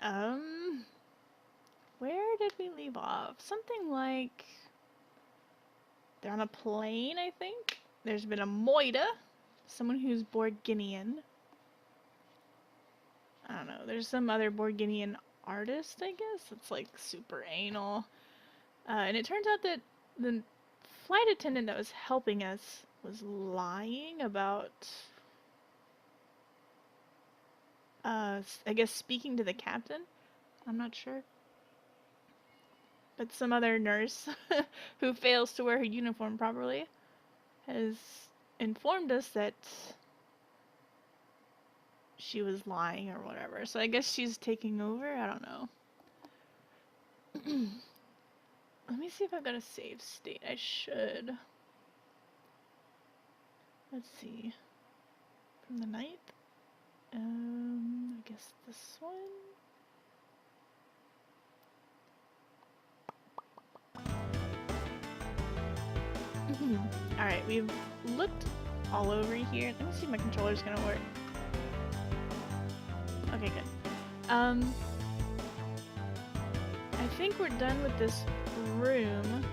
Alright, where did we leave off? Something like... They're on a plane, I think? There's been a Moida, someone who's Borginian. I don't know, there's some other Borginian artist, I guess? It's like super anal. And it turns out that the flight attendant that was helping us was lying about... I guess speaking to the captain? I'm not sure. But some other nurse who fails to wear her uniform properly has informed us that she was lying or whatever. So I guess she's taking over? I don't know. Let me see if I've got a save state. I should. Let's see. From the 9th? I guess this one? Alright, we've looked all over here. Let me see if my controller's gonna work. Okay, good. I think we're done with this room.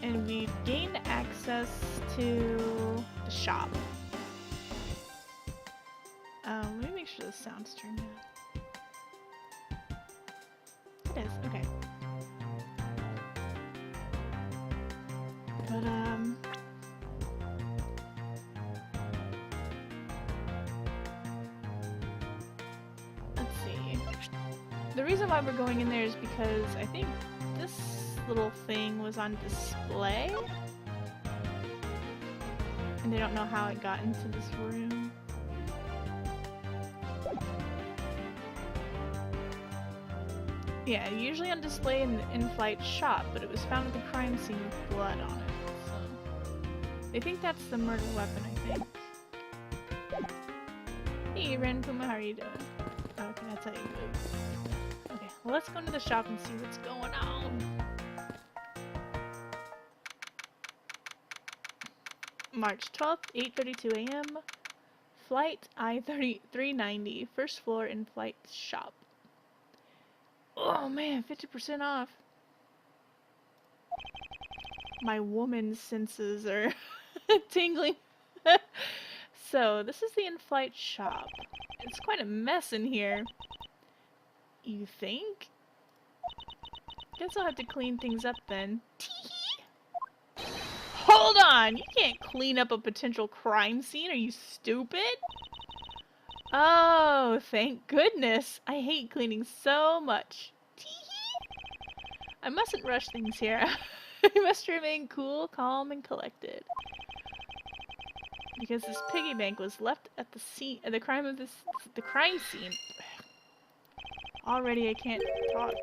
And we've gained access to the shop. Let me make sure the sound's turned on. It is, okay. But, let's see. The reason why we're going in there is because I think this little thing was on display. And they don't know how it got into this room. Yeah, usually on display in the in-flight shop, but it was found at the crime scene with blood on it, so... They think that's the murder weapon, I think. Hey, Ren Puma, how are you doing? Okay, that's how you move. Okay, well let's go into the shop and see what's going on. March 12th, 8:32 a.m. Flight I-390, first floor in-flight shop. Oh man, 50% off. My woman's senses are tingling. So, this is the in-flight shop. It's quite a mess in here. You think? Guess I'll have to clean things up then. Teehee! Hold on! You can't clean up a potential crime scene, are you stupid? Oh, thank goodness. I hate cleaning so much. Teehee! I mustn't rush things here. I must remain cool, calm, and collected. Because this piggy bank was left at the scene, the crime scene. Already I can't talk.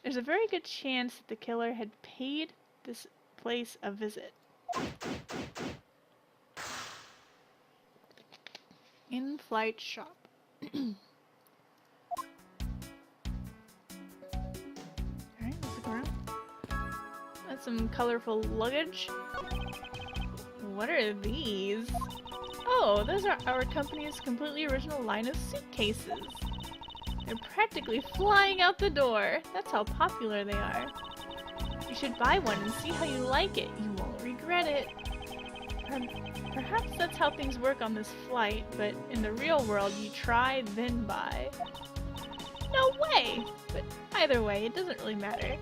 There's a very good chance that the killer had paid this place a visit. In-flight shop. Alright, let's look around. That's some colorful luggage. What are these? Oh, those are our company's completely original line of suitcases. They're practically flying out the door. That's how popular they are. You should buy one and see how you like it. You won't regret it. Perhaps that's how things work on this flight, but in the real world, you try, then buy. No way! But either way, it doesn't really matter.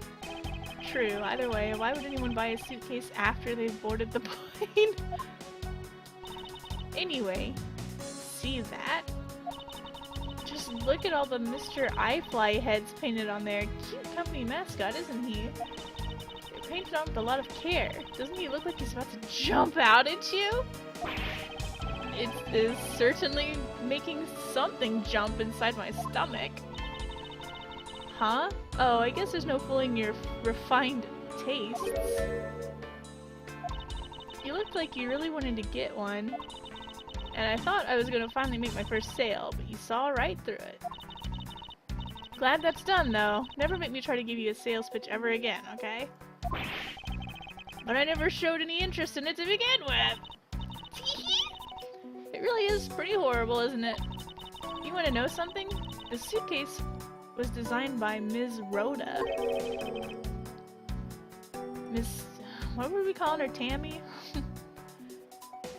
True, either way, why would anyone buy a suitcase after they've boarded the plane? Anyway, see that? Just look at all the Mr. iFly heads painted on there. Cute company mascot, isn't he? They're painted on with a lot of care. Doesn't he look like he's about to jump out at you? It is certainly making something jump inside my stomach. Huh? Oh, I guess there's no fooling your refined tastes. You looked like you really wanted to get one. And I thought I was gonna finally make my first sale, but you saw right through it. Glad that's done, though. Never make me try to give you a sales pitch ever again, okay? But I never showed any interest in it to begin with! It really is pretty horrible, isn't it? You want to know something? The suitcase was designed by Ms. Rhoda. Miss... what were we calling her? Tammy?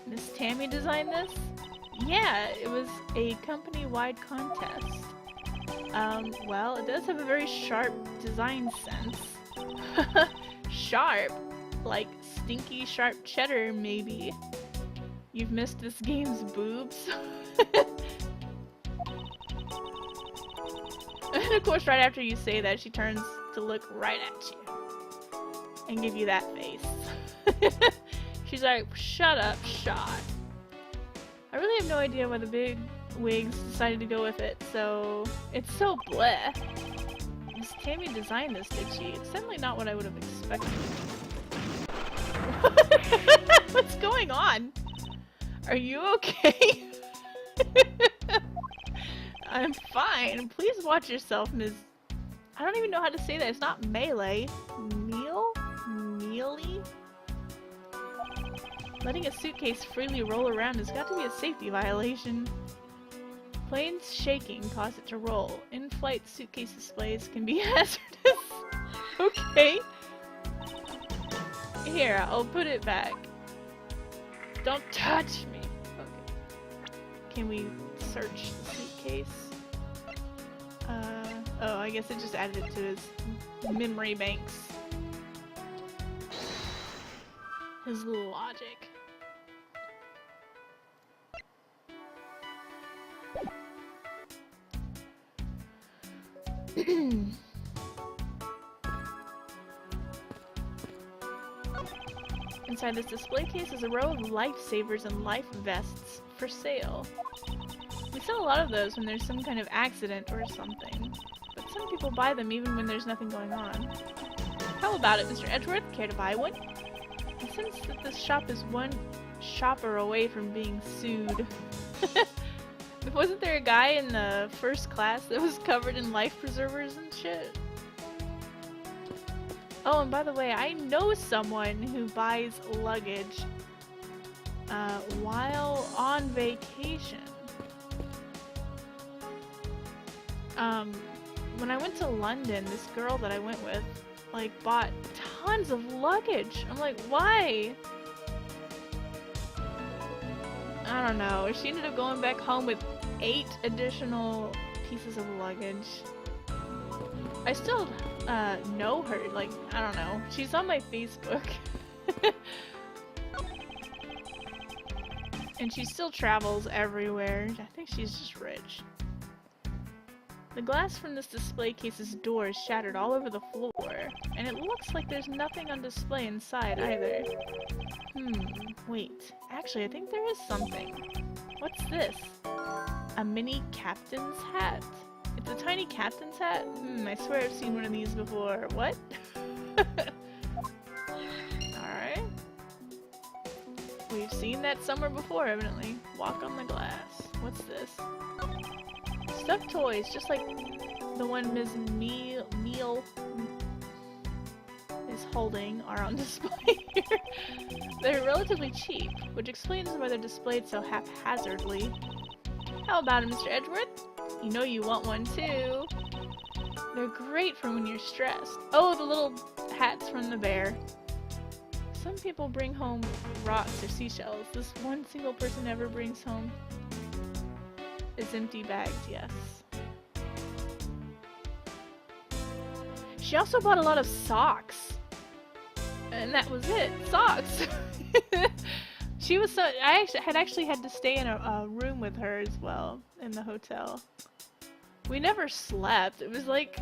Miss Tammy designed this? Yeah, it was a company-wide contest. Well, it does have a very sharp design sense. Sharp? Like stinky sharp cheddar, maybe. You've missed this game's boobs? And of course, right after you say that, she turns to look right at you. And give you that face. She's like, shut up, shot. I really have no idea why the big wigs decided to go with it, so... it's so bleh. Miss Tammy designed this, did she? It's certainly not what I would have expected. What's going on? Are you okay? I'm fine. Please watch yourself, Ms. I don't even know how to say that. It's not melee. Mealy? Letting a suitcase freely roll around has got to be a safety violation. Planes shaking cause it to roll. In-flight suitcase displays can be hazardous. Okay. Here, I'll put it back. Don't touch me. Okay. Can we search the suitcase? Oh, I guess it just added it to his memory banks. His logic. Inside this display case is a row of lifesavers and life vests for sale. We sell a lot of those when there's some kind of accident or something, but some people buy them even when there's nothing going on. How about it, Mr. Edgeworth? Care to buy one? I sense that this shop is one shopper away from being sued. Wasn't there a guy in the first class that was covered in life preservers and shit? Oh, and by the way, I know someone who buys luggage while on vacation. When I went to London, this girl that I went with, like, bought tons of luggage. I'm like, why? I don't know. She ended up going back home with 8 additional pieces of luggage. I still know her, like, I don't know. She's on my Facebook. And she still travels everywhere. I think she's just rich. The glass from this display case's door is shattered all over the floor, and it looks like there's nothing on display inside either. Wait. Actually, I think there is something. What's this? A mini captain's hat. It's a tiny captain's hat? I swear I've seen one of these before. What? Alright. We've seen that somewhere before, evidently. Walk on the glass. What's this? Stuffed toys, just like the one Ms. Meal is holding, are on display here. They're relatively cheap, which explains why they're displayed so haphazardly. How about it, Mr. Edgeworth? You know you want one too. They're great for when you're stressed. Oh, the little hats from the bear. Some people bring home rocks or seashells. This one single person ever brings home is empty bags, yes. She also bought a lot of socks. And that was it. Socks! She was so- I actually had to stay in a room with her as well, in the hotel. We never slept. It was like,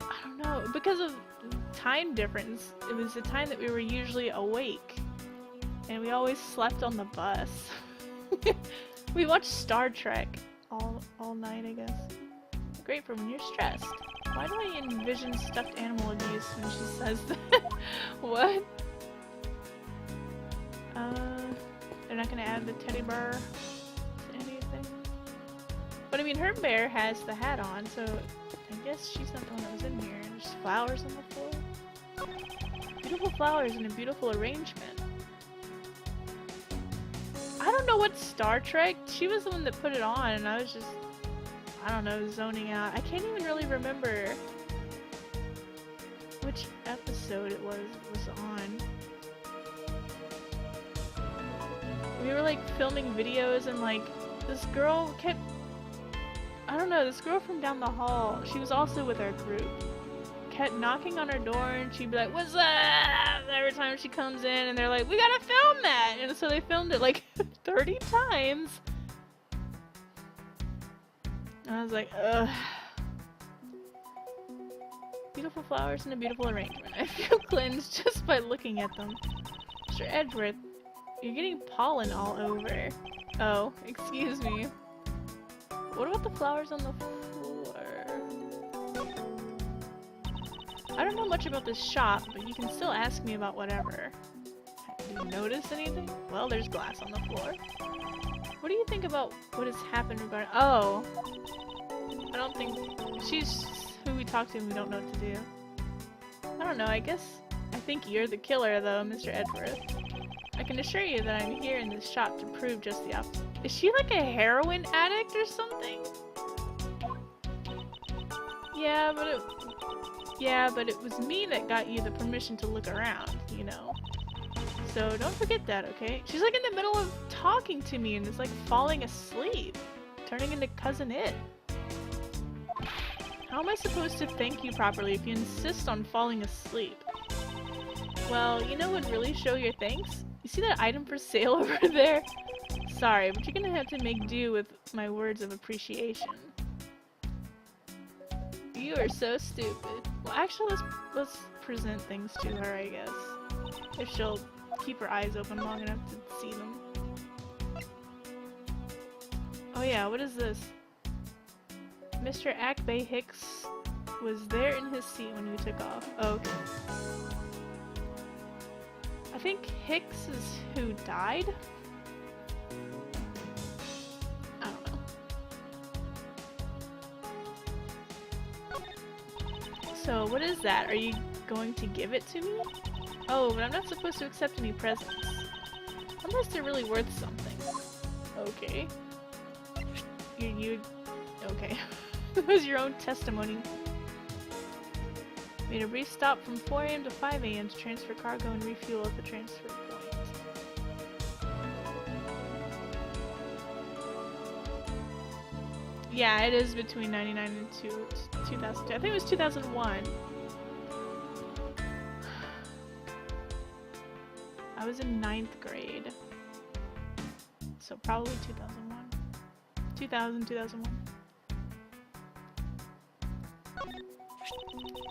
I don't know, because of time difference, it was the time that we were usually awake. And we always slept on the bus. We watched Star Trek all night, I guess. Great for when you're stressed. Why do I envision stuffed animal abuse when she says that? What? They're not gonna add the teddy bear to anything? But I mean, her bear has the hat on, so I guess she's not the one that was in here. There's flowers on the floor. Beautiful flowers in a beautiful arrangement. I don't know what Star Trek. She was the one that put it on, and I was just, I don't know, zoning out. I can't even really remember which episode it was on. We were like filming videos, and like this girl kept, I don't know, this girl from down the hall, she was also with our group, kept knocking on our door, and she'd be like, "What's up?" every time she comes in, and they're like, "We gotta film that!" And so they filmed it like 30 times. And I was like, ugh. Beautiful flowers in a beautiful arrangement. I feel cleansed just by looking at them. Mr. Edgeworth, you're getting pollen all over. Oh, excuse me. What about the flowers on the floor? I don't know much about this shop, but you can still ask me about whatever. Do you notice anything? Well, there's glass on the floor. What do you think about what has happened regarding— oh! I don't think— she's who we talked to and we don't know what to do. I don't know, I think you're the killer though, Mr. Edgeworth. I can assure you that I'm here in this shop to prove just the opposite. Is she like a heroin addict or something? Yeah, but it was me that got you the permission to look around, you know. So don't forget that, okay? She's like in the middle of talking to me and is like falling asleep, turning into Cousin It. How am I supposed to thank you properly if you insist on falling asleep? Well, you know what would really show your thanks? You see that item for sale over there? Sorry, but you're gonna have to make do with my words of appreciation. You are so stupid. Well, actually, let's present things to her, I guess. If she'll keep her eyes open long enough to see them. Oh yeah, what is this? Mr. Akbay Hicks was there in his seat when you took off. Oh, okay. I think Hicks is who died? I don't know. So, what is that? Are you going to give it to me? Oh, but I'm not supposed to accept any presents. Unless they're really worth something. Okay. Okay. That was your own testimony. Made a brief stop from 4 AM to 5 AM to transfer cargo and refuel at the transfer point. Yeah, it is between 99 and 2002. I think it was 2001. I was in 9th grade. So probably 2001. 2001.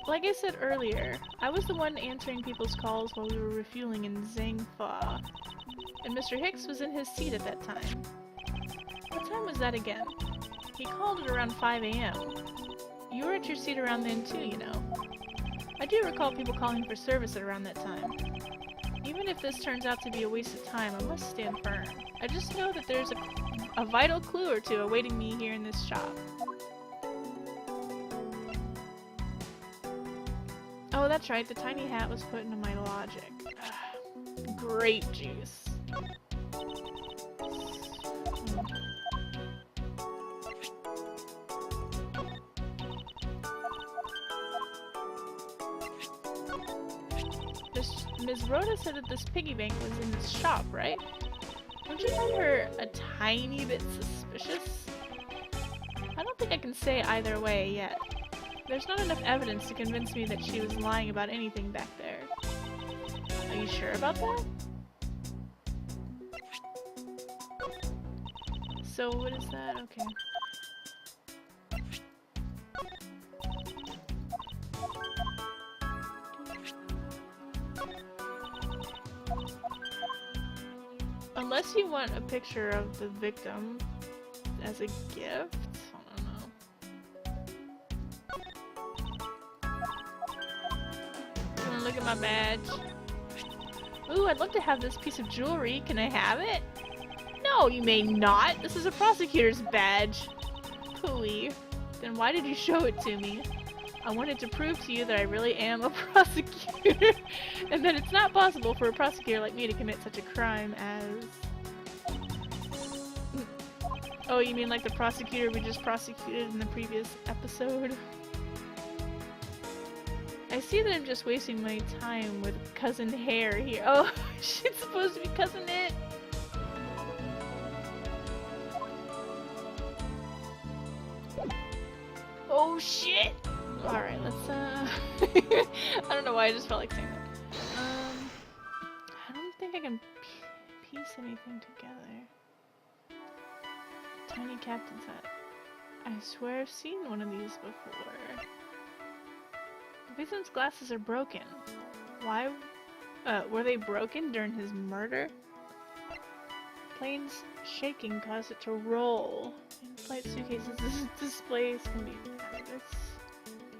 Like I said earlier, I was the one answering people's calls while we were refueling in Zhangfa, and Mr. Hicks was in his seat at that time. What time was that again? He called at around 5 AM. You were at your seat around then too, you know. I do recall people calling for service at around that time. Even if this turns out to be a waste of time, I must stand firm. I just know that there's a vital clue or two awaiting me here in this shop. Oh, that's right, the tiny hat was put into my logic. Grape juice. Ms. Rhoda said that this piggy bank was in this shop, right? Don't you find her a tiny bit suspicious? I don't think I can say either way yet. There's not enough evidence to convince me that she was lying about anything back there. Are you sure about that? So what is that? Okay. Unless you want a picture of the victim as a gift? I don't know. You wanna look at my badge? Ooh, I'd love to have this piece of jewelry. Can I have it? No, you may not. This is a prosecutor's badge. Pooey. Then why did you show it to me? I wanted to prove to you that I really am a prosecutor, and that it's not possible for a prosecutor like me to commit such a crime as... Oh, you mean like the prosecutor we just prosecuted in the previous episode? I see that I'm just wasting my time with Cousin Hare here. Oh, she's supposed to be Cousin It! Oh shit! Alright, let's I don't know why I just felt like saying that. I don't think I can piece anything together. Tiny captain's hat. I swear I've seen one of these before. Vincent's glasses are broken. Why? Were they broken during his murder? Plane's shaking caused it to roll. In-flight suitcases, displays can be hazardous.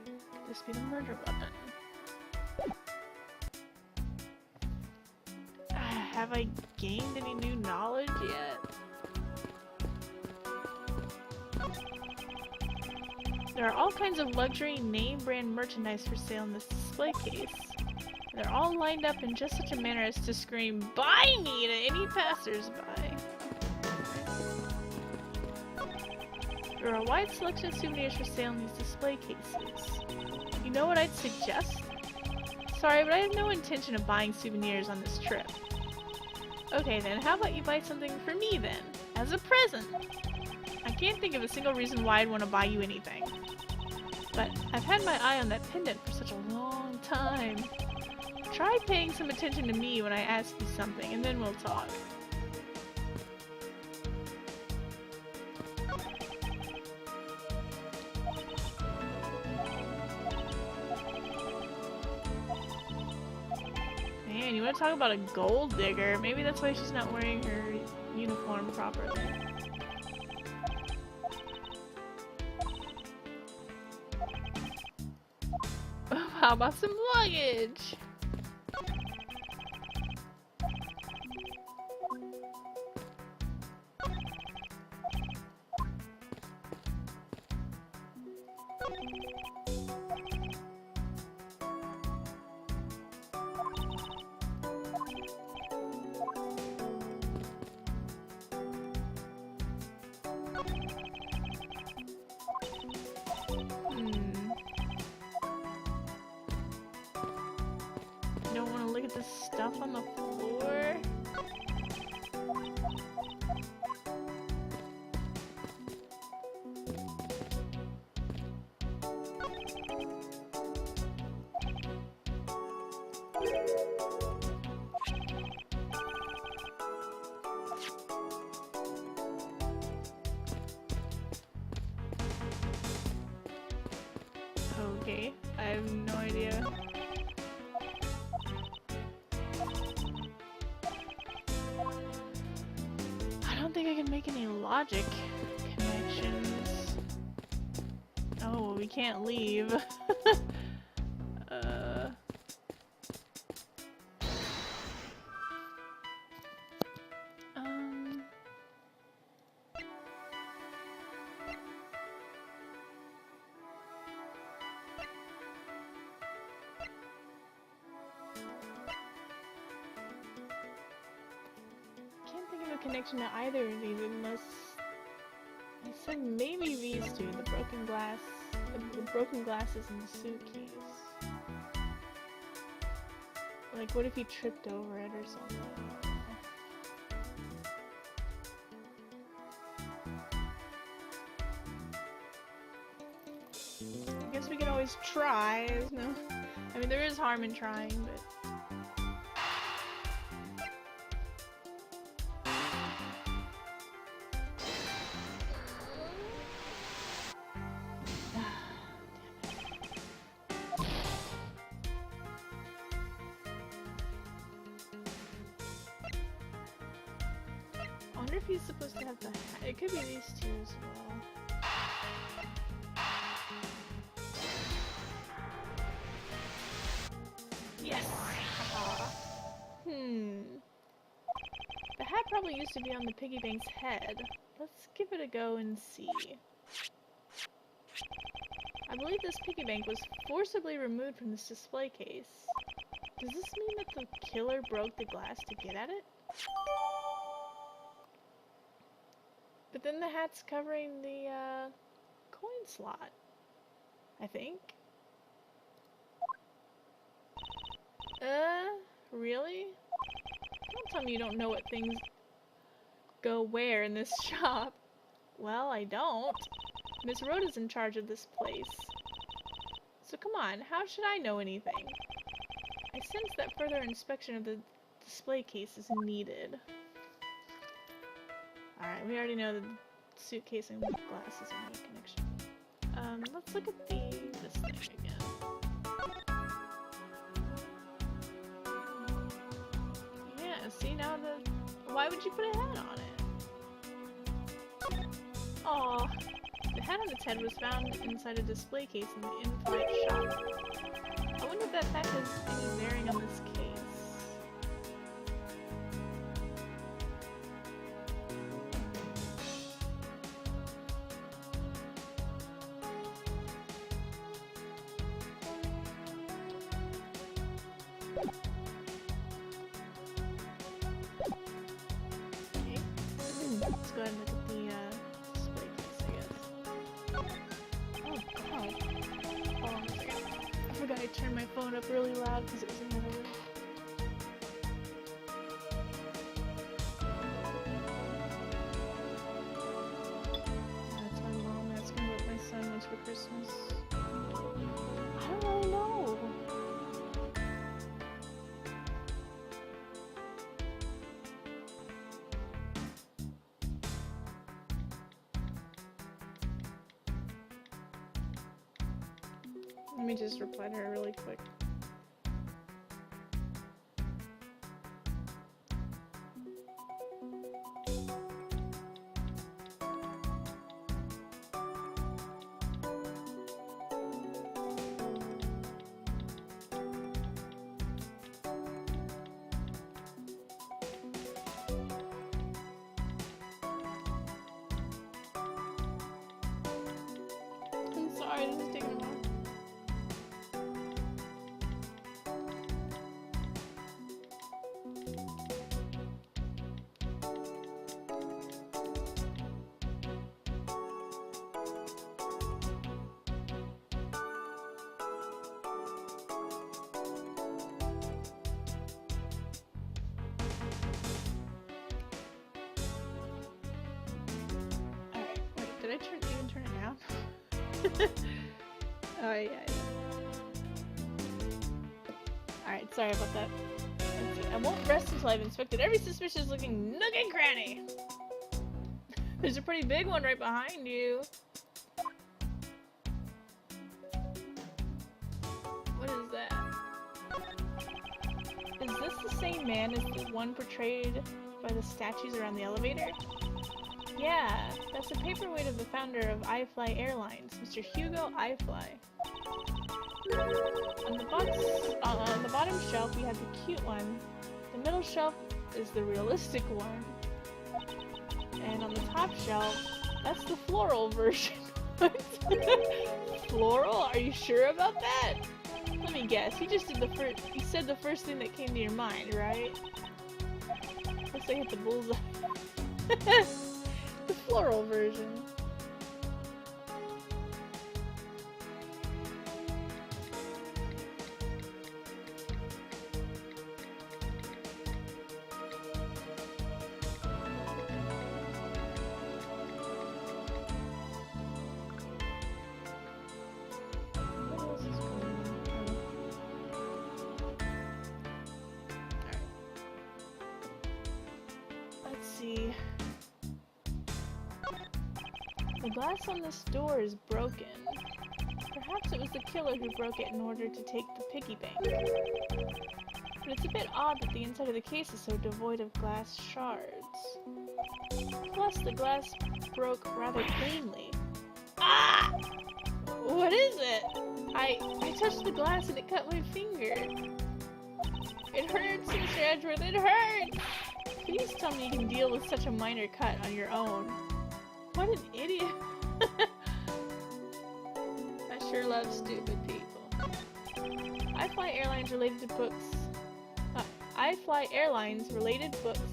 Could this be the murder weapon? Have I gained any new knowledge yet? There are all kinds of luxury name brand merchandise for sale in this display case. They're all lined up in just such a manner as to scream, "Buy me!" to any passersby. There are a wide selection of souvenirs for sale in these display cases. You know what I'd suggest? Sorry, but I have no intention of buying souvenirs on this trip. Okay then, how about you buy something for me then? As a present! I can't think of a single reason why I'd want to buy you anything. But I've had my eye on that pendant for such a long time. Try paying some attention to me when I ask you something, and then we'll talk. Man, you want to talk about a gold digger? Maybe that's why she's not wearing her uniform properly. How about some luggage? Don't want to look at the stuff on the floor. Okay, I have no idea. I don't think I can make any logic connections. Oh, we can't leave. Can't think of a connection to either of these unless I said maybe these two, the broken glass, the broken glasses in the suitcase. Like, what if he tripped over it or something? I guess we can always try. There's no, I mean, there is harm in trying, but. I wonder if he's supposed to have the hat. It could be these two as well. Yes! The hat probably used to be on the piggy bank's head. Let's give it a go and see. I believe this piggy bank was forcibly removed from this display case. Does this mean that the killer broke the glass to get at it? But then the hat's covering the coin slot, I think. Really? Don't tell me you don't know what things go where in this shop. Well, I don't. Miss Rhoda's in charge of this place. So come on, how should I know anything? I sense that further inspection of the display case is needed. Alright, we already know that the suitcase and glasses have no connection. Let's look at this thing again. Yeah, see now why would you put a hat on it? Aw, the hat on its head was found inside a display case in the in-flight shop. I wonder if that fact has any bearing on this case. Let's go ahead and look at the display case, I guess. Oh god. Hold on a second. I forgot I turned my phone up really loud because it was in the other room. That's my mom asking what my son wants for Christmas. I don't really know. Let me just reply to her really quick. I'm sorry, this is taking a while. Did I even turn it down? Oh yeah. Alright, sorry about that. Let's see. I won't rest until I've inspected every suspicious looking nook and cranny. There's a pretty big one right behind you. What is that? Is this the same man as the one portrayed by the statues around the elevator? Yeah, that's the paperweight of the founder of iFly Airlines, Mr. Hugo iFly. On the bottom shelf, we have the cute one. The middle shelf is the realistic one. And on the top shelf, that's the floral version. Floral? Are you sure about that? Let me guess. You said the first thing that came to your mind, right? Looks like I hit the bullseye. The floral version. What else is going on? Alright. Let's see. The glass on this door is broken. Perhaps it was the killer who broke it in order to take the piggy bank. But it's a bit odd that the inside of the case is so devoid of glass shards. Plus, the glass broke rather cleanly. Ah! What is it? I touched the glass and it cut my finger. It hurts, Mr. Edgeworth, it hurts! Please tell me you can deal with such a minor cut on your own. What an idiot. I sure love stupid people. iFly Airlines related books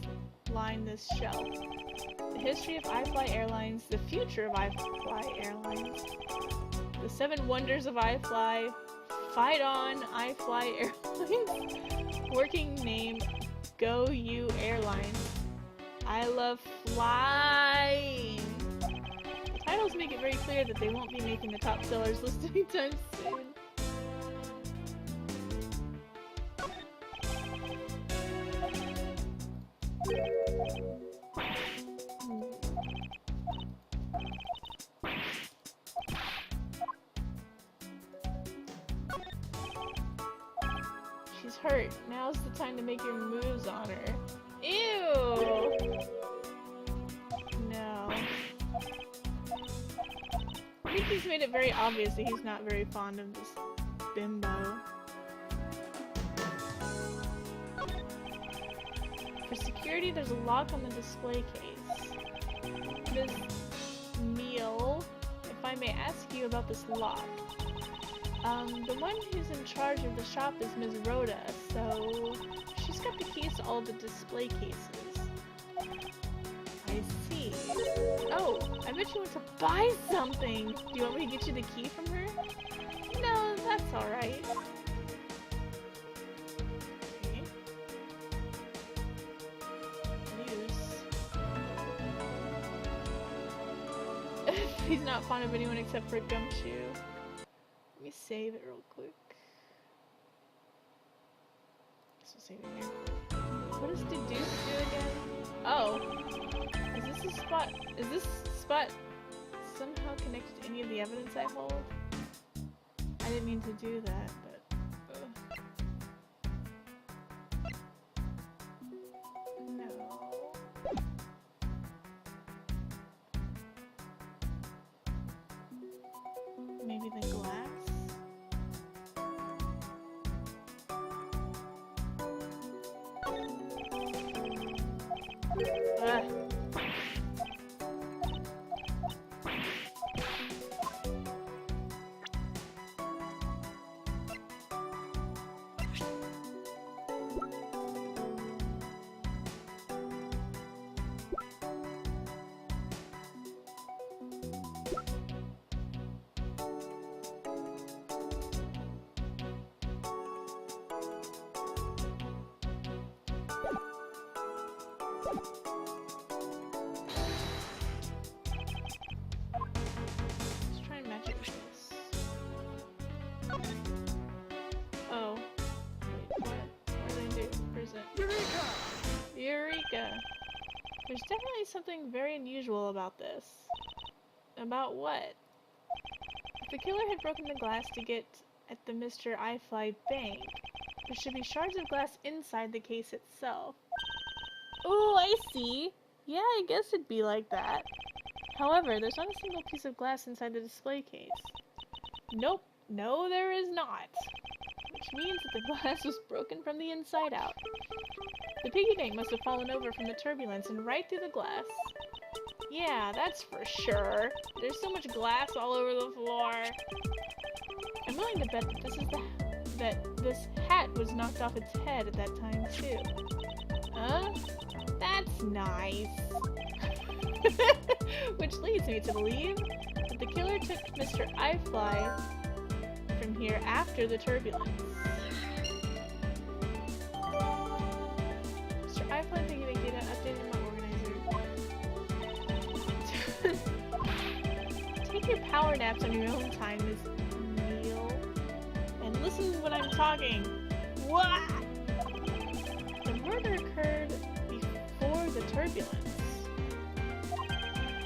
line this shelf. The history of iFly Airlines, the future of iFly Airlines, the 7 wonders of iFly, Fight On iFly Airlines, working name Go You Airlines. I love flying. The titles make it very clear that they won't be making the top sellers list anytime soon. She's hurt. Now's the time to make your moves on her. Ew! No. I think he's made it very obvious that he's not very fond of this bimbo. For security, there's a lock on the display case. Ms. Neal, if I may ask you about this lock. The one who's in charge of the shop is Ms. Rhoda, so she's got the keys to all the display cases. I see. Oh, I bet you want to buy something! Do you want me to get you the key from her? No, that's alright. Okay. News. He's not fond of anyone except for Gumshoe. Let me save it real quick. So save it here. What does Deduce do again? Oh. Is this spot somehow connected to any of the evidence I hold? I didn't mean to do that, but... No. Maybe the glass? Ugh. Let's try and match it with this. Oh. Wait, what? What did I do? Where's it? Eureka! Eureka! There's definitely something very unusual about this. About what? If the killer had broken the glass to get at the Mr. iFly bank, there should be shards of glass inside the case itself. Oh, I see. Yeah, I guess it'd be like that. However, there's not a single piece of glass inside the display case. Nope. No, there is not. Which means that the glass was broken from the inside out. The piggy bank must have fallen over from the turbulence and right through the glass. Yeah, that's for sure. There's so much glass all over the floor. I'm willing to bet that this hat was knocked off its head at that time too. Huh? That's nice. Which leads me to believe that the killer took Mr. iFly from here after the turbulence. Mr. iFly piggy bank data updated in my organizer. Take your power naps on your own time, Ms. Neal. And listen to what I'm talking. What? The murder occurred before the turbulence,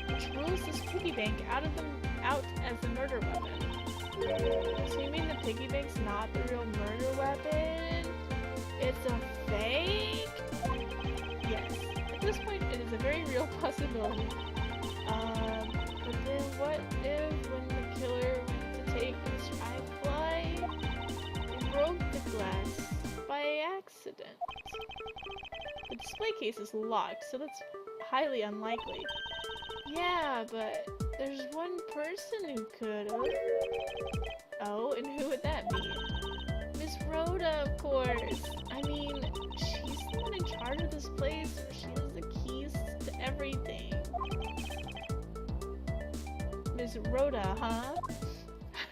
which rules this piggy bank out as the murder weapon. So you mean the piggy bank's not the real murder weapon? It's a fake? Yes. At this point, it is a very real possibility. But then what if when the killer went to take Mr. iFly, broke the glass by accident? The display case is locked, so that's highly unlikely. Yeah, but there's one person who could've. Oh, and who would that be? Miss Rhoda, of course. I mean, she's the one in charge of this place, or she has the everything. Ms. Rhoda, huh? I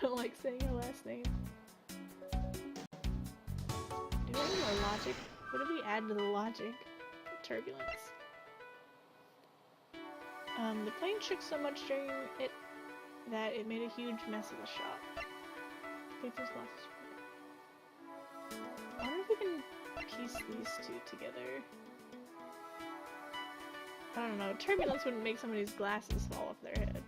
don't like saying her last name. Do we have any more logic? What do we add to the logic? Turbulence. The plane shook so much during it that it made a huge mess of the shop. Peter's glasses. I wonder if we can piece these two together. I don't know. Turbulence wouldn't make somebody's glasses fall off their head.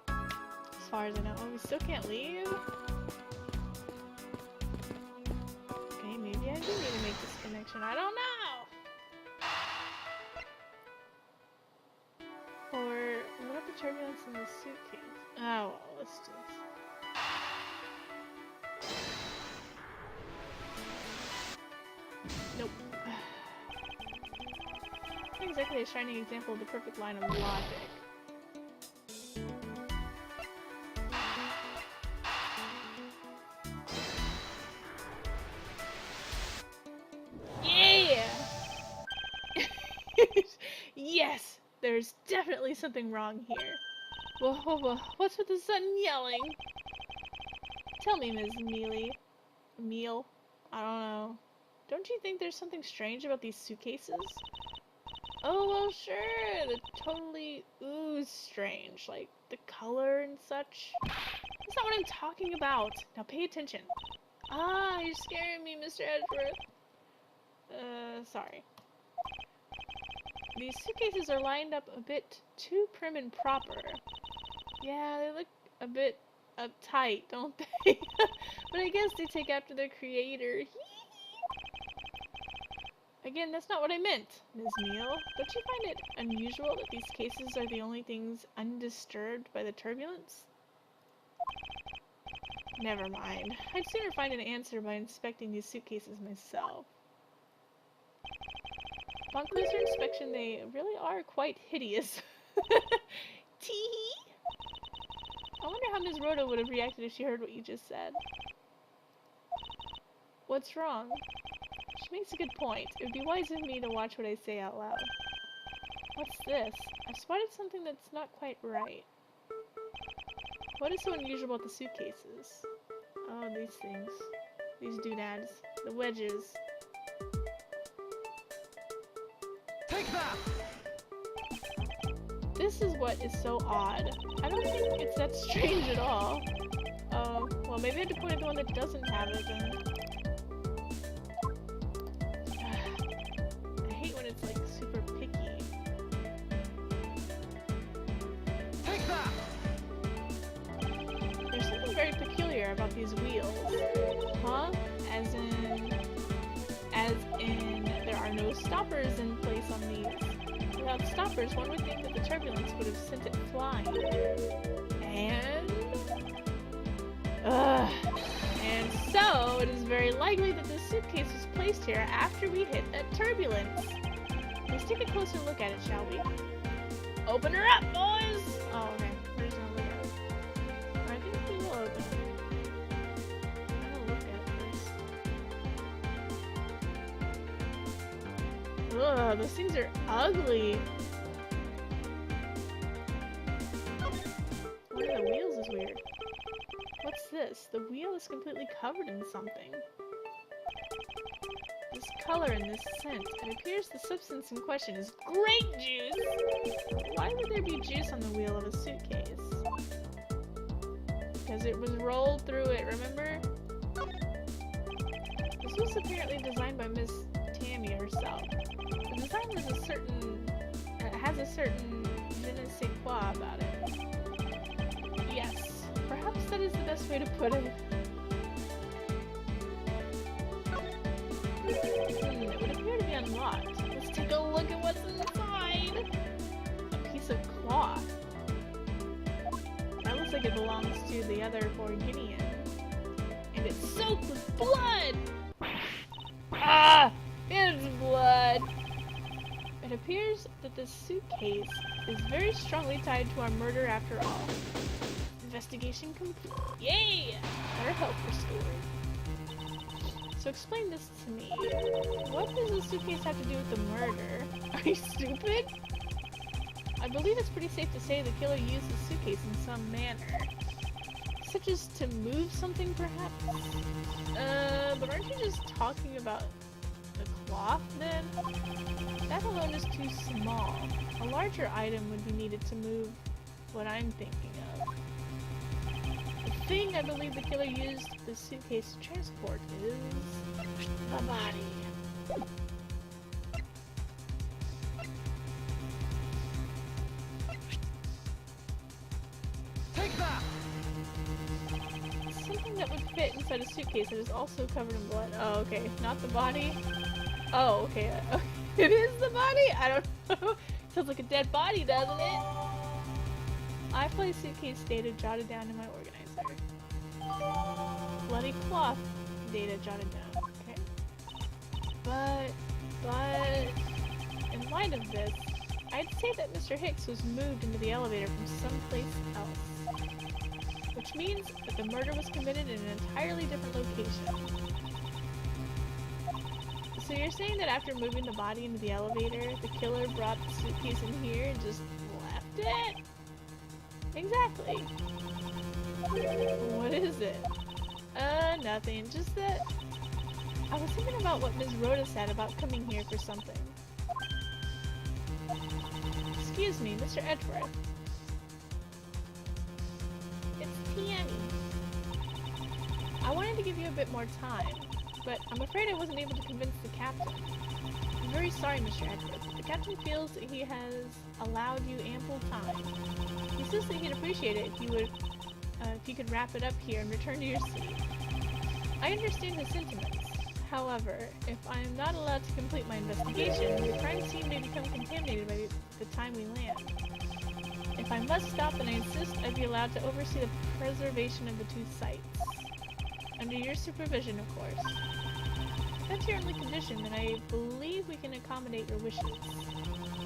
As far as I know. Oh, we still can't leave? Okay, maybe I do need to make this connection. I don't know! Or, what about the turbulence in the suitcase? Oh, well, let's do this. Nope. Not exactly a shining example of the perfect line of logic. Yeah! Yes! There's definitely something wrong here. Whoa, whoa, whoa. What's with the sudden yelling? Tell me, Ms. Meal? I don't know. Don't you think there's something strange about these suitcases? Oh, well, sure. They're totally ooze strange. Like, the color and such. That's not what I'm talking about. Now pay attention. Ah, you're scaring me, Mr. Edgeworth. Sorry. These suitcases are lined up a bit too prim and proper. Yeah, they look a bit uptight, don't they? But I guess they take after their creator. Again, that's not what I meant, Ms. Neal. Don't you find it unusual that these cases are the only things undisturbed by the turbulence? Never mind. I'd sooner find an answer by inspecting these suitcases myself. Upon closer inspection, they really are quite hideous. Tee-hee! I wonder how Ms. Rhoda would have reacted if she heard what you just said. What's wrong? She makes a good point. It would be wise of me to watch what I say out loud. What's this? I've spotted something that's not quite right. What is so unusual about the suitcases? Oh, these things. These doodads. The wedges. Take that! This is what is so odd. I don't think it's that strange at all. Oh, well maybe I have to point at the one that doesn't have it then. I hate when it's like super picky. Take that! There's something very peculiar about these wheels. Huh? As in there are no stoppers in place on these. Without stoppers, one would think that the turbulence would have sent it flying. And so it is very likely that the suitcase was placed here after we hit that turbulence. Let's take a closer look at it, shall we? Open her up, boys! Oh, okay. We're just gonna look at it. I think we will open it. I'm gonna look at it first. Ugh, those things are ugly. One of the wheels is weird. What's this? The wheel is completely covered in something. This color and this scent. It appears the substance in question is grape juice! Why would there be juice on the wheel of a suitcase? Because it was rolled through it, remember? This was apparently designed by Miss Tammy herself. The design was has a certain je ne sais quoi about it. Yes, perhaps that is the best way to put it. It would appear to be unlocked. Let's take a look at what's inside. A piece of cloth. That looks like it belongs to the other Borginian. And it's soaked with blood! Ah! It's blood! It appears that this suitcase is very strongly tied to our murder after all. Investigation complete. Yay! Our health restored. So explain this to me. What does the suitcase have to do with the murder? Are you stupid? I believe it's pretty safe to say the killer used the suitcase in some manner. Such as to move something, perhaps? But aren't you just talking about the cloth, then? That alone is too small. A larger item would be needed to move what I'm thinking of. The thing I believe the killer used the suitcase to transport is the body. Take that! Something that would fit inside a suitcase that is also covered in blood. Oh, okay. Not the body. Oh, okay. It is the body? I don't know. Feels like a dead body, doesn't it? I play suitcase data jotted down in my organizer. Bloody cloth data jotted down. Okay. But, in light of this, I'd say that Mr. Hicks was moved into the elevator from someplace else. Which means that the murder was committed in an entirely different location. So you're saying that after moving the body into the elevator, the killer brought the suitcase in here and just left it? Exactly. What is it? Nothing. Just that I was thinking about what Ms. Rhoda said about coming here for something. Excuse me, Mr. Edgeworth. It's Tammy. I wanted to give you a bit more time, but I'm afraid I wasn't able to convince the captain. I'm very sorry, Mr. Edgeworth. The captain feels that he has allowed you ample time. He says that he'd appreciate it if you could wrap it up here and return to your seat. I understand his sentiments. However, if I am not allowed to complete my investigation, the crime scene may become contaminated by the time we land. If I must stop, then I insist I be allowed to oversee the preservation of the two sites. Under your supervision, of course. If that's your only condition, then I believe we can accommodate your wishes.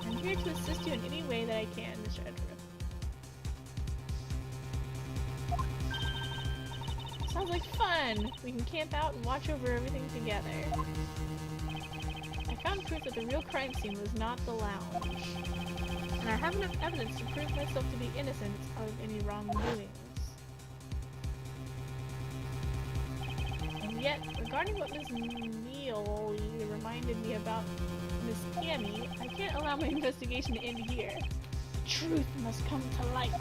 I'm here to assist you in any way that I can, Mr. Edgeworth. Sounds like fun! We can camp out and watch over everything together. I found proof that the real crime scene was not the lounge. And I have enough evidence to prove myself to be innocent of any wrongdoings. And yet, regarding what Ms. Neal reminded me about Miss Tammy, I can't allow my investigation to end here. The truth must come to light.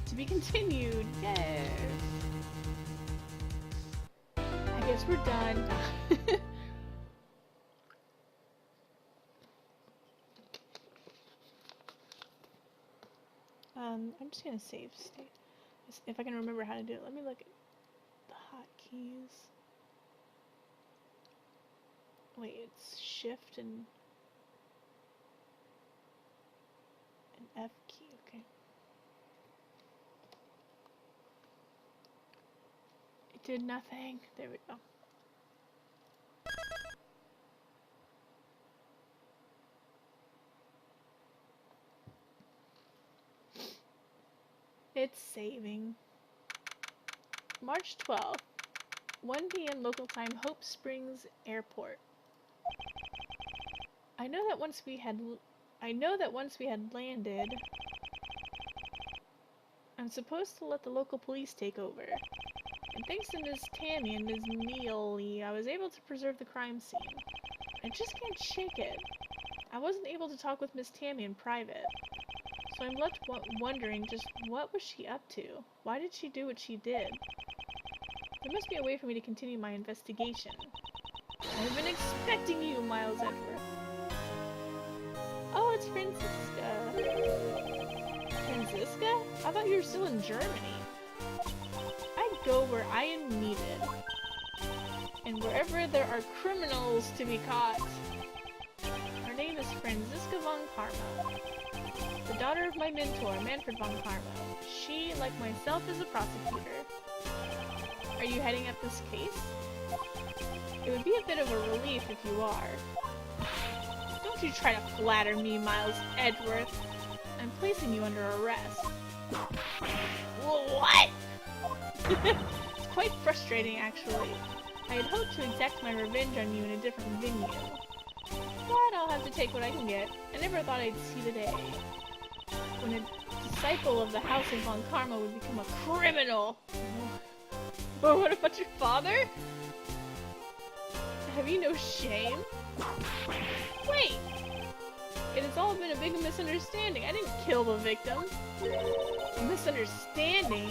To be continued. Yay! I guess we're done. I'm just gonna save state. If I can remember how to do it. Let me look at the hotkeys. Wait, it's shift and an F key, okay. It did nothing. There we go. It's saving. March 12th, 1 p.m. local time, Hope Springs Airport. I know that once we had landed, I'm supposed to let the local police take over. And thanks to Ms. Tammy and Ms. Neely, I was able to preserve the crime scene. I just can't shake it. I wasn't able to talk with Ms. Tammy in private. So I'm left wondering just what was she up to? Why did she do what she did? There must be a way for me to continue my investigation. I've been expecting you, Miles Edgeworth. Oh, it's Franziska. Franziska? I thought you were still in Germany. I'd go where I am needed. And wherever there are criminals to be caught. Her name is Franziska von Karma. The daughter of my mentor, Manfred von Karma. She, like myself, is a prosecutor. Are you heading up this case? It would be a bit of a relief if you are. Don't you try to flatter me, Miles Edgeworth. I'm placing you under arrest. What? quite frustrating, actually. I had hoped to exact my revenge on you in a different venue. But I'll have to take what I can get. I never thought I'd see the day when a disciple of the House of Von Karma would become a criminal. But what about your father? Have you no shame? Wait! It has all been a big misunderstanding. I didn't kill the victim. A misunderstanding?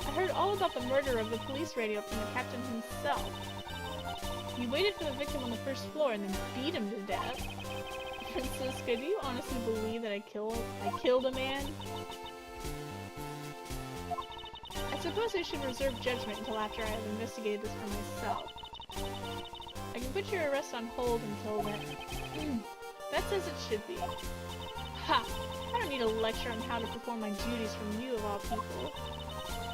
I heard all about the murder of the police radio from the captain himself. He waited for the victim on the first floor and then beat him to death. Francisca, do you honestly believe that I killed a man? I suppose I should reserve judgment until after I have investigated this for myself. I can put your arrest on hold until then. That's as it should be. Ha! I don't need a lecture on how to perform my duties from you of all people.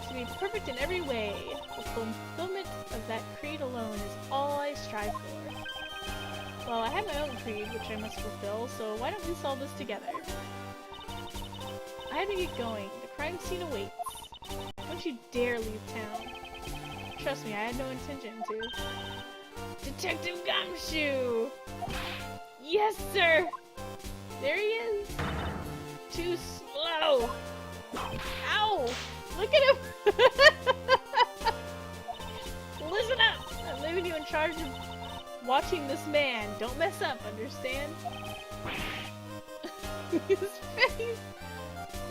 To be perfect in every way, the fulfillment of that creed alone is all I strive for. Well, I have my own creed, which I must fulfill, so why don't we solve this together? I have to get going. The crime scene awaits. Don't you dare leave town. Trust me, I had no intention to. Detective Gumshoe! Yes, sir! There he is! Too slow! Ow! Look at him! Listen up! I'm leaving you in charge of watching this man. Don't mess up, understand? His face!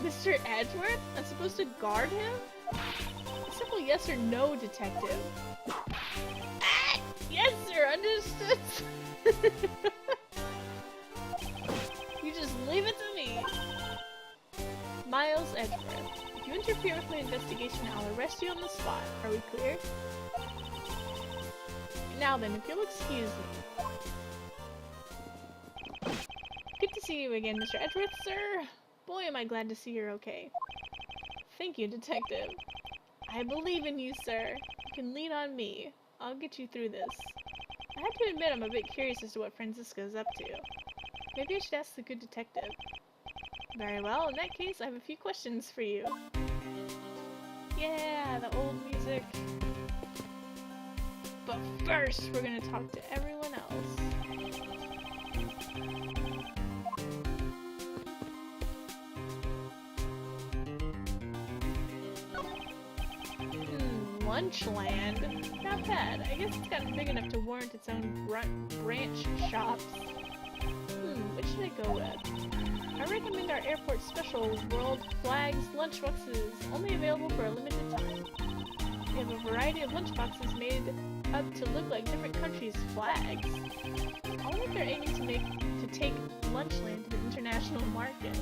Mr. Edgeworth? I'm supposed to guard him? A simple yes or no, detective. Ah! Yes, sir! Understood! You just leave it to me! Miles Edgeworth. If you interfere with my investigation, I'll arrest you on the spot. Are we clear? Now then, if you'll excuse me. Good to see you again, Mr. Edgeworth, sir. Boy, am I glad to see you're okay. Thank you, detective. I believe in you, sir. You can lean on me. I'll get you through this. I have to admit I'm a bit curious as to what Francisca is up to. Maybe I should ask the good detective. Very well, in that case, I have a few questions for you. Yeah, the old music. But first, we're gonna talk to everyone else. Lunchland? Not bad. I guess it's gotten big enough to warrant its own branch shops. Which should I go with? I recommend our airport special World Flags lunchboxes, only available for a limited time. We have a variety of lunchboxes made up to look like different countries' flags. I wonder if they're aiming to take Lunchland to the international market.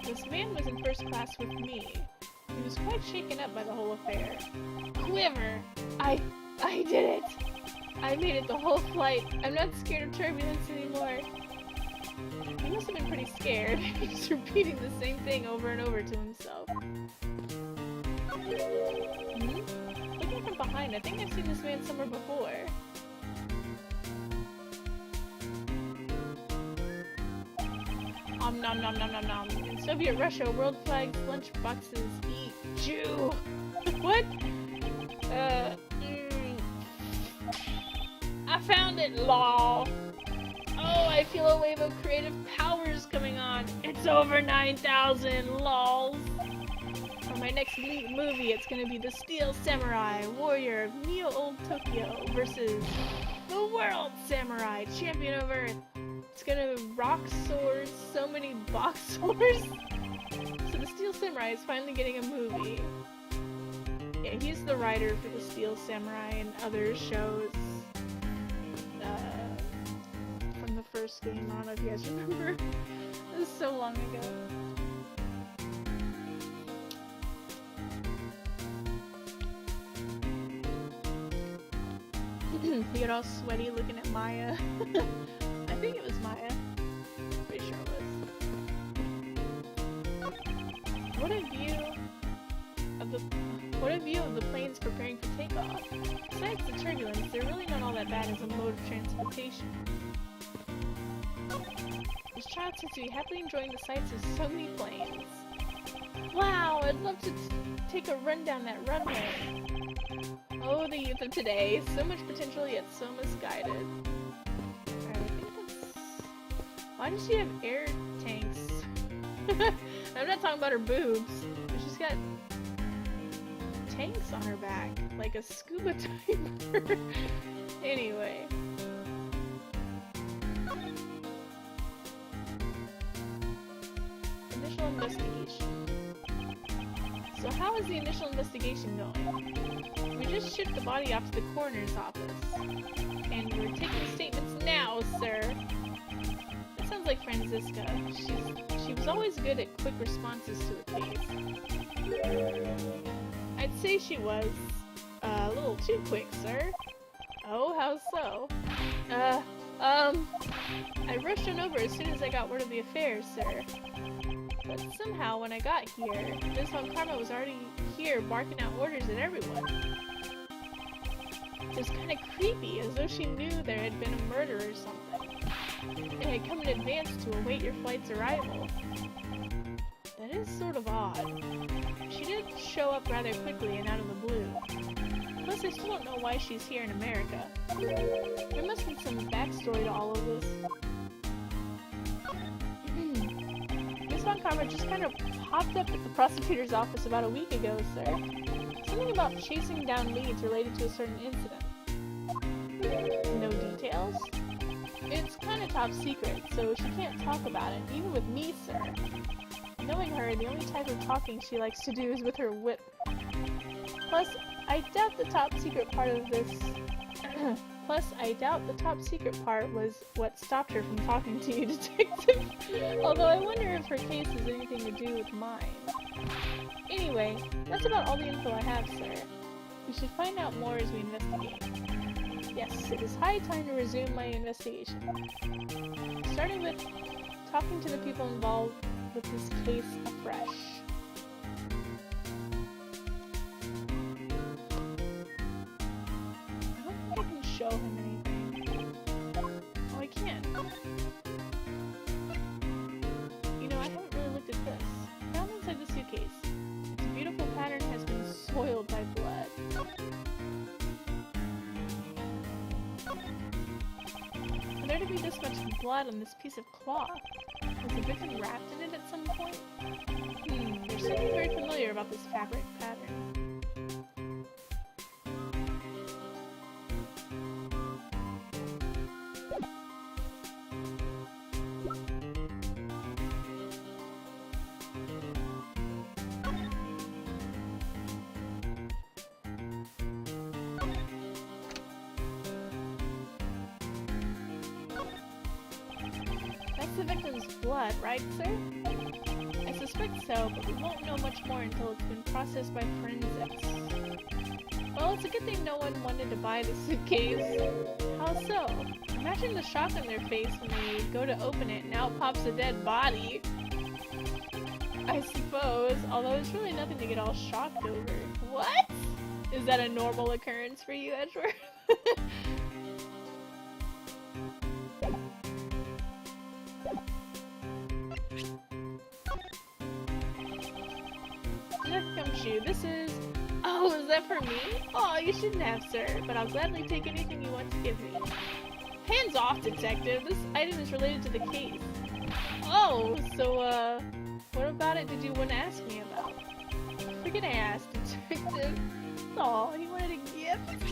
This man was in first class with me. He was quite shaken up by the whole affair. Quiver! I did it! I made it the whole flight. I'm not scared of turbulence anymore. He must have been pretty scared. He's repeating the same thing over and over to himself. Looking from behind, I think I've seen this man somewhere before. Nom nom nom nom nom. In Soviet Russia, world flags, lunchboxes, eat Jew. What? I found it, lol. Oh, I feel a wave of creative powers coming on. It's over 9,000, lols. For my next movie, it's gonna be the Steel Samurai, warrior of Neo-Old Tokyo versus the World Samurai, champion of Earth. It's gonna rock swords, so many box swords. So the Steel Samurai is finally getting a movie. Yeah, he's the writer for the Steel Samurai and other shows from the first game. I don't know if you guys remember. It was so long ago. You get all sweaty looking at Maya. I think it was Maya. Pretty sure it was. What a view of the What a view of the planes preparing for takeoff. Besides the turbulence, they're really not all that bad as a mode of transportation. This child seems to be happily enjoying the sights of so many planes. Wow, I'd love to take a run down that runway. Oh, the youth of today. So much potential, yet so misguided. Alright, I think that's... Why does she have air tanks? I'm not talking about her boobs, but she's got tanks on her back, like a scuba diver. Anyway. Initial investigation. So how is the initial investigation going? We just shipped the body off to the coroner's office. And we're taking statements now, sir. That sounds like Franziska. She was always good at quick responses to the case. I'd say she was a little too quick, sir. Oh, how so? I rushed on over as soon as I got word of the affair, sir. But somehow, when I got here, Ms. Von Karma was already here barking out orders at everyone. It was kind of creepy, as though she knew there had been a murder or something. It had come in advance to await your flight's arrival. That is sort of odd. She did show up rather quickly and out of the blue. Plus, I still don't know why she's here in America. There must be some backstory to all of this. Miss Von Karma just kind of popped up at the prosecutor's office about a week ago, sir. Something about chasing down leads related to a certain incident. No details? It's kind of top secret, so she can't talk about it, even with me, sir. Knowing her, the only type of talking she likes to do is with her whip. Plus, I doubt the top secret part of this... I doubt the top secret part was what stopped her from talking to you, detective. Although I wonder if her case has anything to do with mine. Anyway, that's about all the info I have, sir. We should find out more as we investigate. Yes, it is high time to resume my investigation. Starting with talking to the people involved with this case afresh. I don't think I can show him anything. Oh, I can. You know, I haven't really looked at this. Found inside the suitcase. Its beautiful pattern has been soiled by blood. For there to be this much blood on this piece of cloth, was the victim wrapped in it at some point? There's something very familiar about this fabric pattern. The victim's blood, right, sir? I suspect so, but we won't know much more until it's been processed by forensics. Well, it's a good thing no one wanted to buy the suitcase. How so? Imagine the shock on their face when they go to open it and out pops a dead body. I suppose, although it's really nothing to get all shocked over. What? Is that a normal occurrence for you, Edgeworth? This is... Oh, is that for me? Oh, you shouldn't have, sir, but I'll gladly take anything you want to give me. Hands off, detective. This item is related to the case. Oh, so, what about it did you want to ask me about? Forget I asked, detective. Aw, he wanted a gift?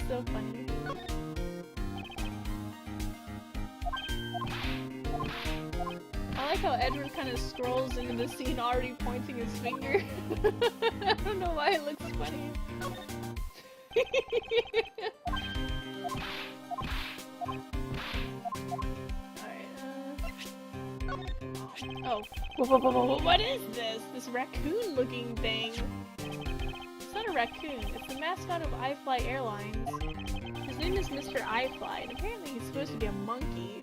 So funny. I like how Edward kind of scrolls into the scene already pointing his finger. I don't know why it looks funny. Alright, oh. What is this? This raccoon-looking thing? It's not a raccoon, it's the mascot of iFly Airlines. His name is Mr. iFly, and apparently he's supposed to be a monkey.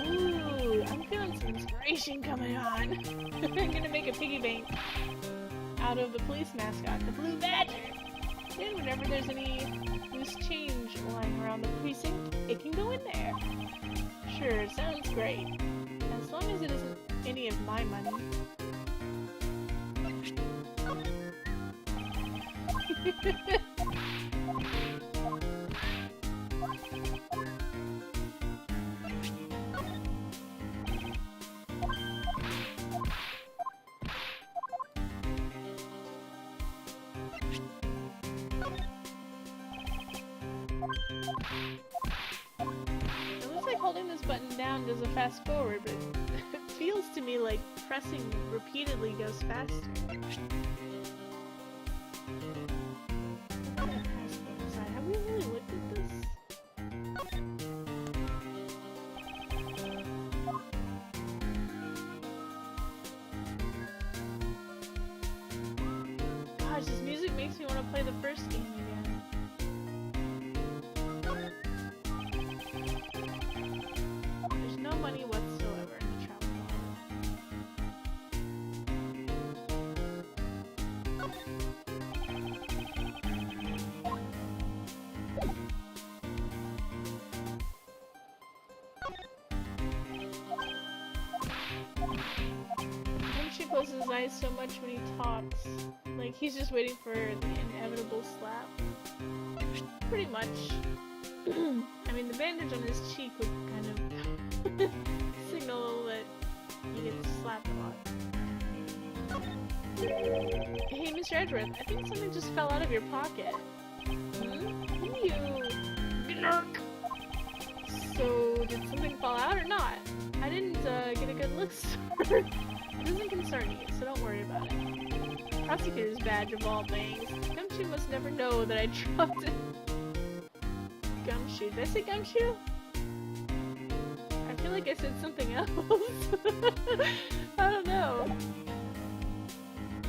Ooh, I'm feeling some inspiration coming on. I'm gonna make a piggy bank out of the police mascot, the Blue Badger. Then whenever there's any loose change lying around the precinct, it can go in there. Sure, sounds great. As long as it isn't any of my money. It looks like holding this button down does a fast forward, but it feels to me like pressing repeatedly goes faster. Have we really looked at this? Gosh, this music makes me want to play the first game again. There's no money whatsoever in the travel Gumshoe closes his eyes so much when he talks. Like he's just waiting for the inevitable slap. Pretty much. I mean, the bandage on his cheek would kind of signal that he gets slapped a lot. Hey, Mr. Edgeworth, I think something just fell out of your pocket. You... Gnark. So, did something fall out or not? I didn't get a good look, sir. It doesn't concern you, so don't worry about it. Prosecutor's badge of all things. Gumshoe must never know that I dropped it. Gumshoe. Did I say gumshoe? I feel like I said something else. I don't know.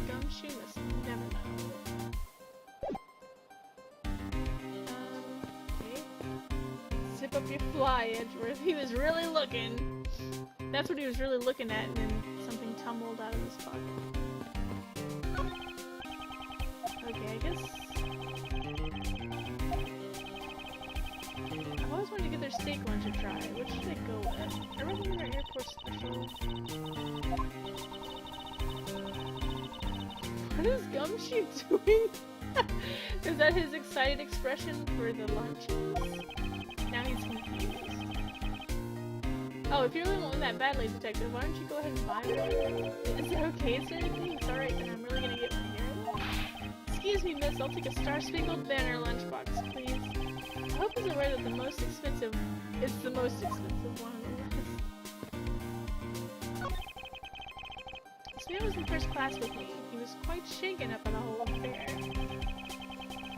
Gumshoe must never know. Okay. Zip up your fly, Edgeworth. He was really looking. That's what he was really looking at, and then something tumbled out of his pocket. Okay, I guess... I've always wanted to get their steak lunch a try. What should I go with? I recommend their airport special. What is Gumshoe doing? Is that his excited expression for the lunches? Now he's confused. Oh, if you really want one that badly, Detective, why don't you go ahead and buy one? Is it okay? Is there anything? It's alright, then I'm really gonna get one here. Excuse me, miss, I'll take a Star-Spangled Banner lunchbox, please. I hope he's aware that the most expensive is the most expensive one on the list. This man was in first class with me. He was quite shaken up at the whole affair.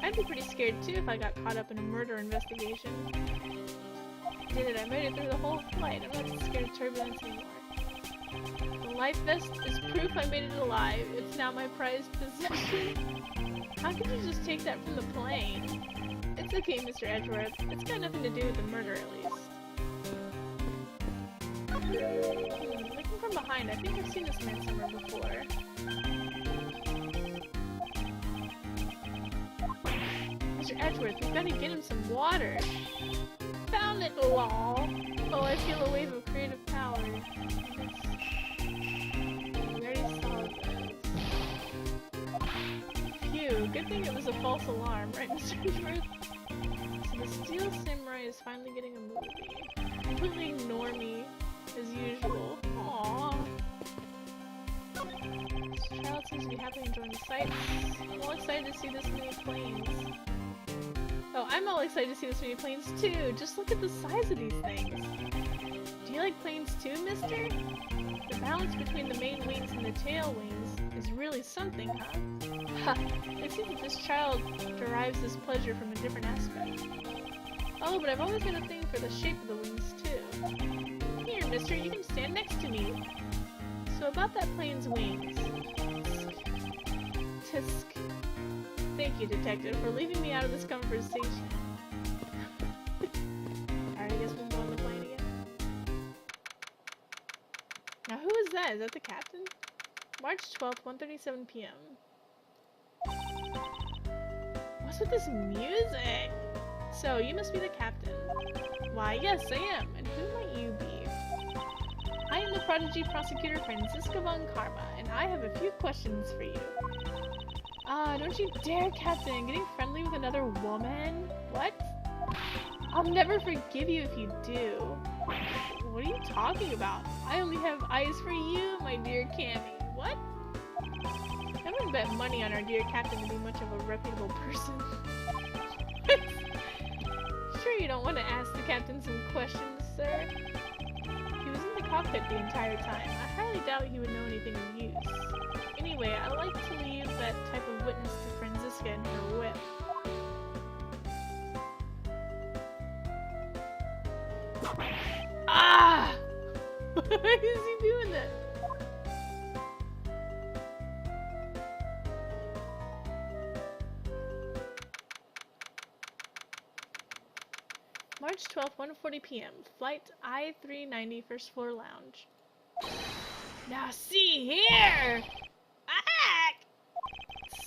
I'd be pretty scared too if I got caught up in a murder investigation. I did it, I made it through the whole flight. I'm not scared of turbulence anymore. The life vest is proof I made it alive. It's now my prized possession. How could you just take that from the plane? It's okay, Mr. Edgeworth. It's got nothing to do with the murder, at least. Looking from behind, I think I've seen this man somewhere before. Mr. Edgeworth, we've got to get him some water. Found it, lol. Oh, I feel a wave of creative power. We already saw this. Phew, good thing it was a false alarm, right, Mr. Edgeworth? So the Steel Samurai is finally getting a movie. Completely ignore me, as usual. Aww. This child seems to be happily enjoying the sights. I'm all excited to see this many planes. Oh, I'm all excited to see this many planes too. Just look at the size of these things. Do you like planes too, mister? The balance between the main wings and the tail wings is really something, huh? Ha! It seems that this child derives this pleasure from a different aspect. Oh, but I've always had a thing for the shape of the wings too. Here, mister, you can stand next to me. So about that plane's wings. Tisk. Thank you, Detective, for leaving me out of this conversation. Yeah, is that the captain? March 12th, 1:37 p.m. What's with this music? So, you must be the captain. Why, yes, I am. And who might you be? I am the prodigy prosecutor Francisco von Karma, and I have a few questions for you. Don't you dare, Captain, getting friendly with another woman? What? I'll never forgive you if you do. What are you talking about? I only have eyes for you, my dear Cammy. What? I wouldn't bet money on our dear Captain to be much of a reputable person. Sure you don't want to ask the Captain some questions, sir? He was in the cockpit the entire time. I highly doubt he would know anything of use. Anyway, I like to leave that type of witness to Franziska and her whip. Ah! Why is he doing that? March 12th, 1:40 p.m. Flight I-390 First Floor Lounge. Now see here! Ah!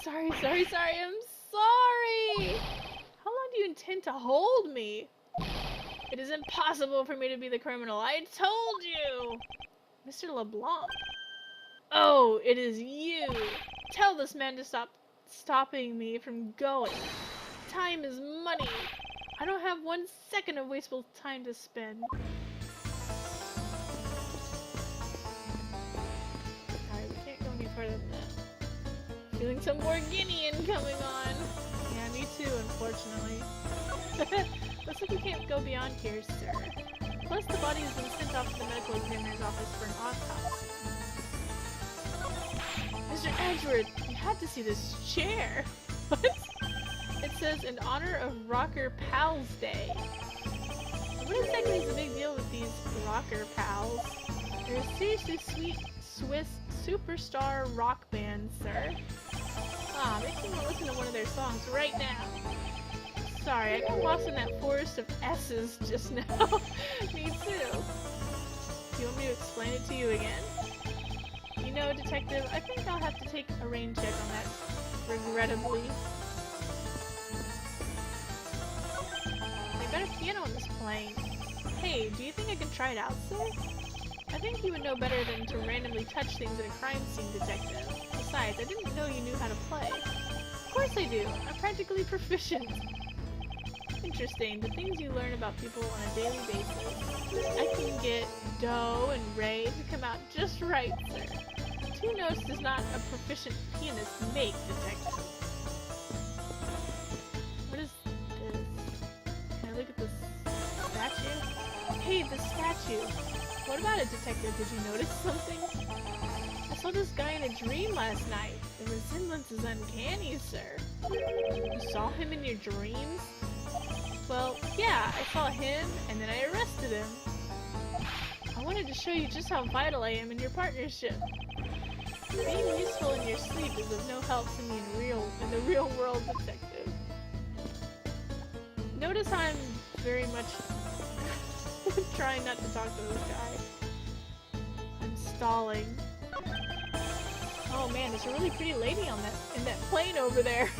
Sorry, I'm sorry! How long do you intend to hold me? It is impossible for me to be the criminal, I told you! Mr. LeBlanc. Oh, it is you! Tell this man to stop stopping me from going. Time is money. I don't have 1 second of wasteful time to spend. Alright, we can't go any further than that. Feeling some more Guinean coming on. Yeah, me too, unfortunately. Looks like we can't go beyond here, sir. Plus, the body has been sent off to the medical examiner's office for an autopsy. Mr. Edgeworth, you had to see this chair. What? It says, in honor of Rocker Pals Day. What exactly is the big deal with these Rocker Pals? They're a seriously sweet Swiss superstar rock band, sir. Makes me want to listen to one of their songs right now. Sorry, I got lost in that forest of S's just now. Me too. Do you want me to explain it to you again? You know, Detective, I think I'll have to take a rain check on that, regrettably. They got a piano on this plane. Hey, do you think I can try it out, sir? I think you would know better than to randomly touch things in a crime scene, Detective. Besides, I didn't know you knew how to play. Of course I do. I'm practically proficient. Interesting. The things you learn about people on a daily basis. I can get do and re to come out just right, sir. 2 notes does not a proficient pianist make, Detective. What is this? Can I look at this statue? Hey, the statue. What about it, Detective? Did you notice something? I saw this guy in a dream last night. The resemblance is uncanny, sir. You saw him in your dreams? Well, yeah, I saw him, and then I arrested him. I wanted to show you just how vital I am in your partnership. Being useful in your sleep is of no help to me in the real world, Detective. Notice how I'm very much trying not to talk to this guy. I'm stalling. Oh man, there's a really pretty lady in that plane over there.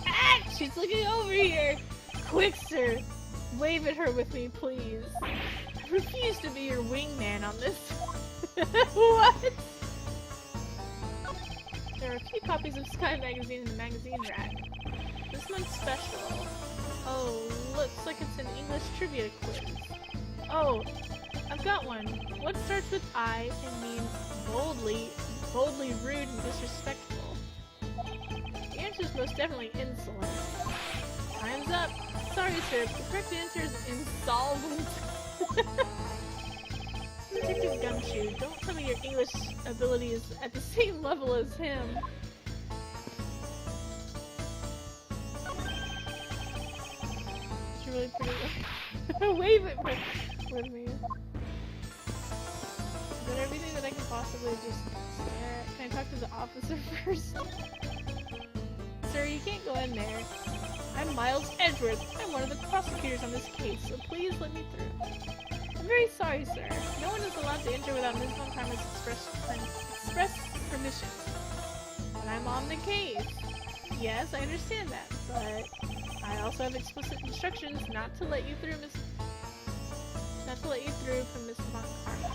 Ah! She's looking over here! Quick, sir! Wave at her with me, please. I refuse to be your wingman on this. What? There are a few copies of Sky Magazine in the magazine rack. This month's special. Oh, looks like it's an English trivia quiz. Oh, I've got one. What starts with I and means boldly rude and disrespectful? The answer is most definitely insolent. Time's up. Sorry, sir, but the correct answer is insolvent. Detective Gumshoe, don't tell me your English ability is at the same level as him. She's really pretty. Wave it with me. Is that everything that I can possibly just stare at? Can I talk to the officer first? Sir, you can't go in there. I'm Miles Edgeworth. I'm one of the prosecutors on this case, so please let me through. I'm very sorry, sir. No one is allowed to enter without Ms. Von Karma's express permission. But I'm on the case. Yes, I understand that, but I also have explicit instructions not to let you through from Miss Von Karma.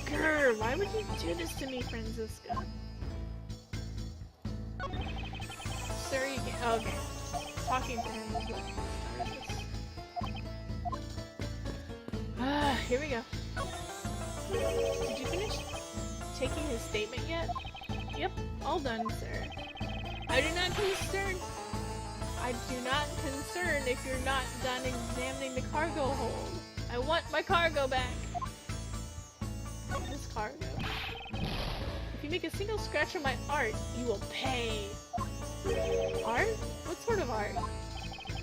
Grr, why would you do this to me, Franziska? Sir, you can't. Oh, okay. Talking to him is what started this. Here we go. Did you finish taking his statement yet? Yep, all done, sir. I do not concern if you're not done examining the cargo hold. I want my cargo back. This cargo. If you make a single scratch on my art, you will pay. Art? What sort of art?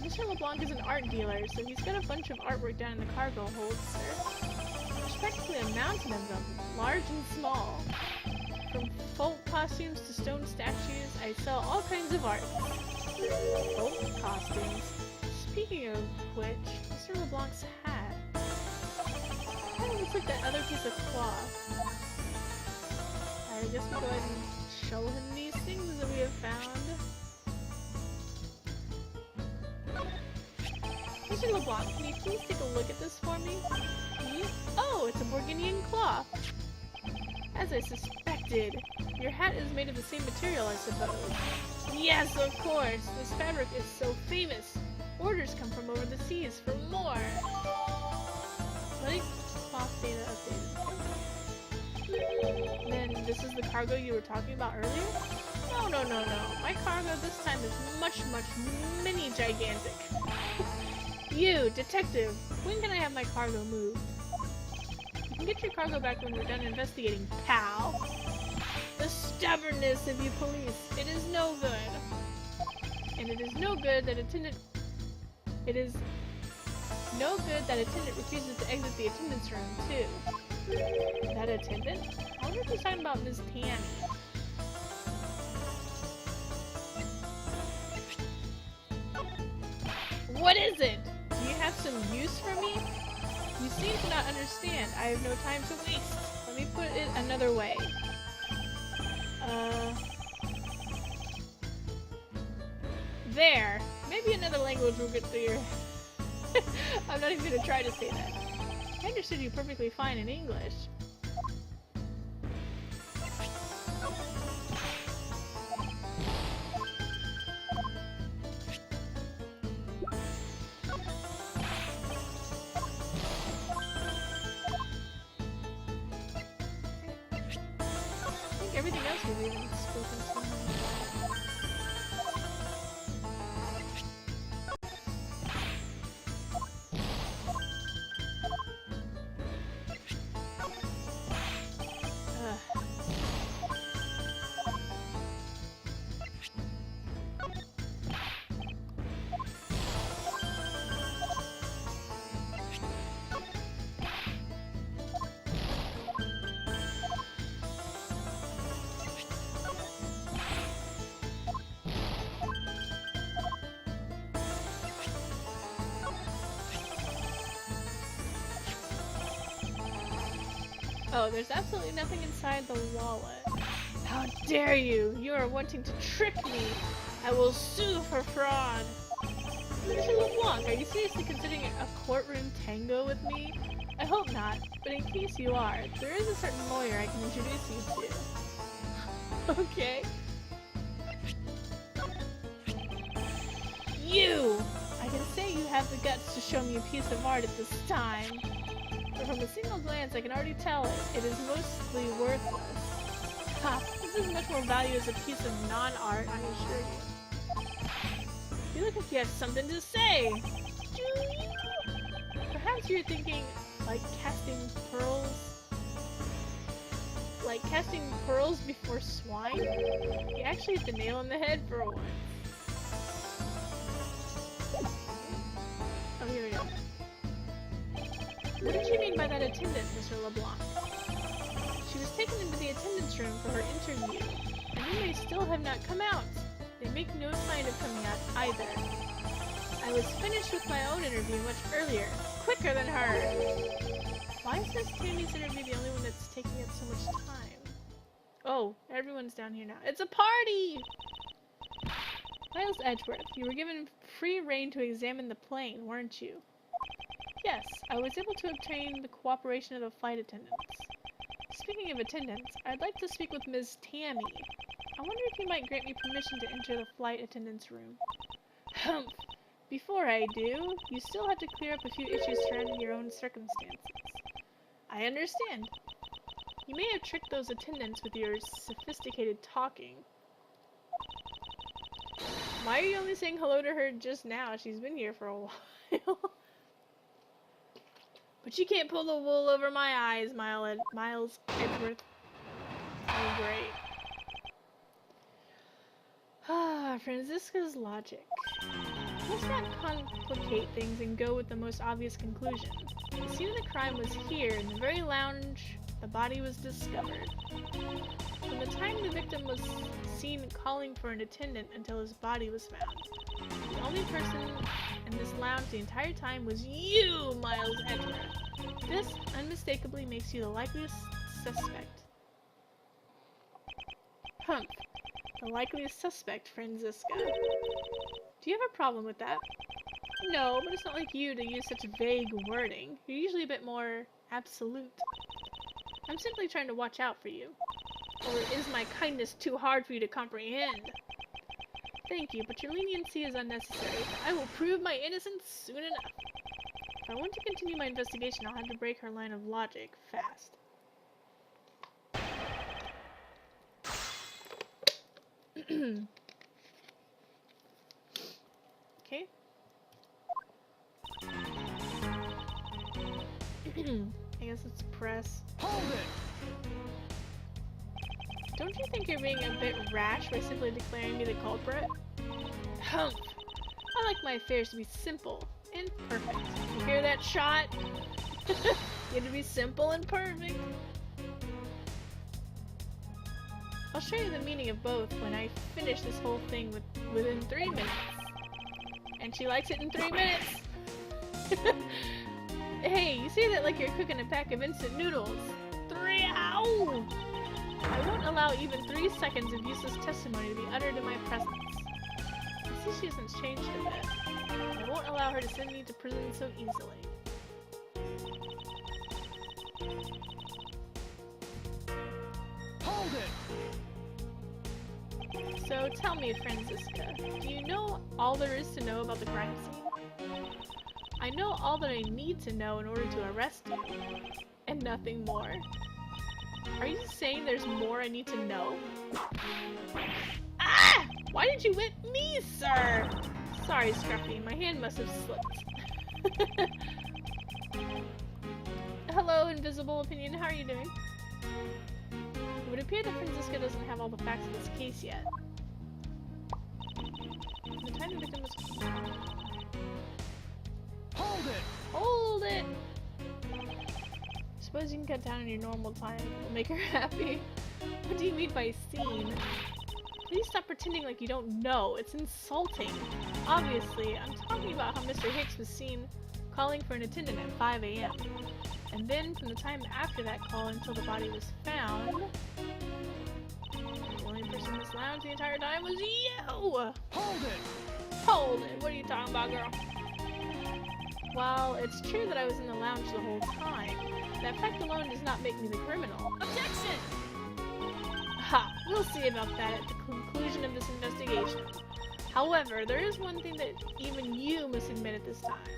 Mr. LeBlanc is an art dealer, so he's got a bunch of artwork down in the cargo hold, sir. There's practically a mountain of them, large and small. From folk costumes to stone statues, I sell all kinds of art. Folk costumes? Speaking of which, Mr. LeBlanc's hat. Kind of looks like that other piece of cloth. I guess we go ahead and show him these things that we have found. Mr. LeBlanc, can you please take a look at this for me? Oh, it's a Burgundian cloth. As I suspected. Your hat is made of the same material, I suppose. Yes, of course. This fabric is so famous. Orders come from over the seas for more. Letting cloth data updated. Then this is the cargo you were talking about earlier? No. My cargo this time is much mini gigantic. You, detective, when can I have my cargo moved? You can get your cargo back when we're done investigating, pal. The stubbornness of you police, it is no good. And it is no good that attendant refuses to exit the attendance room, too. That attendant? I wonder if he's talking about Miss Tammy. What is it? Do you have some use for me? You seem to not understand. I have no time to waste. Let me put it another way. There. Maybe another language will get through your... I'm not even gonna try to say that. I understood you perfectly fine in English. Everything else we've even spoken to. Oh, there's absolutely nothing inside the wallet. How dare you! You are wanting to trick me! I will sue for fraud! Mr. LeBlanc, are you seriously considering a courtroom tango with me? I hope not, but in case you are, there is a certain lawyer I can introduce you to. Okay. You! I can say you have the guts to show me a piece of art at this time. But from a single glance, I can already tell it is mostly worthless. Ha! This has much more value as a piece of non-art, I assure you. You look like you have something to say! Do you? Perhaps you're thinking, like casting pearls? Like casting pearls before swine? You actually hit the nail on the head for once. Oh, here we go. What did you mean by that attendant, Mr. LeBlanc? She was taken into the attendance room for her interview, and then they still have not come out. They make no sign of coming out either. I was finished with my own interview much earlier, quicker than her. Why is this Tammy's interview the only one that's taking up so much time? Oh, everyone's down here now. It's a party! Miles Edgeworth, you were given free rein to examine the plane, weren't you? Yes, I was able to obtain the cooperation of the flight attendants. Speaking of attendants, I'd like to speak with Ms. Tammy. I wonder if you might grant me permission to enter the flight attendant's room. Humph! Before I do, you still have to clear up a few issues surrounding your own circumstances. I understand. You may have tricked those attendants with your sophisticated talking. Why are you only saying hello to her just now? She's been here for a while. But you can't pull the wool over my eyes, Miles Edgeworth. Oh, great. Ah, Franziska's logic. Let's not complicate things and go with the most obvious conclusion. The scene of the crime was here, in the very lounge the body was discovered. From the time the victim was seen calling for an attendant until his body was found, the only person in this lounge the entire time was you, Miles Edgeworth. This unmistakably makes you the likeliest suspect. Humph. The likeliest suspect, Franziska. Do you have a problem with that? No, but it's not like you to use such vague wording. You're usually a bit more absolute. I'm simply trying to watch out for you. Or is my kindness too hard for you to comprehend? Thank you, but your leniency is unnecessary. I will prove my innocence soon enough. If I want to continue my investigation, I'll have to break her line of logic fast. Okay. I guess it's press. Hold it! Don't you think you're being a bit rash by simply declaring me the culprit? Humph! I like my affairs to be simple and perfect. You hear that shot? Get to be simple and perfect. I'll show you the meaning of both when I finish this whole thing within 3 minutes. And she likes it in 3 minutes! Hey, you say that like you're cooking a pack of instant noodles. Ow! I won't allow even 3 seconds of useless testimony to be uttered in my presence. I see she hasn't changed a bit. I won't allow her to send me to prison so easily. Hold it! So tell me, Franziska, do you know all there is to know about the crime scene? I know all that I need to know in order to arrest you, and nothing more. Are you saying there's more I need to know? Ah! Why did you whip me, sir? Sorry, Scruffy, my hand must have slipped. Hello, Invisible Opinion, how are you doing? It would appear that Franziska doesn't have all the facts of this case yet. The time the victim was... Hold it! Hold it! Suppose you can cut down on your normal time. It'll make her happy. What do you mean by scene? Please stop pretending like you don't know. It's insulting. Obviously, I'm talking about how Mr. Hicks was seen calling for an attendant at 5 a.m. And then, from the time after that call until the body was found, the only person in this lounge the entire time was you! Hold it! Hold it! What are you talking about, girl? While it's true that I was in the lounge the whole time, that fact alone does not make me the criminal. Objection! Ha! We'll see about that at the conclusion of this investigation. However, there is one thing that even you must admit at this time.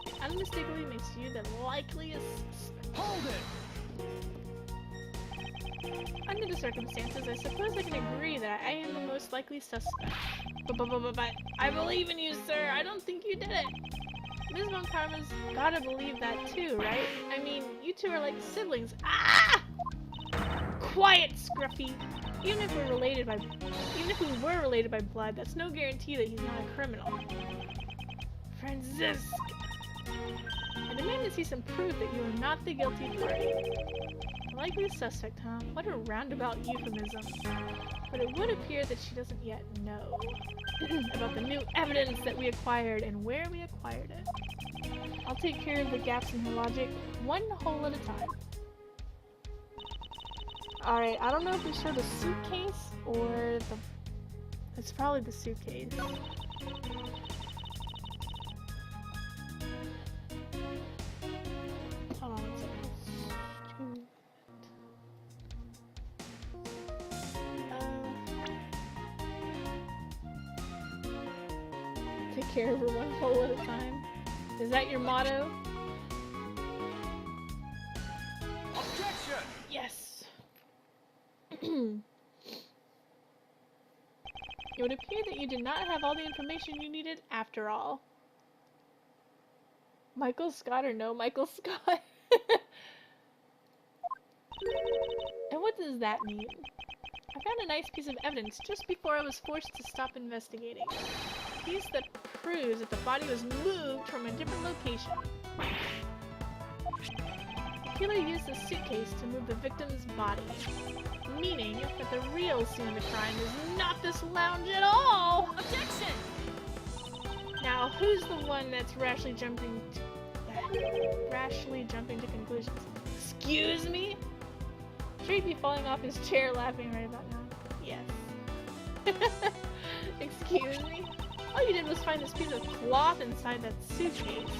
It unmistakably makes you the likeliest suspect. Hold it! Under the circumstances, I suppose I can agree that I am the most likely suspect. But I believe in you, sir. I don't think you did it. Ms. Von Karma's gotta believe that too, right? I mean, you two are like siblings. Ah! Quiet, Scruffy. Even if we were related by blood, that's no guarantee that he's not a criminal. Franziska, I demand to see some proof that you are not the guilty party. The likely suspect, huh? What a roundabout euphemism. But it would appear that she doesn't yet know about the new evidence that we acquired and where we acquired it. I'll take care of the gaps in her logic, one hole at a time. Alright, I don't know if we show the suitcase or the... It's probably the suitcase. Hold on one second. Take care of her one hole at a time. Is that your motto? Objection! Yes! It would appear that you did not have all the information you needed after all. Michael Scott or no Michael Scott? And what does that mean? I found a nice piece of evidence just before I was forced to stop investigating. A piece that proves that the body was moved from a different location. The killer used the suitcase to move the victim's body, meaning that the real scene of the crime is not this lounge at all! Objection! Now, who's the one that's rashly jumping to conclusions? Excuse me? Should he be falling off his chair laughing right about now? Yes. Excuse me? All you did was find this piece of cloth inside that suitcase.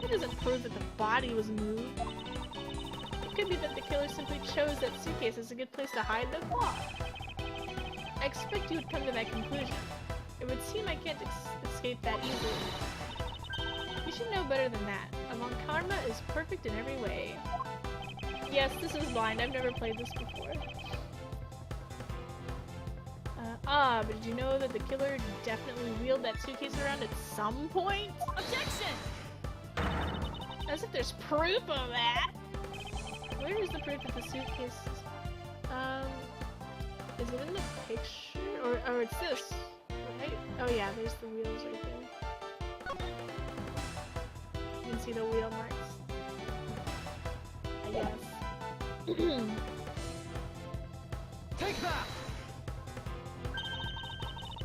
It doesn't prove that the body was moved. It could be that the killer simply chose that suitcase as a good place to hide the cloth. I expect you would come to that conclusion. It would seem I can't escape that easily. You should know better than that. Among Karma is perfect in every way. Yes, this is blind. I've never played this before. But did you know that the killer definitely wheeled that suitcase around at some point? Objection! As if there's proof of that! Where is the proof that the suitcase is... Is it in the picture? Or it's this, right? Oh yeah, there's the wheels right there. You can see the wheel marks. I guess. Take that!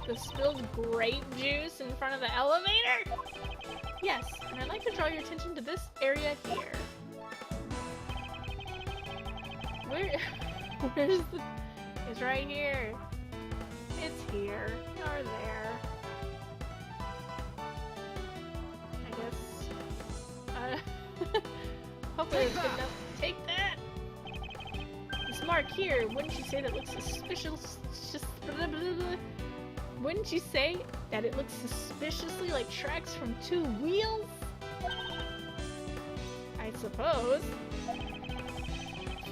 The spilled grape juice in front of the elevator? Yes, and I'd like to draw your attention to this area here. Where's the... It's right here. It's here. Or there. I guess. Hopefully it's good enough. Take that! This mark here, wouldn't you say that looks suspicious? Wouldn't you say that it looks suspiciously like tracks from two wheels? I suppose.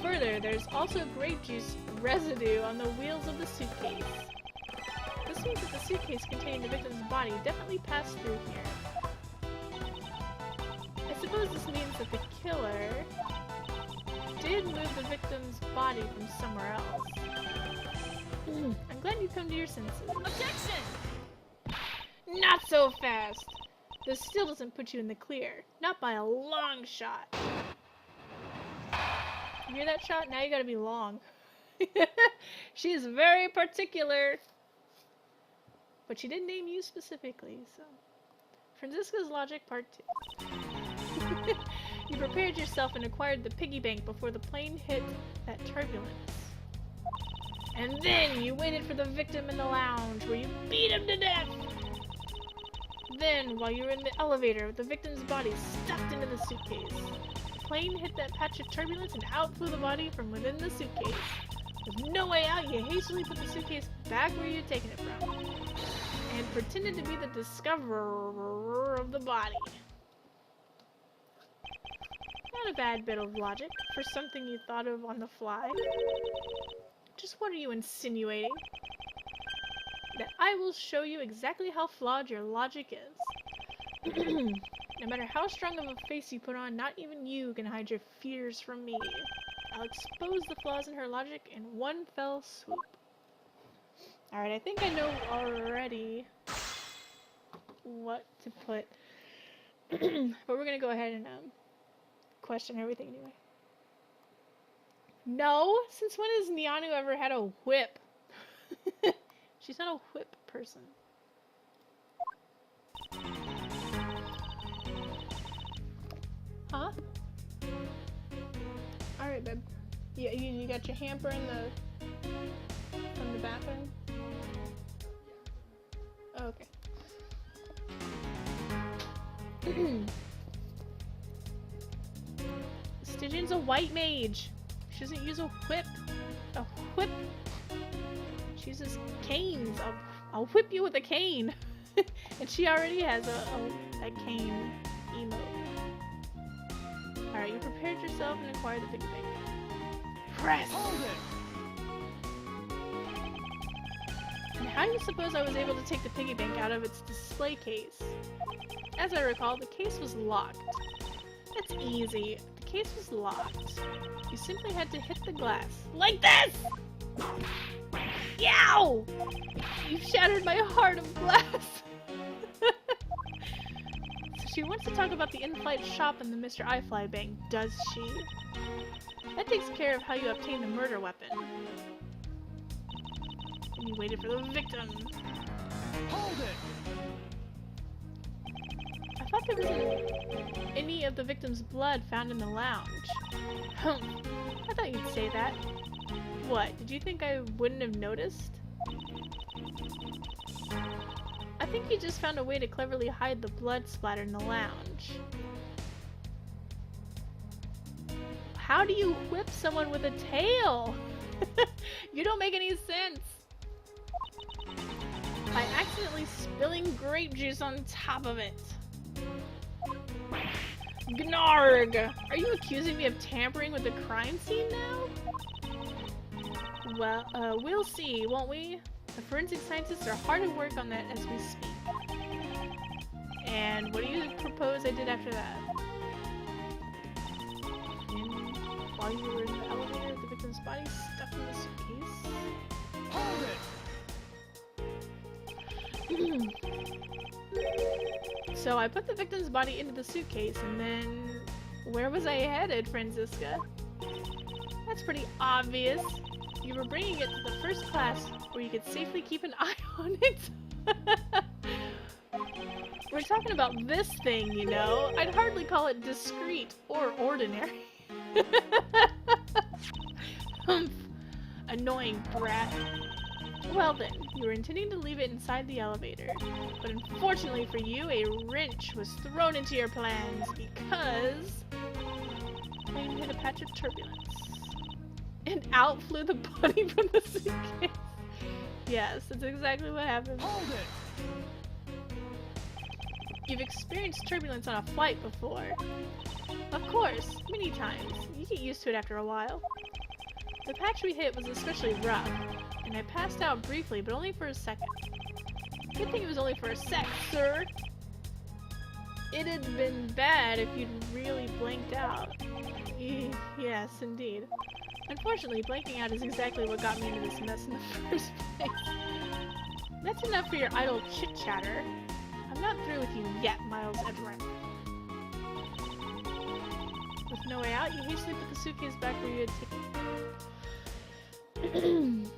Further, there's also grape juice residue on the wheels of the suitcase. This means that the suitcase containing the victim's body definitely passed through here. I suppose this means that the killer did move the victim's body from somewhere else. I'm glad you come to your senses. Objection! Not so fast! This still doesn't put you in the clear. Not by a long shot. You hear that shot? Now you gotta be long. She's very particular. But she did name you specifically, so... Francisca's logic part 2. You prepared yourself and acquired the piggy bank before the plane hit that turbulence. And then you waited for the victim in the lounge where you beat him to death! Then, while you were in the elevator with the victim's body stuffed into the suitcase, the plane hit that patch of turbulence and out flew the body from within the suitcase. With no way out, you hastily put the suitcase back where you had taken it from, and pretended to be the discoverer of the body. Not a bad bit of logic for something you thought of on the fly. Just what are you insinuating? That I will show you exactly how flawed your logic is. No matter how strong of a face you put on, not even you can hide your fears from me. I'll expose the flaws in her logic in one fell swoop. Alright, I think I know already what to put. But we're gonna go ahead and question everything anyway. No? Since when has Nianu ever had a whip? She's not a whip person. Huh? Alright, babe. You got your hamper in from the bathroom? Oh, okay. Stygian's a white mage. She doesn't use a whip. A whip. She uses canes. I'll whip you with a cane. And she already has a cane emote. Alright, you prepared yourself and acquired the piggy bank. Press! Hold it! And how do you suppose I was able to take the piggy bank out of its display case? As I recall, the case was locked. That's easy. The case was locked. You simply had to hit the glass. Like this! Yow! You shattered my heart of glass! So she wants to talk about the in-flight shop in the Mr. iFly Bank, does she? That takes care of how you obtain the murder weapon. And you waited for the victim. Hold it! I thought there wasn't any of the victim's blood found in the lounge. I thought you'd say that. What, did you think I wouldn't have noticed? I think you just found a way to cleverly hide the blood splatter in the lounge. How do you whip someone with a tail? You don't make any sense. By accidentally spilling grape juice on top of it. Gnarg! Are you accusing me of tampering with the crime scene now? Well, we'll see, won't we? The forensic scientists are hard at work on that as we speak. And what do you propose I did after that? While you were in the elevator, the victim's body stuck in the suitcase? Hold it! So I put the victim's body into the suitcase, and then... Where was I headed, Franziska? That's pretty obvious. You were bringing it to the first class where you could safely keep an eye on it. We're talking about this thing, you know. I'd hardly call it discreet or ordinary. Humph. Annoying brat. Well then, you were intending to leave it inside the elevator, but unfortunately for you, a wrench was thrown into your plans because plane hit a patch of turbulence. And out flew the body from the suitcase. Yes, that's exactly what happened. Hold it! You've experienced turbulence on a flight before. Of course, many times. You get used to it after a while. The patch we hit was especially rough, and I passed out briefly, but only for a second. Good thing it was only for a sec, sir. It'd been bad if you'd really blanked out. Yes, indeed. Unfortunately, blanking out is exactly what got me into this mess in the first place. That's enough for your idle chit-chatter. I'm not through with you yet, Miles Edgeworth. With no way out, you hastily put the suitcase back where you had taken it.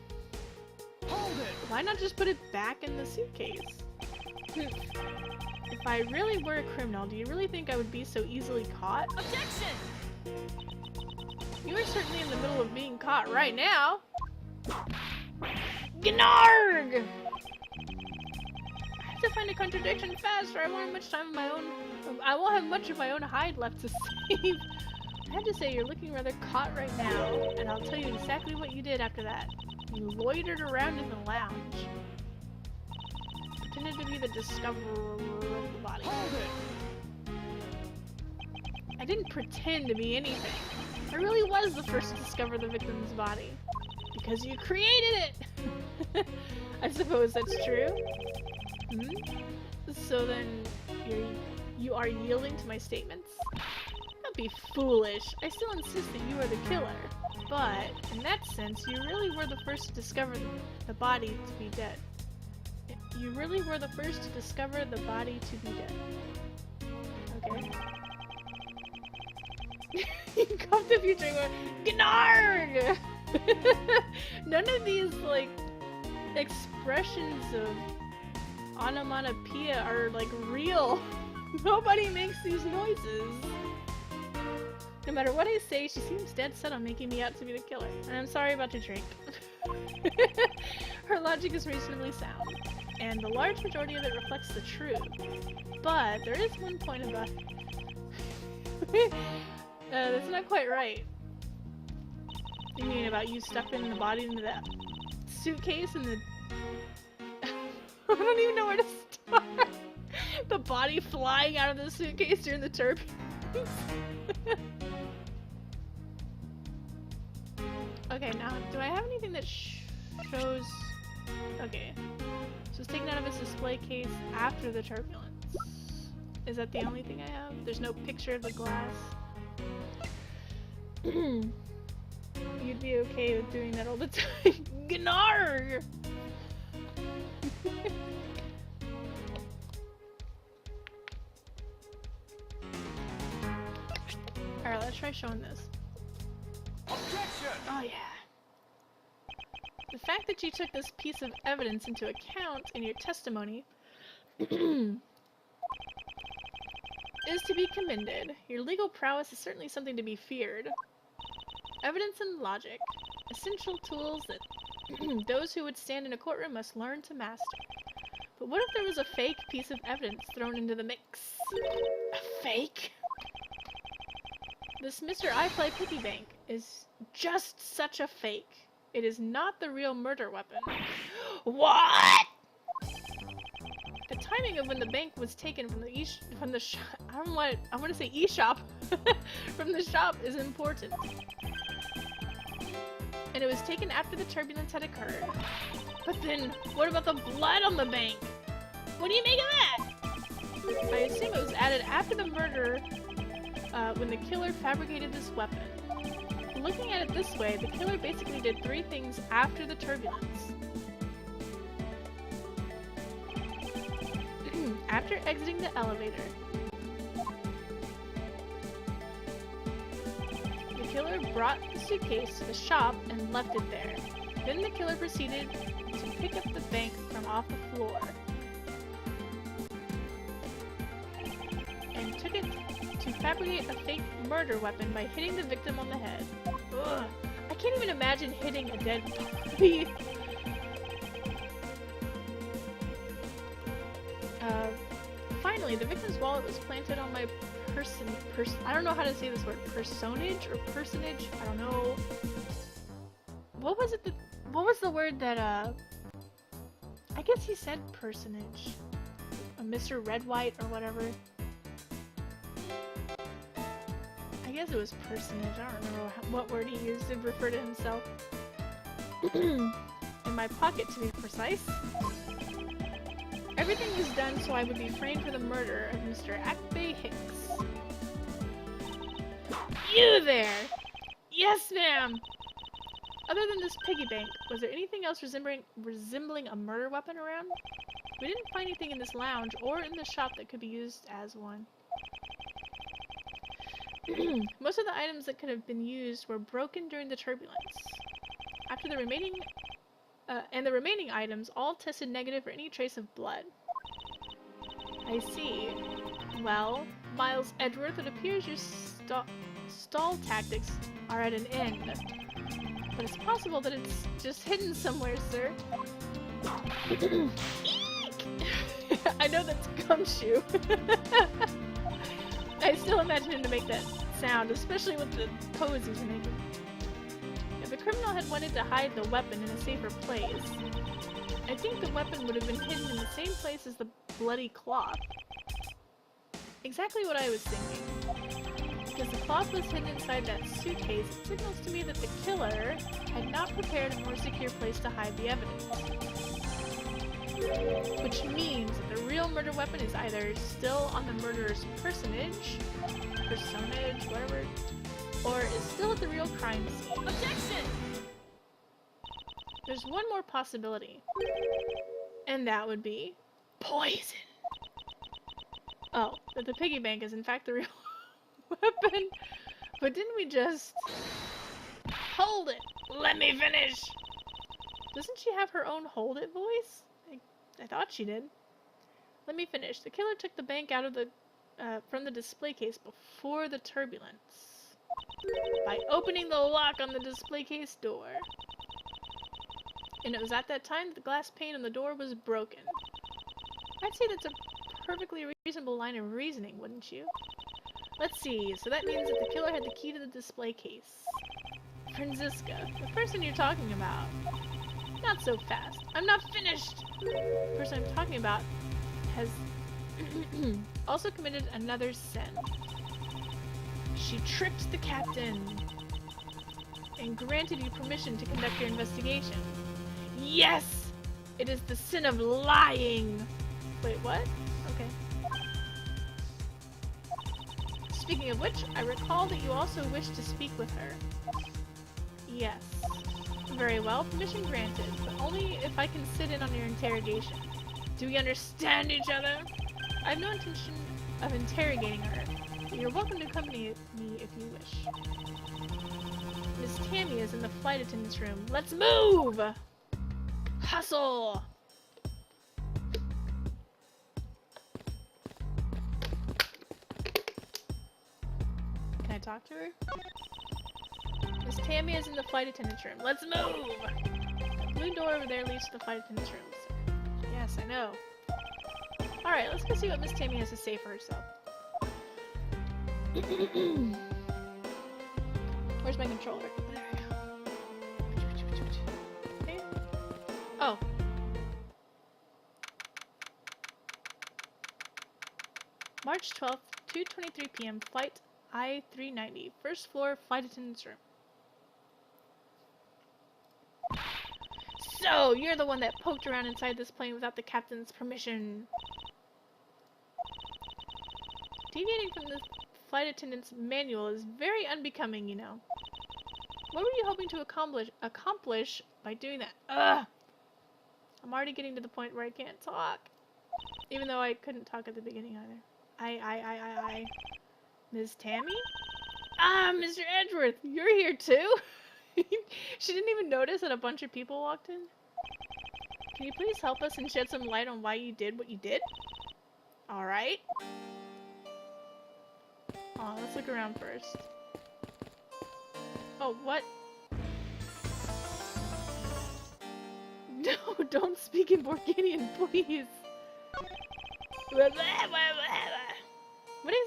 Hold it! Why not just put it back in the suitcase? If I really were a criminal, do you really think I would be so easily caught? Objection! You are certainly in the middle of being caught right now. Gnarg! I have to find a contradiction fast, or I won't have much time of my own. I won't have much of my own hide left to save. I have to say, you're looking rather caught right now, and I'll tell you exactly what you did after that. You loitered around in the lounge. Pretended to be the discoverer of the body. Hold it! I didn't pretend to be anything. I really was the first to discover the victim's body. Because you created it! I suppose that's true. Hmm? So then, you are yielding to my statements? Don't be foolish. I still insist that you are the killer. But, in that sense, you really were the first to discover the body to be dead. You really were the first to discover the body to be dead. Okay. You come to future and go, Gnarg! None of these, like, expressions of onomatopoeia are, like, real. Nobody makes these noises. No matter what I say, she seems dead set on making me out to be the killer. And I'm sorry about your drink. Her logic is reasonably sound, and the large majority of it reflects the truth. But there is one point about that's not quite right. You mean about you stuffing the body into that suitcase and the... I don't even know where to start. The body flying out of the suitcase during the turbulence. Okay, now, do I have anything that shows... Okay. So it's taken out of its display case after the turbulence. Is that the only thing I have? There's no picture of the glass? You'd be okay with doing that all the time. Gnarr! Alright, let's try showing this. Objection! Oh yeah. The fact that you took this piece of evidence into account in your testimony is to be commended. Your legal prowess is certainly something to be feared. Evidence and logic, essential tools that those who would stand in a courtroom must learn to master. But what if there was a fake piece of evidence thrown into the mix? A fake? This Mr. I Play Piggy Bank is just such a fake. It is not the real murder weapon. What? The timing of when the bank was taken from the shop, I want to say e-shop, from the shop is important. And it was taken after the turbulence had occurred. But then, what about the blood on the bank? What do you make of that? I assume it was added after the murder, when the killer fabricated this weapon. Looking at it this way, the killer basically did 3 things after the turbulence. After exiting the elevator, the killer brought the suitcase to the shop and left it there. Then the killer proceeded to pick up the bank from off the floor and took it to fabricate a fake murder weapon by hitting the victim on the head. Ugh. I can't even imagine hitting a dead body. Finally, the victim's wallet was planted on my I don't know how to say this word. Personage or personage? I don't know. What was it what was the word that, I guess he said personage. Mr. Red White or whatever. I guess it was personage. I don't remember what word he used to refer to himself. In my pocket, to be precise. Everything was done so I would be framed for the murder of Mr. Akbe Hicks. You there! Yes, ma'am! Other than this piggy bank, was there anything else resembling a murder weapon around? We didn't find anything in this lounge or in the shop that could be used as one. Most of the items that could have been used were broken during the turbulence. After the remaining items all tested negative for any trace of blood. I see. Well, Miles Edgeworth, it appears your stall tactics are at an end. But it's possible that it's just hidden somewhere, sir. I know that's gumshoe. I still imagine him to make that sound, especially with the pose he's making. If the criminal had wanted to hide the weapon in a safer place, I think the weapon would have been hidden in the same place as the bloody cloth. Exactly what I was thinking. Because the cloth was hidden inside that suitcase, it signals to me that the killer had not prepared a more secure place to hide the evidence. Which means that the real murder weapon is either still on the murderer's personage, whatever, or is still at the real crime scene. Objection! There's one more possibility. And that would be poison. Oh, that the piggy bank is in fact the real weapon. But didn't we just... Hold it! Let me finish! Doesn't she have her own hold it voice? I thought she did. Let me finish. The killer took the bank out of the from the display case before the turbulence. by opening the lock on the display case door. And it was at that time that the glass pane on the door was broken. I'd say that's a perfectly reasonable line of reasoning, wouldn't you? Let's see, so that means that the killer had the key to the display case. Franziska, the person you're talking about. Not so fast. I'm not finished! The person I'm talking about has also committed another sin. She tricked the captain and granted you permission to conduct your investigation. Yes! It is the sin of lying! Wait, what? Okay. Speaking of which, I recall that you also wish to speak with her. Yes. Very well, permission granted, but only if I can sit in on your interrogation. Do we understand each other? I have no intention of interrogating her, but you're welcome to accompany me if you wish. Miss Tammy is in the flight attendant's room. Let's move! Hustle! Can I talk to her? Miss Tammy is in the flight attendant's room. Let's move! The blue door over there leads to the flight attendant's room. Yes, I know. Alright, let's go see what Miss Tammy has to say for herself. Where's my controller? There we go. Okay. Oh. March 12th, 2:23 p.m. Flight I-390. First floor, flight attendant's room. So, you're the one that poked around inside this plane without the captain's permission. Deviating from the flight attendant's manual is very unbecoming, you know. What were you hoping to accomplish by doing that? Ugh! I'm already getting to the point where I can't talk. Even though I couldn't talk at the beginning either. I. Ms. Tammy? Ah, Mr. Edgeworth, you're here too? She didn't even notice that a bunch of people walked in. Can you please help us and shed some light on why you did what you did? Alright. Oh, let's look around first. Oh, what? No, don't speak in Borginian, please. What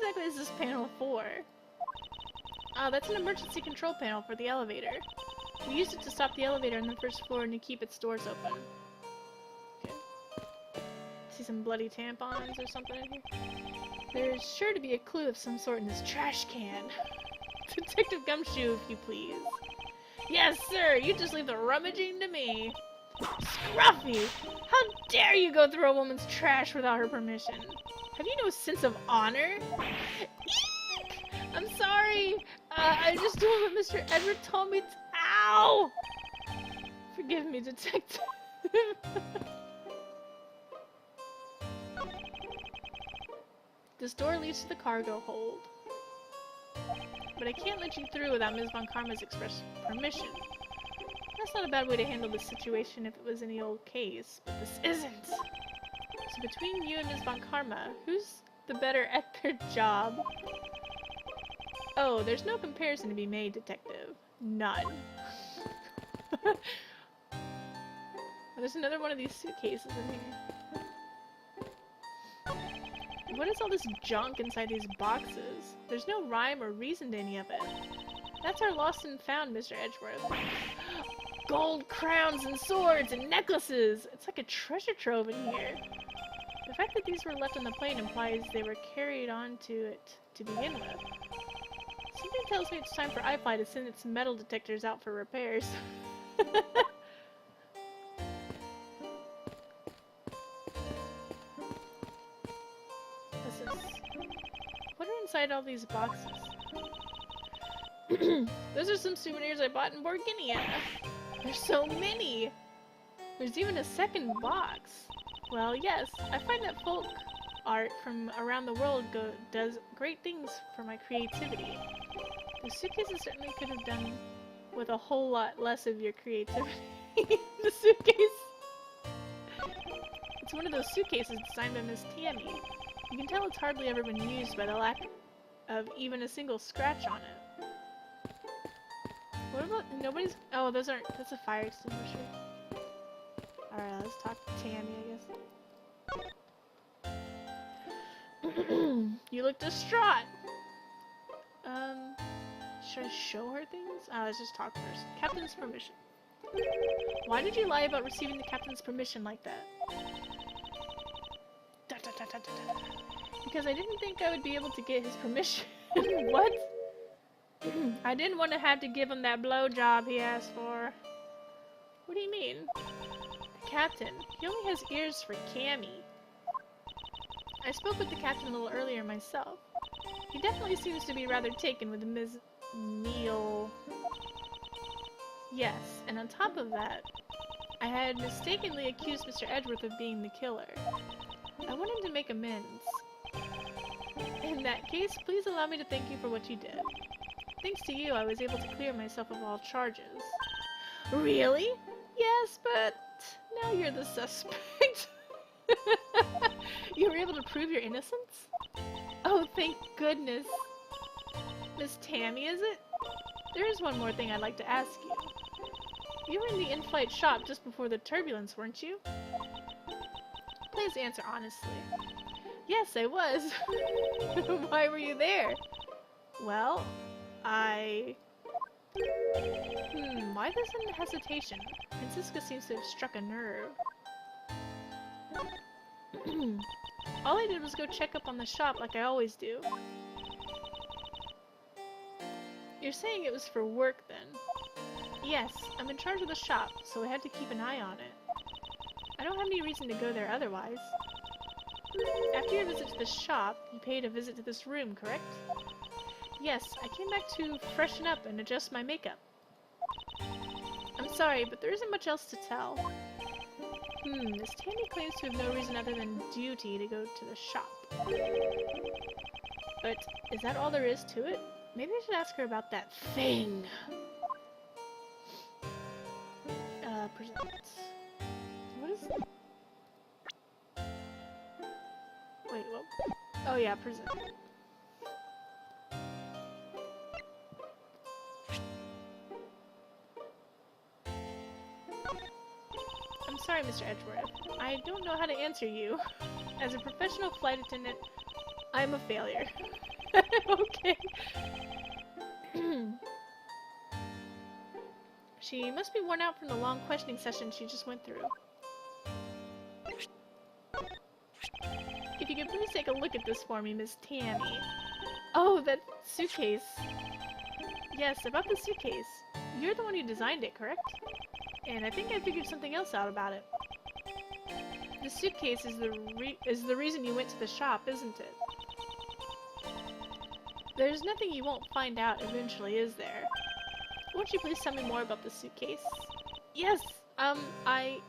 exactly is this panel for? That's an emergency control panel for the elevator. We used it to stop the elevator on the first floor and to keep its doors open. Okay. See some bloody tampons or something in here? There's sure to be a clue of some sort in this trash can. Detective Gumshoe, if you please. Yes, sir! You just leave the rummaging to me. Scruffy! How dare you go through a woman's trash without her permission? Have you no sense of honor? Eek! I'm sorry! I just doing what Mr. Edward told me to— Ow! Forgive me, detective. This door leads to the cargo hold. But I can't let you through without Ms. Von Karma's express permission. That's not a bad way to handle this situation if it was any old case, but this isn't. So between you and Ms. Von Karma, who's the better at their job? Oh, there's no comparison to be made, detective. None. There's another one of these suitcases in here. What is all this junk inside these boxes? There's no rhyme or reason to any of it. That's our lost and found, Mr. Edgeworth. Gold crowns and swords and necklaces! It's like a treasure trove in here. The fact that these were left on the plane implies they were carried onto it to begin with. Something tells me it's time for iFly to send its metal detectors out for repairs. What are inside all these boxes? Those are some souvenirs I bought in Borginia. There's so many! There's even a second box. Well, yes, I find that folk art from around the world does great things for my creativity. The suitcases certainly could have done with a whole lot less of your creativity. The suitcase! It's one of those suitcases designed by Miss Tammy. You can tell it's hardly ever been used by the lack of even a single scratch on it. What about nobody's? Oh, those aren't. That's a fire extinguisher. All right, let's talk to Tammy, I guess. You look distraught. Should I show her things? Let's just talk first. Captain's permission. Why did you lie about receiving the captain's permission like that? Da, da, da, da, da, da. Because I didn't think I would be able to get his permission. What? I didn't want to have to give him that blowjob he asked for. What do you mean? The captain. He only has ears for Cammy. I spoke with the captain a little earlier myself. He definitely seems to be rather taken with Ms. Neal. Yes, and on top of that, I had mistakenly accused Mr. Edgeworth of being the killer. I wanted to make amends. In that case, please allow me to thank you for what you did. Thanks to you, I was able to clear myself of all charges. Really? Yes, but now you're the suspect. You were able to prove your innocence? Oh, thank goodness. Miss Tammy, is it? There is one more thing I'd like to ask you. You were in the in-flight shop just before the turbulence, weren't you? Please answer honestly. Yes, I was. Why were you there? Well, why this sudden hesitation? Francisca seems to have struck a nerve. All I did was go check up on the shop like I always do. You're saying it was for work then? Yes, I'm in charge of the shop, so I had to keep an eye on it. I don't have any reason to go there otherwise. After your visit to the shop, you paid a visit to this room, correct? Yes, I came back to freshen up and adjust my makeup. I'm sorry, but there isn't much else to tell. Miss Tammy claims to have no reason other than duty to go to the shop. But is that all there is to it? Maybe I should ask her about that thing. Present. What is it? Wait, what? Oh yeah, present. I'm sorry, Mr. Edgeworth. I don't know how to answer you. As a professional flight attendant, I'm a failure. Okay. She must be worn out from the long questioning session she just went through. If you could please take a look at this for me, Miss Tammy. Oh, that suitcase. Yes, about the suitcase. You're the one who designed it, correct? And I think I figured something else out about it. The suitcase is the reason you went to the shop, isn't it? There's nothing you won't find out eventually, is there? Won't you please tell me more about the suitcase? Yes, I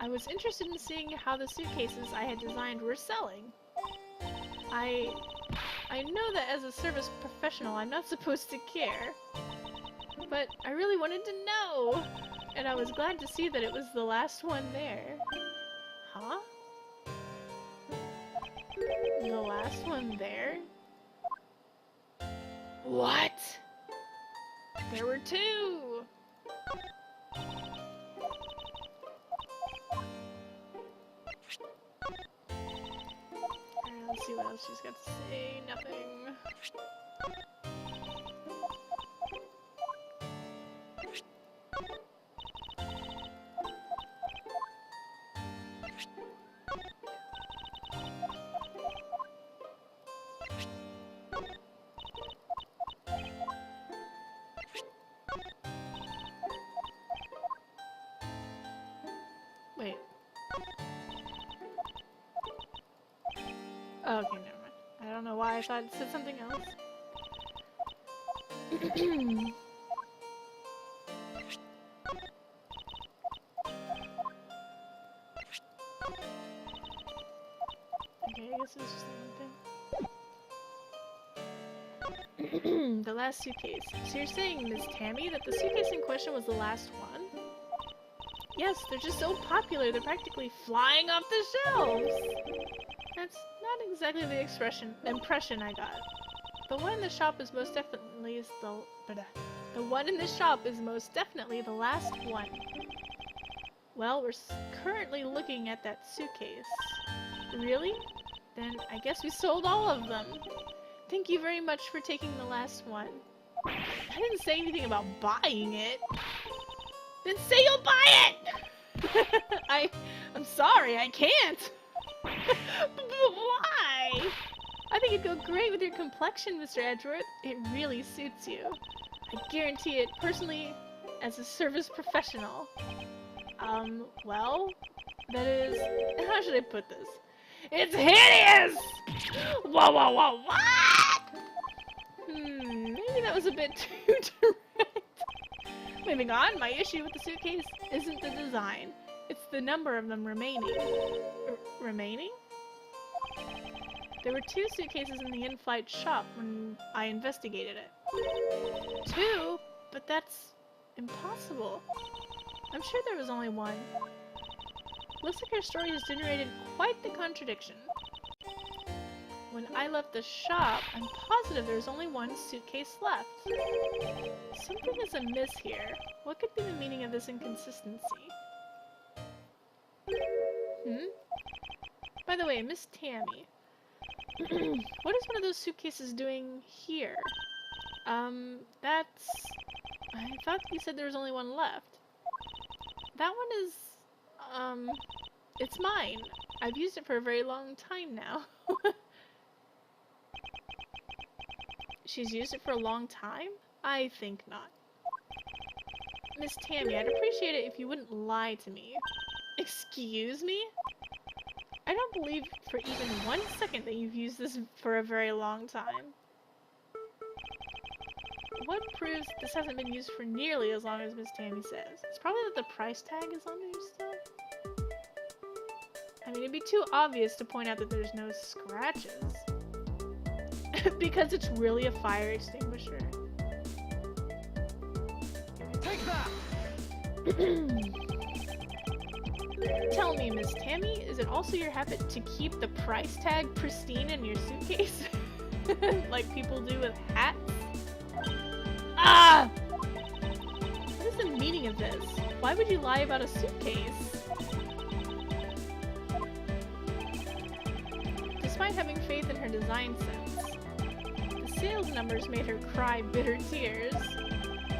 was interested in seeing how the suitcases I had designed were selling. I know that as a service professional, I'm not supposed to care. But I really wanted to know! And I was glad to see that it was the last one there. Huh? The last one there? What? There were two! Alright, let's see what else she's got to say. Nothing. Wait. Oh, okay, never mind. I don't know why I thought it said something else. Okay, I guess it was just one thing. The last suitcase. So you're saying, Miss Tammy, that the suitcase in question was the last one? Yes, they're just so popular, they're practically flying off the shelves! That's not exactly the impression I got. The one in the shop is most definitely the one in the shop is most definitely the last one. Well, we're currently looking at that suitcase. Really? Then I guess we sold all of them. Thank you very much for taking the last one. I didn't say anything about buying it. Then say you'll buy it! I'm sorry, I can't. But why? I think it'd go great with your complexion, Mr. Edgeworth. It really suits you. I guarantee it personally as a service professional. Well, that is... How should I put this? It's hideous! Whoa, whoa, whoa, what? Maybe that was a bit too direct. Moving on, my issue with the suitcase isn't the design. It's the number of them remaining. Remaining? There were 2 suitcases in the in-flight shop when I investigated it. 2? But that's impossible. I'm sure there was only 1. Looks like our story has generated quite the contradiction. When I left the shop, I'm positive there's only 1 suitcase left. Something is amiss here. What could be the meaning of this inconsistency? By the way, Miss Tammy. What is one of those suitcases doing here? That's... I thought you said there was only 1 left. That one is... It's mine. I've used it for a very long time now. She's used it for a long time? I think not. Miss Tammy, I'd appreciate it if you wouldn't lie to me. Excuse me? I don't believe for even 1 second that you've used this for a very long time. What proves this hasn't been used for nearly as long as Miss Tammy says? It's probably that the price tag is on there still. I mean, it'd be too obvious to point out that there's no scratches. Because it's really a fire extinguisher. Take that! Tell me, Miss Tammy, is it also your habit to keep the price tag pristine in your suitcase? Like people do with hats? Ah! What is the meaning of this? Why would you lie about a suitcase? Despite having faith in her design sense, the sales numbers made her cry bitter tears.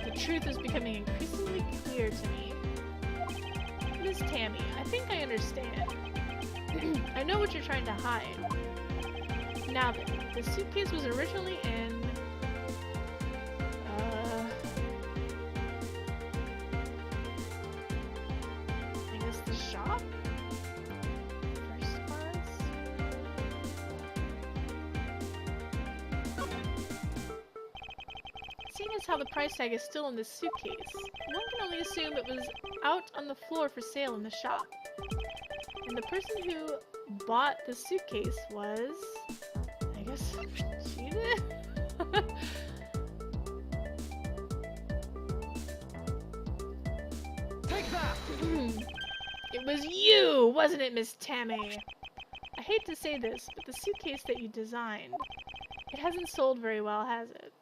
The truth is becoming increasingly clear to me. Miss Tammy, I think I understand. I know what you're trying to hide. Now then, the suitcase was originally in... I guess the shop? First class? Seeing as how the price tag is still in the suitcase, one can only assume it was out on the floor for sale in the shop. And the person who bought the suitcase was... I guess she did? Take that! It was you, wasn't it, Miss Tammy? I hate to say this, but the suitcase that you designed, it hasn't sold very well, has it?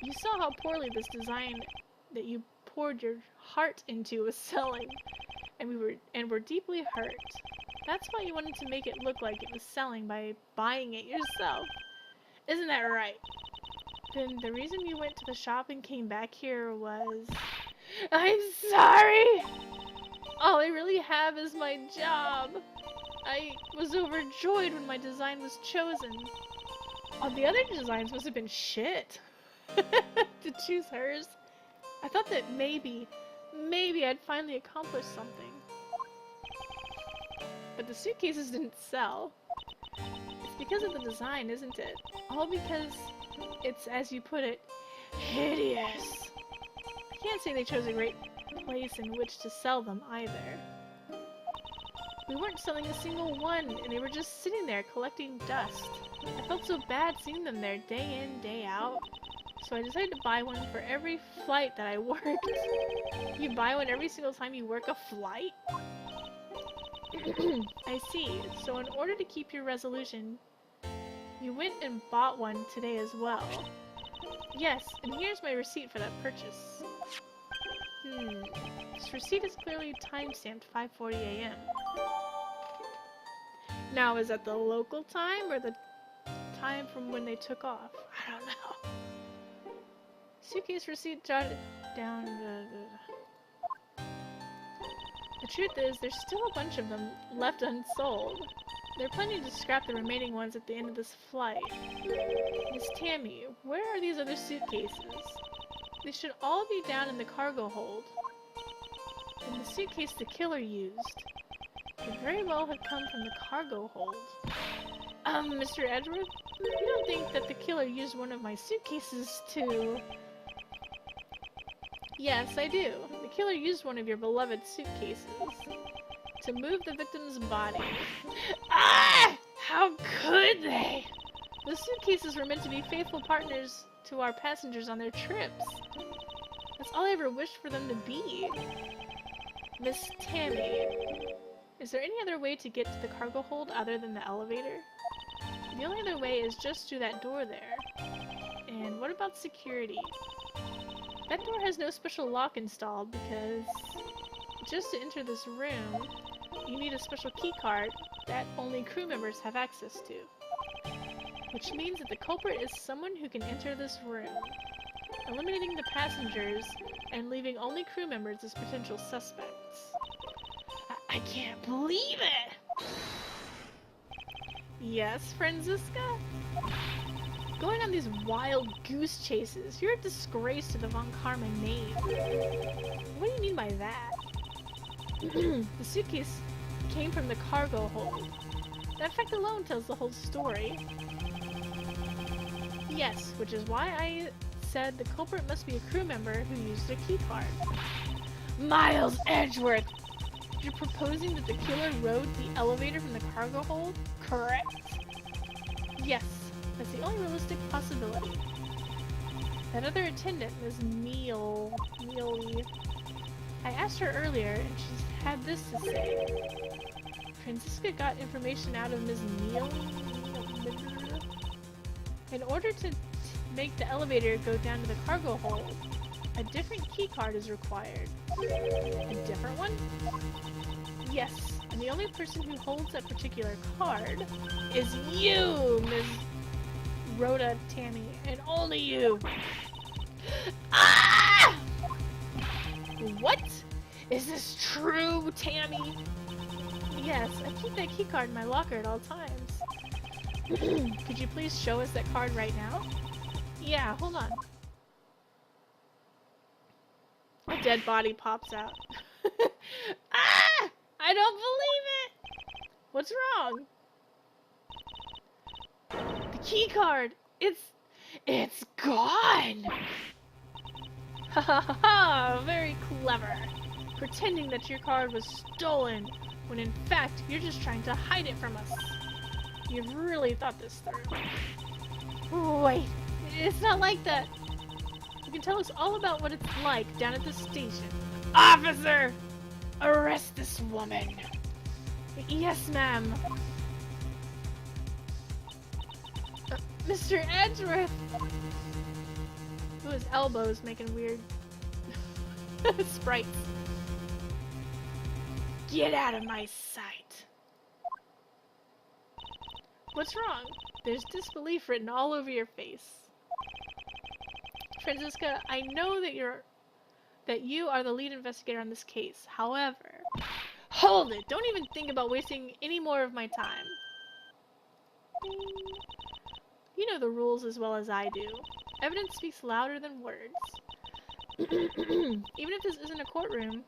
You saw how poorly this design that you poured your heart into was selling, and we're deeply hurt. That's why you wanted to make it look like it was selling by buying it yourself. Isn't that right? Then the reason you went to the shop and came back here was... I'm sorry! All I really have is my job. I was overjoyed when my design was chosen. All the other designs must have been shit. To choose hers. I thought that maybe I'd finally accomplished something. But the suitcases didn't sell. It's because of the design, isn't it? All because it's, as you put it, hideous. I can't say they chose a great place in which to sell them either. We weren't selling a single one, and they were just sitting there collecting dust. I felt so bad seeing them there day in, day out. So I decided to buy one for every flight that I worked. You buy one every single time you work a flight? I see. So in order to keep your resolution, You went and bought one today as well. Yes, and here's my receipt for that purchase. This receipt is clearly timestamped 5:40 a.m. Now, is that the local time or the time from when they took off? I don't know. Suitcase receipt jotted down. The truth is, there's still a bunch of them left unsold. They're planning to scrap the remaining ones at the end of this flight. Miss Tammy, where are these other suitcases? They should all be down in the cargo hold. And the suitcase the killer used could very well have come from the cargo hold. Mr. Edgeworth, you don't think that the killer used one of my suitcases to... Yes, I do. The killer used one of your beloved suitcases to move the victim's body. Ah! How could they? The suitcases were meant to be faithful partners to our passengers on their trips. That's all I ever wished for them to be. Miss Tammy, is there any other way to get to the cargo hold other than the elevator? The only other way is just through that door there. And what about security? That door has no special lock installed because just to enter this room, you need a special key card that only crew members have access to. Which means that the culprit is someone who can enter this room, eliminating the passengers and leaving only crew members as potential suspects. I can't believe it! Yes, Franziska? Going on these wild goose chases, you're a disgrace to the Von Karma name. What do you mean by that? The suitcase came from the cargo hold. That fact alone tells the whole story. Yes, which is why I said the culprit must be a crew member who used a key card. Miles Edgeworth! You're proposing that the killer rode the elevator from the cargo hold? Correct. Yes, that's the only realistic possibility. That other attendant, Ms. Mealy. I asked her earlier, and she's had this to say. Franziska got information out of Ms. Mealy. In order to make the elevator go down to the cargo hold, a different keycard is required. A different one? Yes, and the only person who holds that particular card is you, Ms. Rhoda Tammy, and only you. Ah! What? Is this true, Tammy? Yes, I keep that keycard in my locker at all times. Could you please show us that card right now? Yeah, hold on. A dead body pops out. Ah! I don't believe it! What's wrong? The key card! It's gone! Ha ha ha ha! Very clever. Pretending that your card was stolen, when in fact you're just trying to hide it from us. You've really thought this through. Wait, it's not like that. You can tell us all about what it's like down at the station. Officer! Arrest this woman! Yes, ma'am. Mr. Edgeworth! Ooh, his elbow's making weird sprites. Get out of my sight! What's wrong? There's disbelief written all over your face. Franziska, I know that you are the lead investigator on this case. However... Hold it! Don't even think about wasting any more of my time. You know the rules as well as I do. Evidence speaks louder than words. Even if this isn't a courtroom,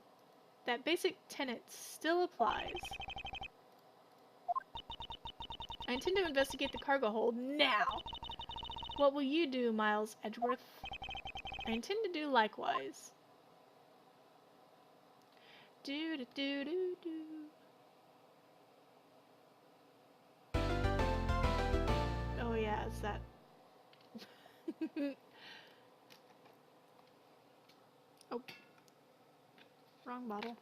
that basic tenet still applies. I intend to investigate the cargo hold now. What will you do, Miles Edgeworth? I intend to do likewise. Do do do do do. Oh yeah, it's that. Oh, wrong bottle.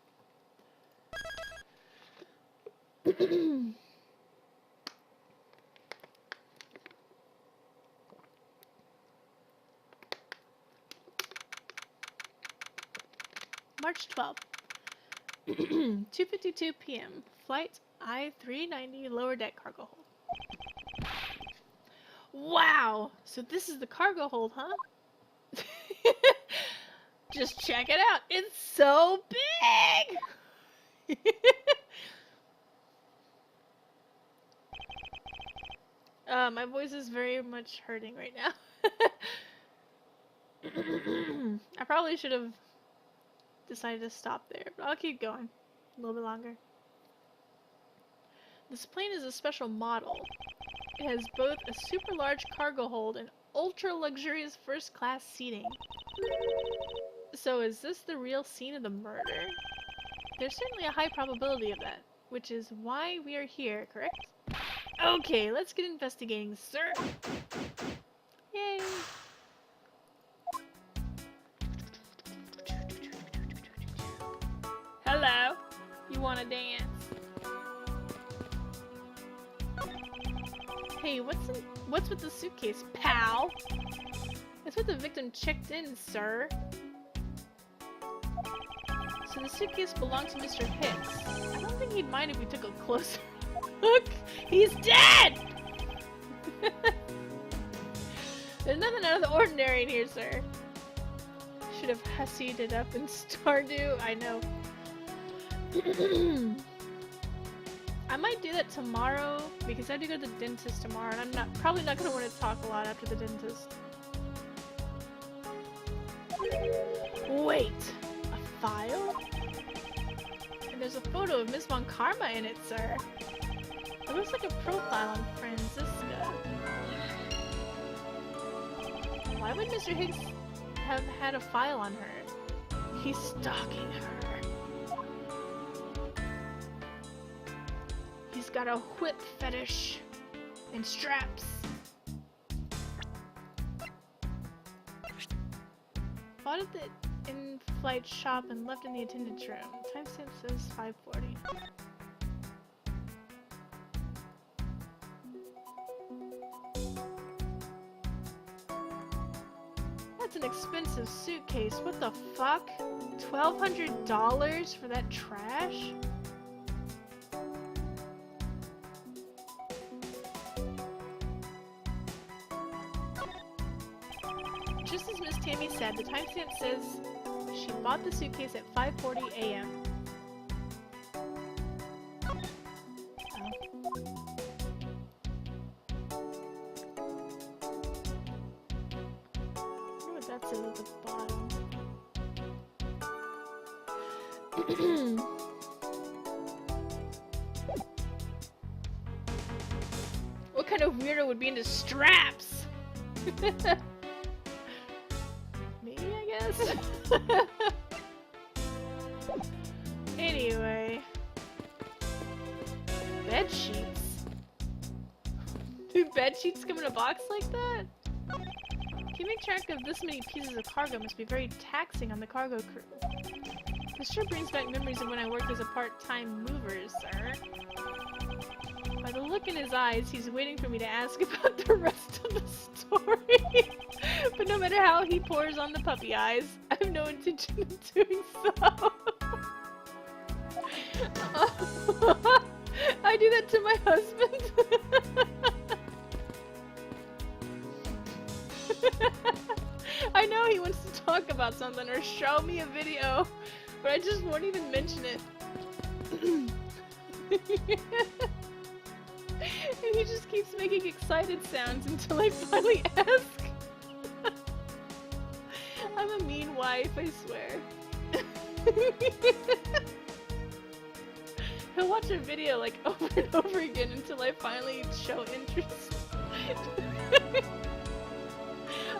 March 12th. 2:52 p.m. Flight I-390 lower deck cargo hold. Wow! So this is the cargo hold, huh? Just check it out. It's so big! My voice is very much hurting right now. I probably should have decided to stop there, but I'll keep going a little bit longer. This plane is a special model. It has both a super large cargo hold and ultra luxurious first class seating. So is this the real scene of the murder? There's certainly a high probability of that, which is why we are here, correct? Okay, let's get investigating, sir. Yay! Hello. You wanna dance? Hey, what's with the suitcase, pal? That's what the victim checked in, sir. So the suitcase belonged to Mr. Hicks. I don't think he'd mind if we took a closer look. He's dead! There's nothing out of the ordinary in here, sir. Should have hussied it up in Stardew. I know. I might do that tomorrow because I have to go to the dentist tomorrow, and I'm probably not gonna want to talk a lot after the dentist. Wait, a file? And there's a photo of Miss Von Karma in it, sir. It looks like a profile on Franziska. Why would Mr. Higgs have had a file on her? He's stalking her. He's got a whip fetish and straps. Bought at the in-flight shop and left in the attendant's room. Timestamp says 5:40. That's an expensive suitcase. What the fuck? $1,200 for that trash? Just as Miss Tammy said, the timestamp says she bought the suitcase at 5:40 a.m. That says at the bottom. What kind of weirdo would be into straps? Me, I guess? Anyway. Bed sheets. Do bed sheets come in a box like that? Keeping track of this many pieces of cargo must be very taxing on the cargo crew. This sure brings back memories of when I worked as a part-time mover, sir. By the look in his eyes, he's waiting for me to ask about the rest of the story. But no matter how he pours on the puppy eyes, I have no intention of doing so. I do that to my husband. I know he wants to talk about something or show me a video, but I just won't even mention it. And he just keeps making excited sounds until I finally ask. I'm a mean wife, I swear. He'll watch a video like over and over again until I finally show interest.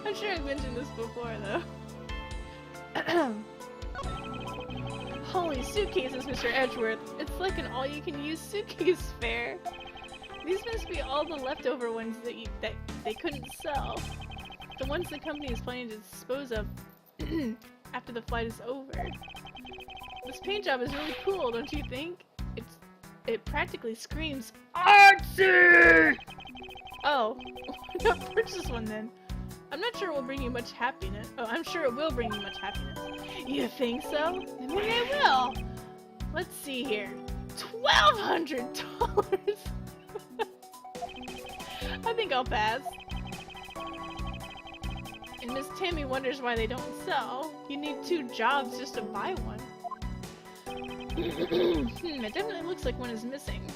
I'm sure I've mentioned this before, though. Holy suitcases, Mr. Edgeworth. It's like an all-you-can-use suitcase fair. These must be all the leftover ones that they couldn't sell. The ones the company is planning to dispose of after the flight is over. This paint job is really cool, don't you think? It practically screams artsy! Oh, I got purchased one then. I'm not sure it will bring you much happiness. Oh, I'm sure it will bring you much happiness. You think so? Then maybe I will. Let's see here. $1,200. I think I'll pass. And Miss Tammy wonders why they don't sell. You need 2 jobs just to buy one. It definitely looks like one is missing.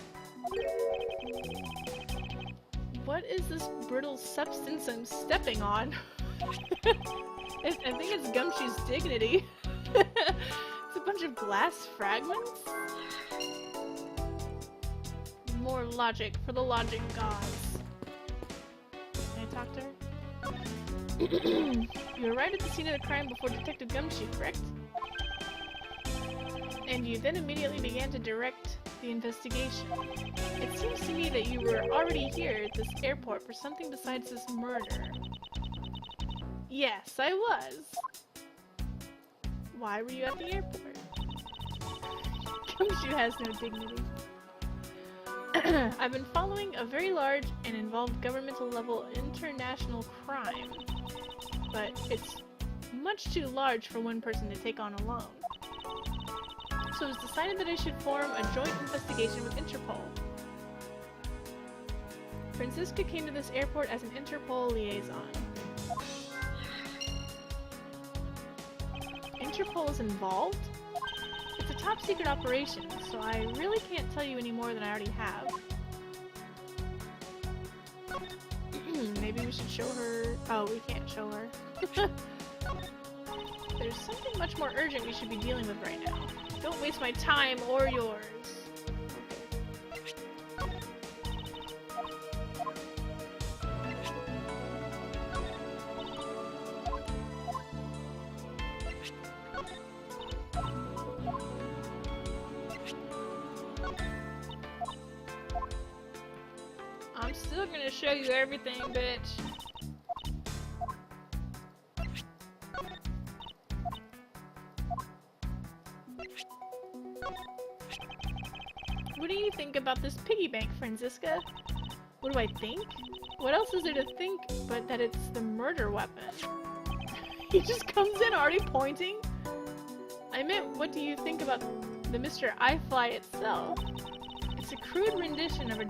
What is this brittle substance I'm stepping on? I think it's Gumshoe's dignity. It's a bunch of glass fragments? More logic for the logic gods. Can I talk to her? You arrived at the scene of the crime before Detective Gumshoe, correct? And you then immediately began to direct the investigation. It seems to me that you were already here at this airport for something besides this murder. Yes, I was. Why were you at the airport? Gumshoe has no dignity. I've been following a very large and involved governmental level international crime, but it's much too large for one person to take on alone. So it was decided that I should form a joint investigation with Interpol. Franziska came to this airport as an Interpol liaison. Interpol is involved? It's a top secret operation, so I really can't tell you any more than I already have. Maybe we should show her... Oh, we can't show her. There's something much more urgent we should be dealing with right now. Don't waste my time or yours. I'm still gonna show you everything, bitch. What do you think about this piggy bank, Franziska? What do I think? What else is there to think but that it's the murder weapon? He just comes in already pointing? I meant, what do you think about the Mr. iFly itself? It's a crude rendition of a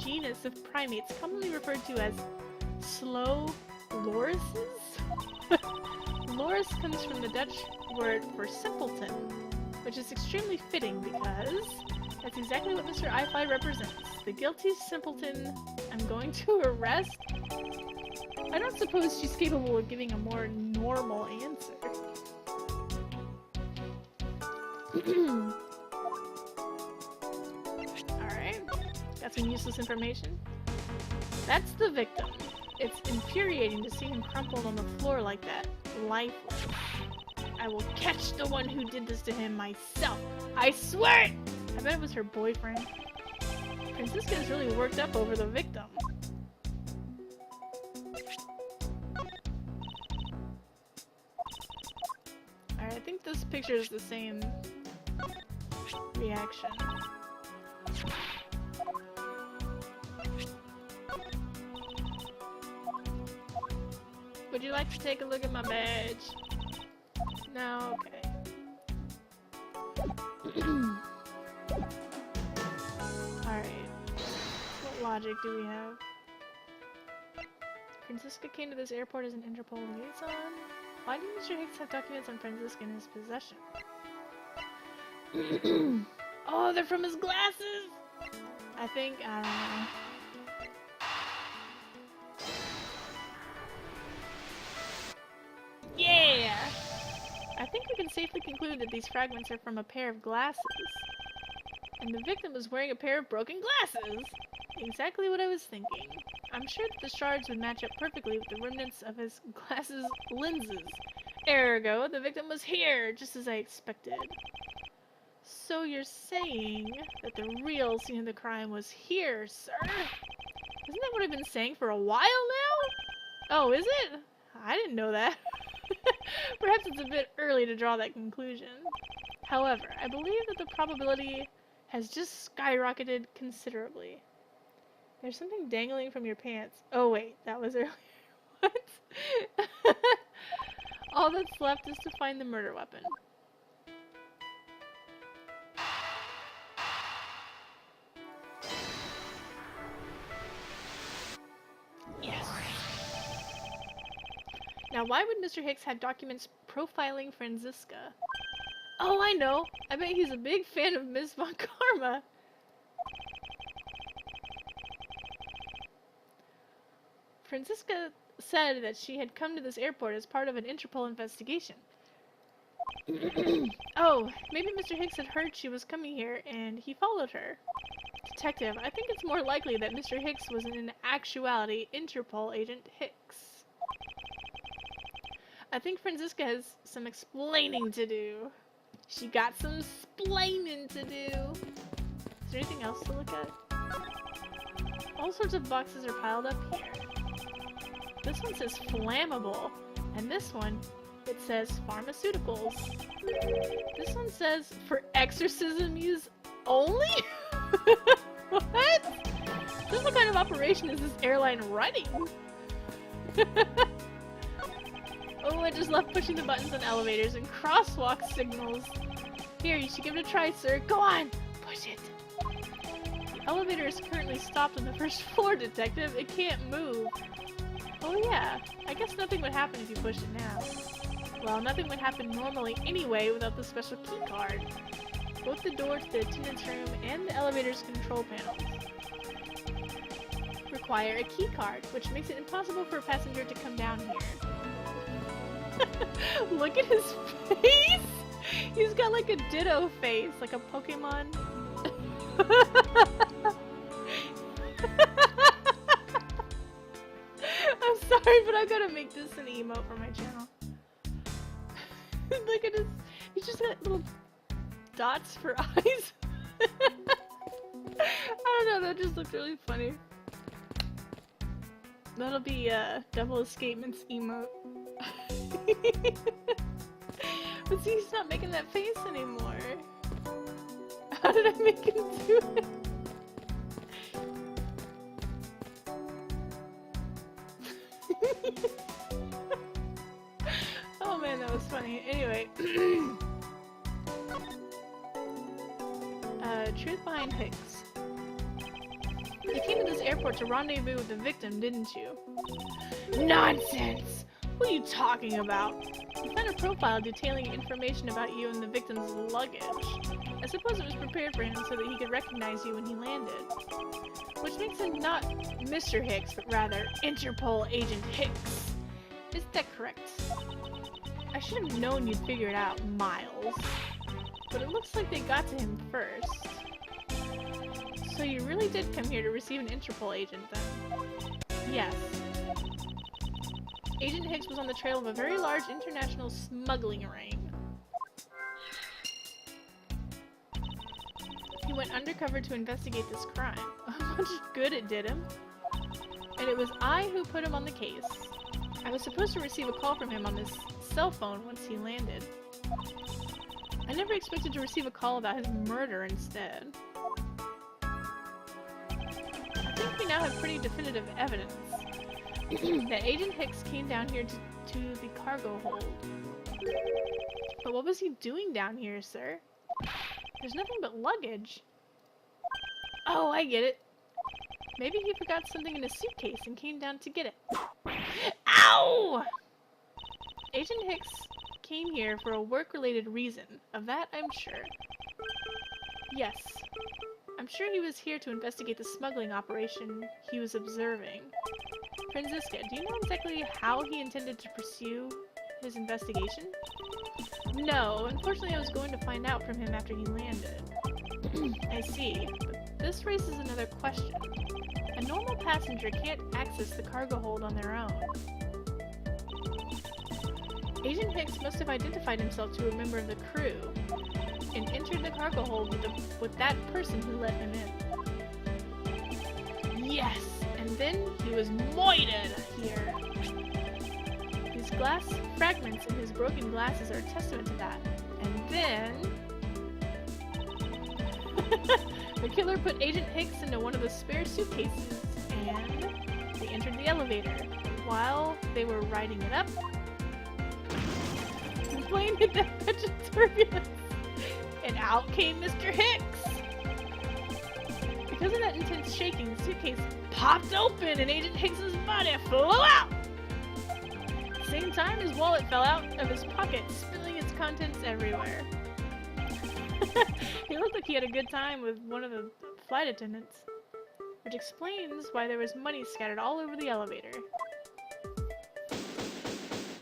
genus of primates commonly referred to as slow lorises? Loris comes from the Dutch word for simpleton, which is extremely fitting because that's exactly what Mr. iFly represents. The guilty simpleton I'm going to arrest? I don't suppose she's capable of giving a more normal answer. Alright, got some useless information. That's the victim. It's infuriating to see him crumpled on the floor like that, lifeless. I will catch the one who did this to him myself. I swear it! I bet it was her boyfriend. Franziska is really worked up over the victim. Alright, I think this picture is the same reaction. Would you like to take a look at my badge? No? Okay. Alright. What logic do we have? Franziska came to this airport as an Interpol liaison? Why did Mr. Hicks have documents on Franziska in his possession? Oh, they're from his glasses! I don't know. Yeah! I think we can safely conclude that these fragments are from a pair of glasses. And the victim was wearing a pair of broken glasses! Exactly what I was thinking. I'm sure that the shards would match up perfectly with the remnants of his glasses' lenses. Ergo, the victim was here, just as I expected. So you're saying that the real scene of the crime was here, sir? Isn't that what I've been saying for a while now? Oh, is it? I didn't know that. Perhaps it's a bit early to draw that conclusion. However, I believe that the probability has just skyrocketed considerably. There's something dangling from your pants. Oh wait, that was earlier. What? All that's left is to find the murder weapon. Yes. Now, why would Mr. Hicks have documents profiling Franziska? Oh, I know. I bet he's a big fan of Miss Von Karma. Franziska said that she had come to this airport as part of an Interpol investigation. Oh, maybe Mr. Hicks had heard she was coming here and he followed her. Detective, I think it's more likely that Mr. Hicks was in actuality Interpol agent Hicks. I think Franziska has some explaining to do. She got some splaining to do. Is there anything else to look at? All sorts of boxes are piled up here. This one says flammable, and this one, it says pharmaceuticals. This one says for exorcism use only? What? Just what kind of operation is this airline running? Oh, I just love pushing the buttons on elevators and crosswalk signals. Here, you should give it a try, sir. Go on! Push it! The elevator is currently stopped on the first floor, detective. It can't move. Oh yeah, I guess nothing would happen if you pushed it now. Well, nothing would happen normally anyway without the special key card. Both the door to the attendant's room and the elevator's control panels require a key card, which makes it impossible for a passenger to come down here. Look at his face! He's got like a ditto face, like a Pokemon. I'm sorry, but I gotta make this an emote for my channel. Look at his... He's just got little dots for eyes. I don't know, that just looked really funny. That'll be Double Escapements emote. But see, he's not making that face anymore. How did I make him do it? Oh man, that was funny. Anyway. Truth behind Hicks. You came to this airport to rendezvous with the victim, didn't you? Nonsense! What are you talking about? You found a profile detailing information about you and the victim's luggage. I suppose it was prepared for him so that he could recognize you when he landed. Which makes him not Mr. Hicks, but rather Interpol Agent Hicks. Is that correct? I should have known you'd figure it out, Miles. But it looks like they got to him first. So you really did come here to receive an Interpol agent, then? Yes. Agent Hicks was on the trail of a very large international smuggling ring. He went undercover to investigate this crime. How much good it did him. And it was I who put him on the case. I was supposed to receive a call from him on this cell phone once he landed. I never expected to receive a call about his murder instead. I think we now have pretty definitive evidence that Agent Hicks came down here to the cargo hold. But what was he doing down here, sir? There's nothing but luggage. Oh, I get it. Maybe he forgot something in his suitcase and came down to get it. Ow! Agent Hicks came here for a work-related reason. Of that, I'm sure. Yes. I'm sure he was here to investigate the smuggling operation he was observing. Franziska, do you know exactly how he intended to pursue his investigation? No, unfortunately I was going to find out from him after he landed. I see, but this raises another question. A normal passenger can't access the cargo hold on their own. Agent Hicks must have identified himself to a member of the crew and entered the cargo hold with that person who let him in. Yes, and then he was moited here. These glass fragments in his broken glasses are a testament to that. And then... the killer put Agent Hicks into one of the spare suitcases, and they entered the elevator. while they were riding it up, the plane hit that much of turbulence, and out came Mr. Hicks. Because of that intense shaking, the suitcase popped open and Agent Hicks's body flew out. At the same time, his wallet fell out of his pocket, spilling its contents everywhere. He looked like he had a good time with one of the flight attendants, which explains why there was money scattered all over the elevator.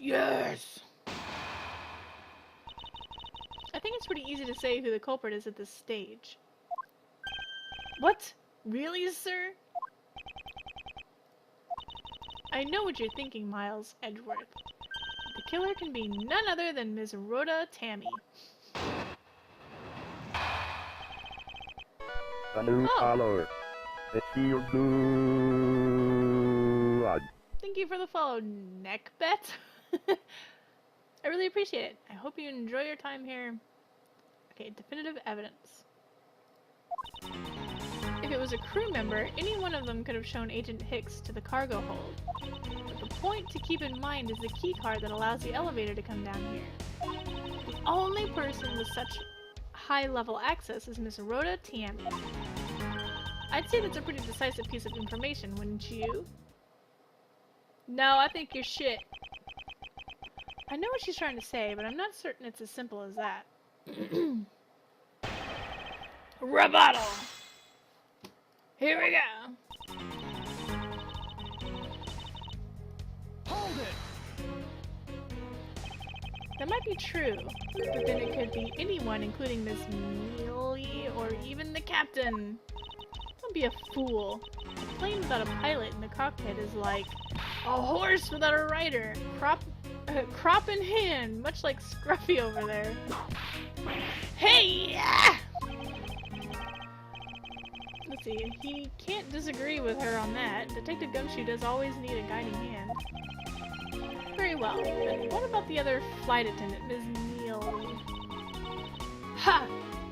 Yes! I think it's pretty easy to say who the culprit is at this stage. What? Really, sir? I know what you're thinking, Miles Edgeworth. The killer can be none other than Ms. Rhoda Tammy. A new follower. It feels good. Thank you for the follow, Neckbet. I really appreciate it. I hope you enjoy your time here. Okay, definitive evidence. If it was a crew member, any one of them could have shown Agent Hicks to the cargo hold. But the point to keep in mind is the key card that allows the elevator to come down here. The only person with such high-level access is Miss Rhoda Tammy. I'd say that's a pretty decisive piece of information, wouldn't you? No, I think you're shit. I know what she's trying to say, but I'm not certain it's as simple as that. Rebuttal! Here we go! Hold it! That might be true, but then it could be anyone, including Miss Mealy or even the captain. Don't be a fool. A plane without a pilot in the cockpit is like a horse without a rider. Crop in hand, much like Scruffy over there. Hey! Let's see, he can't disagree with her on that. Detective Gumshoe does always need a guiding hand. Very well, but what about the other flight attendant, Ms. Neal? Ha!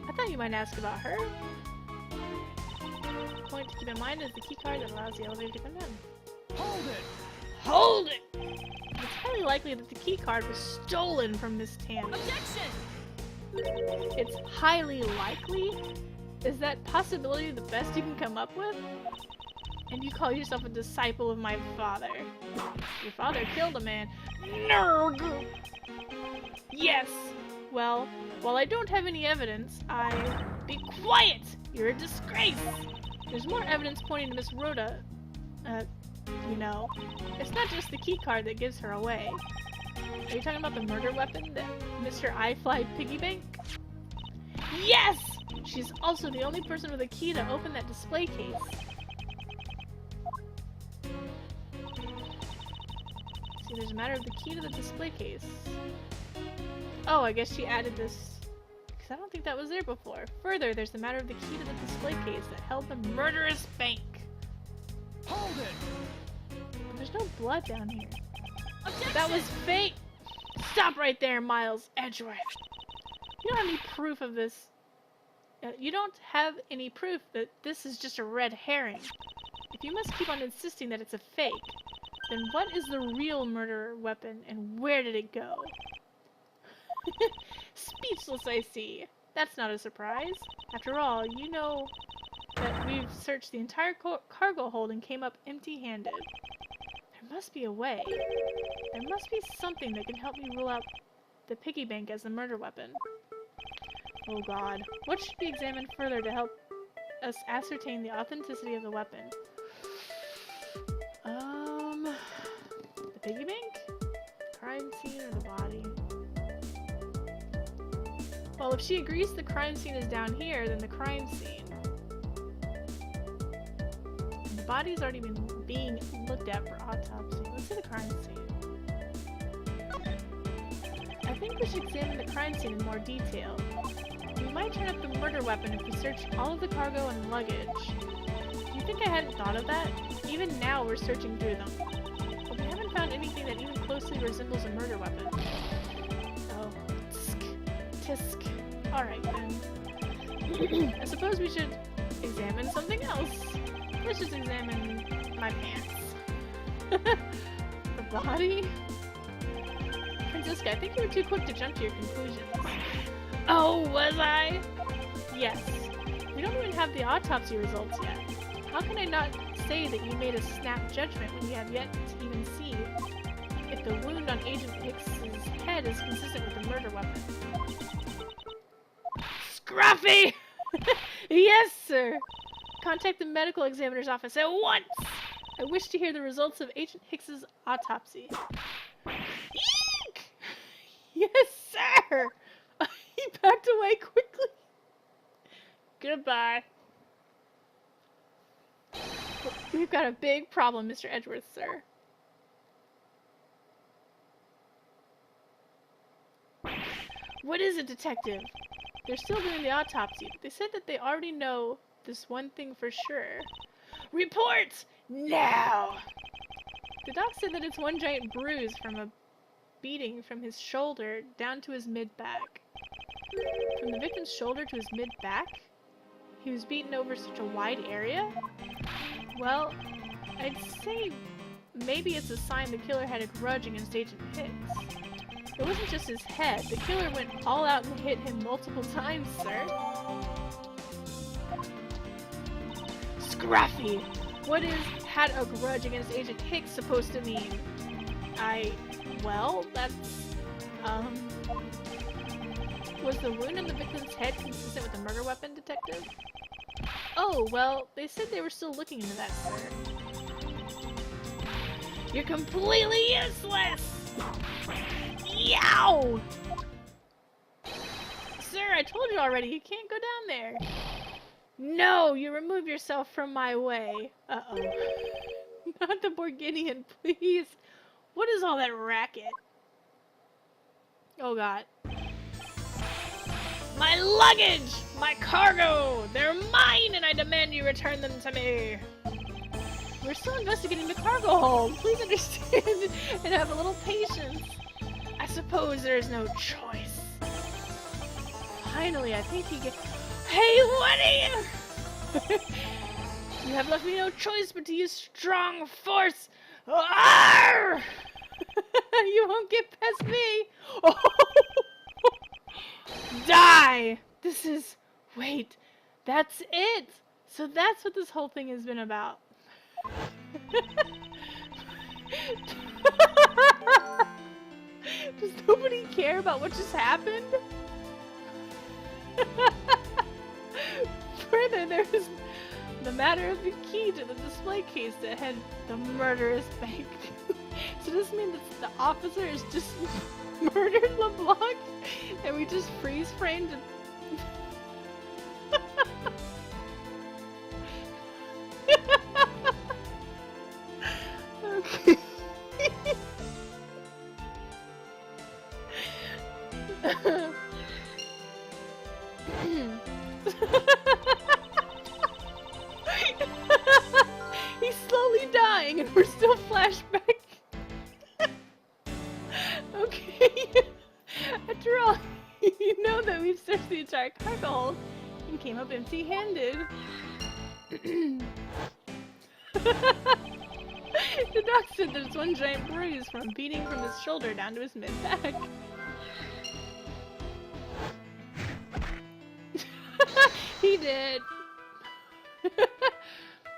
I thought you might ask about her. The point to keep in mind is the key card that allows the elevator to come down. Hold it! Hold it! It's highly likely that the key card was stolen from Miss Tammy. Objection! It's highly likely? Is that possibility the best you can come up with? And you call yourself a disciple of my father. Your father killed a man. Nerd! Yes! Well, while I don't have any evidence, Be quiet! You're a disgrace! There's more evidence pointing to Miss Rhoda. You know. It's not just the key card that gives her away. Are you talking about the murder weapon that Mr. iFly piggy bank? Yes! She's also the only person with a key to open that display case. See, there's a matter of the key to the display case. Oh, I guess she added this, because I don't think that was there before. Further, there's the matter of the key to the display case that held the murderous bank. Hold it! But there's no blood down here. Objection! That was fake! Stop right there, Miles Edgeworth. You don't have any proof of this. You don't have any proof that this is just a red herring. If you must keep on insisting that it's a fake, then what is the real murder weapon and where did it go? Speechless, I see. That's not a surprise. After all, you know that we've searched the entire cargo hold and came up empty-handed. There must be a way. There must be something that can help me rule out the piggy bank as the murder weapon. Oh god. What should be examined further to help us ascertain the authenticity of the weapon? The piggy bank? Crime scene or the body? Well, if she agrees the crime scene is down here, then the crime scene. The body's already been being looked at for autopsy. Let's see the crime scene. I think we should examine the crime scene in more detail. We might turn up the murder weapon if we search all of the cargo and luggage. Do you think I hadn't thought of that? Even now we're searching through them. But we haven't found anything that even closely resembles a murder weapon. Oh, tisk. Alright then. I suppose we should examine something else. Let's just examine my pants. body? Francisca, I think you were too quick to jump to your conclusions. Oh, was I? Yes. We don't even have the autopsy results yet. How can I not say that you made a snap judgment when you have yet to even see if the wound on Agent Hicks's head is consistent with the murder weapon? Scruffy! Yes, sir! Contact the medical examiner's office at once! I wish to hear the results of Agent Hicks's autopsy. Eek! Yes, sir! He backed away quickly. Goodbye. We've got a big problem, Mr. Edgeworth, sir. What is it, detective? They're still doing the autopsy. They said that they already know this one thing for sure. Report! Now! The doc said that it's one giant bruise from a beating from his shoulder down to his mid-back. From the victim's shoulder to his mid-back? He was beaten over such a wide area? Well, I'd say maybe it's a sign the killer had a grudge against Agent Hicks. It wasn't just his head. The killer went all out and hit him multiple times, sir. Scruffy! What is had a grudge against Agent Hicks supposed to mean? Well, that's, was the wound on the victim's head consistent with the murder weapon, detective? Oh, well, they said they were still looking into that, sir. You're completely useless! Yow! Sir, I told you already, you can't go down there. No, you remove yourself from my way. Uh-oh. Not the Borginian, please. What is all that racket? Oh god. My luggage! My cargo! They're mine and I demand you return them to me! We're still investigating the cargo hold. Please understand and have a little patience. I suppose there is no choice. Finally, I think he gets... Hey, what are you? You have left me no choice but to use strong force. Arrgh! You won't get past me. Oh! Die! This is... Wait, that's it! So that's what this whole thing has been about. Does nobody care about what just happened? Further, there is the matter of the key to the display case that had the murderous bank. So does this mean that the officer has just murdered LeBlanc and we just freeze framed and... Okay. He's slowly dying and we're still flashback. Okay. After all, you know that we've searched the entire cargo hold and came up empty-handed. The doc said there's one giant bruise from beating from his shoulder down to his mid-back. He did.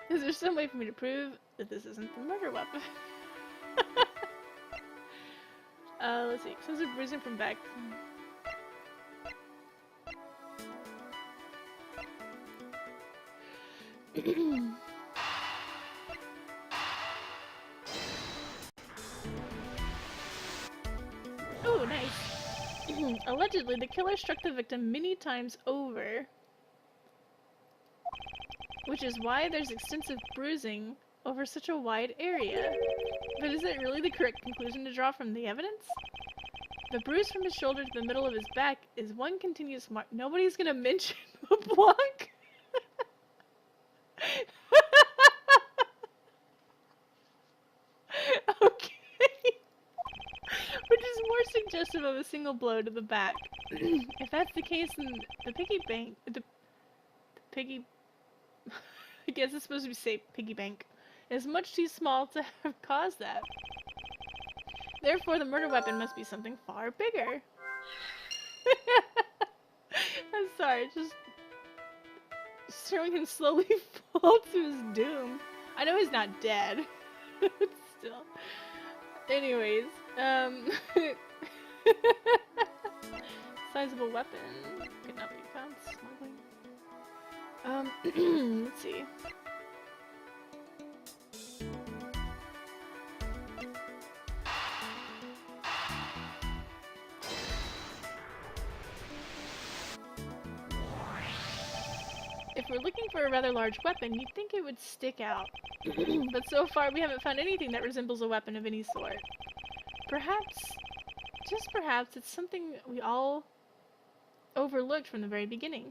Is there some way for me to prove that this isn't the murder weapon? Let's see. Extensive bruising from back. Oh, nice. Allegedly, the killer struck the victim many times over, which is why there's extensive bruising over such a wide area. But is it really the correct conclusion to draw from the evidence? The bruise from his shoulder to the middle of his back is one continuous mark. Nobody's gonna mention LeBlanc? Okay. Which is more suggestive of a single blow to the back. If that's the case, then the piggy I guess it's supposed to be safe piggy bank is much too small to have caused that. Therefore, the murder weapon must be something far bigger. I'm sorry, just showing him slowly fall to his doom. I know he's not dead, but still. Anyways, sizable weapon could not be found smuggling. Let's see. If we're looking for a rather large weapon, you'd think it would stick out. But so far, we haven't found anything that resembles a weapon of any sort. Perhaps, just perhaps, it's something we all overlooked from the very beginning.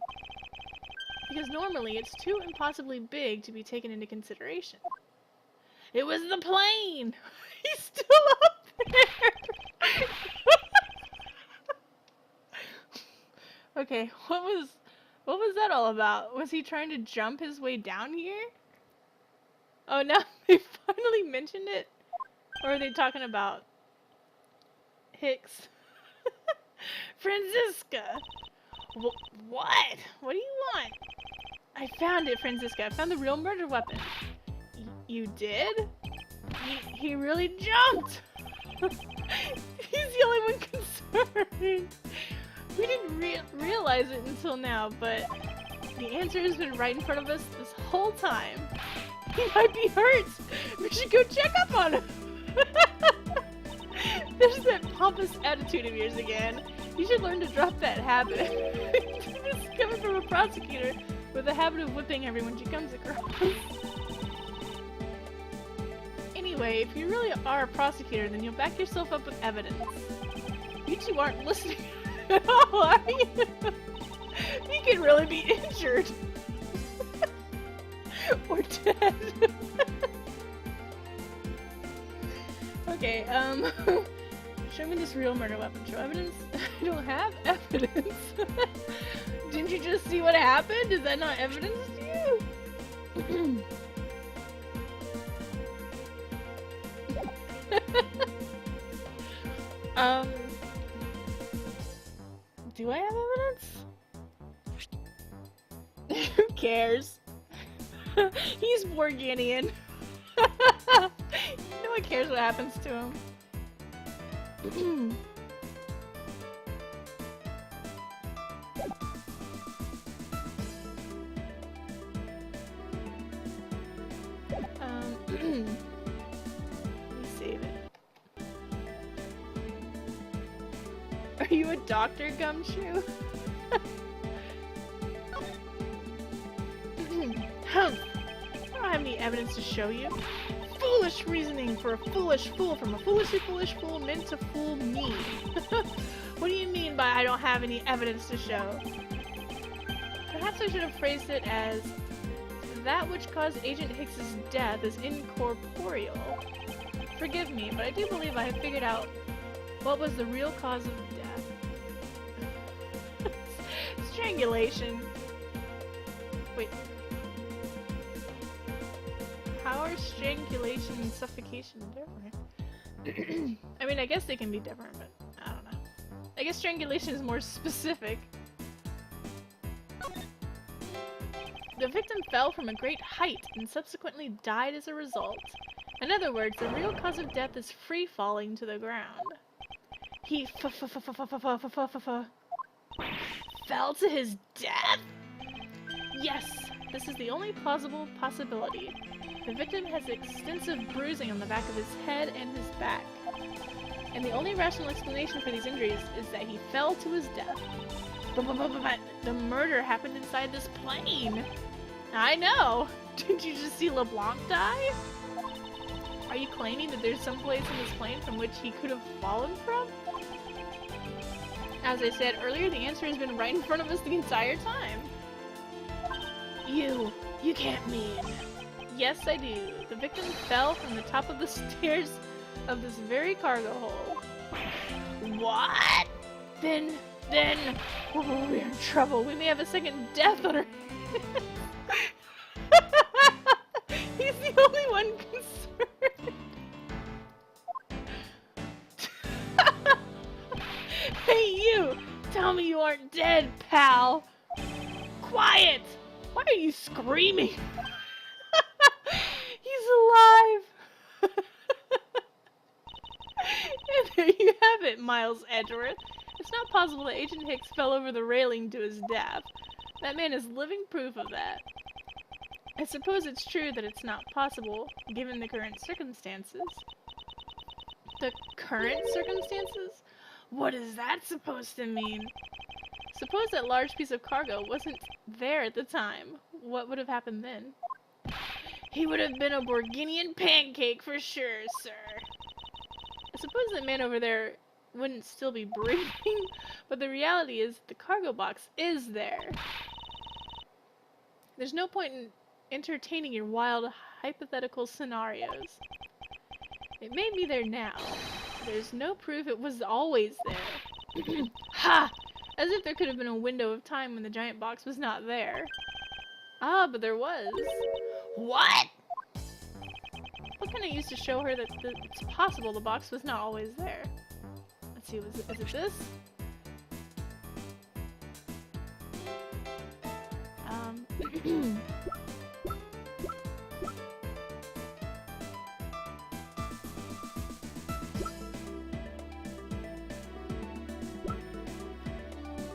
Because normally, it's too impossibly big to be taken into consideration. It was the plane! He's still up there! Okay, what was that all about? Was he trying to jump his way down here? Oh, now they finally mentioned it? Or are they talking about Hicks? Franziska! What? What do you want? I found it, Franziska. I found the real murder weapon. You did? He really jumped! He's the only one concerned! We didn't realize it until now, but the answer has been right in front of us this whole time. He might be hurt! We should go check up on him! There's that pompous attitude of yours again. You should learn to drop that habit. This is coming from a prosecutor with a habit of whipping everyone she comes across. Anyway, if you really are a prosecutor, then you'll back yourself up with evidence. You two aren't listening at all, are you? He could really be injured. Or dead. Okay, show me this real murder weapon. Show evidence? I don't have evidence. Didn't you just see what happened? Is that not evidence to you? Do I have evidence? Who cares? He's Borganian. No one cares what happens to him. Let me save it. Are you a doctor, Gumshoe? I don't have any evidence to show you. Foolish reasoning for a foolish fool from a foolishly foolish fool meant to fool me. What do you mean by I don't have any evidence to show? Perhaps I should have phrased it as that which caused Agent Hicks's death is incorporeal. Forgive me, but I do believe I have figured out what was the real cause of death. Strangulation. Wait. How are strangulation and suffocation different? I mean, I guess they can be different, but I don't know. I guess strangulation is more specific. The victim fell from a great height and subsequently died as a result. In other words, the real cause of death is free falling to the ground. He fell to his death? Yes, this is the only plausible possibility. The victim has extensive bruising on the back of his head and his back. And the only rational explanation for these injuries is that he fell to his death. But the murder happened inside this plane! I know! Didn't you just see LeBlanc die? Are you claiming that there's some place in this plane from which he could have fallen from? As I said earlier, the answer has been right in front of us the entire time. You can't mean... Yes, I do. The victim fell from the top of the stairs of this very cargo hole. What? Then, oh, we're in trouble. We may have a second death on our hands. He's the only one concerned. dead, pal! Quiet! Why are you screaming? He's alive! And there you have it, Miles Edgeworth. It's not possible that Agent Hicks fell over the railing to his death. That man is living proof of that. I suppose it's true that it's not possible, given the current circumstances. The current circumstances? What is that supposed to mean? Suppose that large piece of cargo wasn't there at the time. What would have happened then? He would have been a Borginian pancake for sure, sir. I suppose that man over there wouldn't still be breathing, but the reality is the cargo box is there. There's no point in entertaining your wild hypothetical scenarios. It may be there now. There's no proof it was always there. Ha! As if there could have been a window of time when the giant box was not there. Ah, but there was. What? What can I use to show her that it's possible the box was not always there? Let's see, is it this?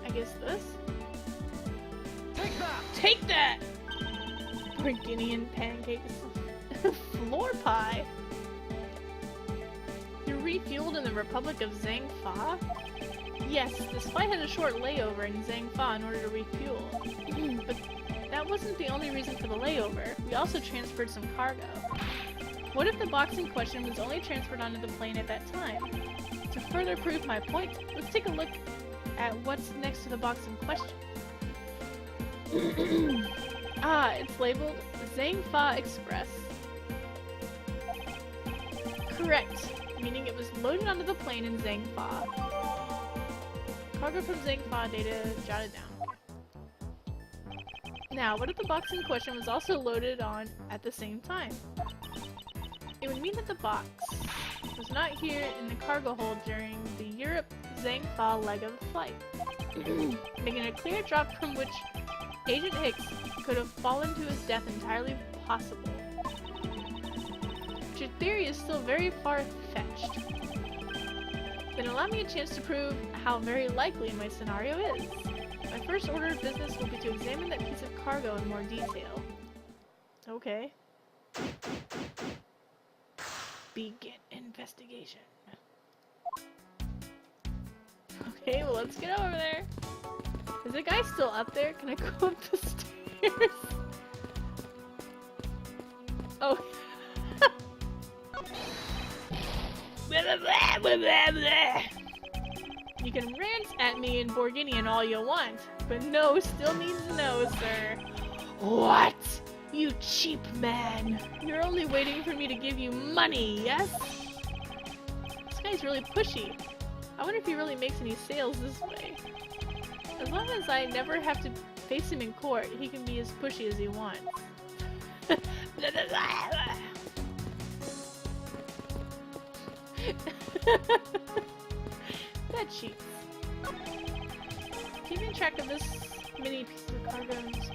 I guess this? Take that! Take that! Borginian pancakes. Floor pie? You're refueled in the Republic of Zhang-Fa? Yes, this flight had a short layover in Zhang-Fa in order to refuel. But that wasn't the only reason for the layover. We also transferred some cargo. What if the box in question was only transferred onto the plane at that time? To further prove my point, let's take a look at what's next to the box in question. Ah, it's labeled Zhang-Fa Express. Correct, meaning it was loaded onto the plane in Zhang-Fa. Cargo from Zhang-Fa data jotted down. Now, what if the box in question was also loaded on at the same time? It would mean that the box was not here in the cargo hold during the Europe-Zhang-Fa leg of the flight, making a clear drop from which Agent Hicks could have fallen to his death entirely possible. But your theory is still very far-fetched. Then allow me a chance to prove how very likely my scenario is. My first order of business will be to examine that piece of cargo in more detail. Okay. Begin investigation. Okay, well let's get over there. Is the guy still up there? Can I go up the stairs? Oh. You can rant at me in Borginian all you want, but no still means no, sir. What? You cheap man. You're only waiting for me to give you money, yes? This guy's really pushy. I wonder if he really makes any sales this way. As long as I never have to face him in court, he can be as pushy as he wants. Bed sheets. Keeping track of this mini piece of cargo in this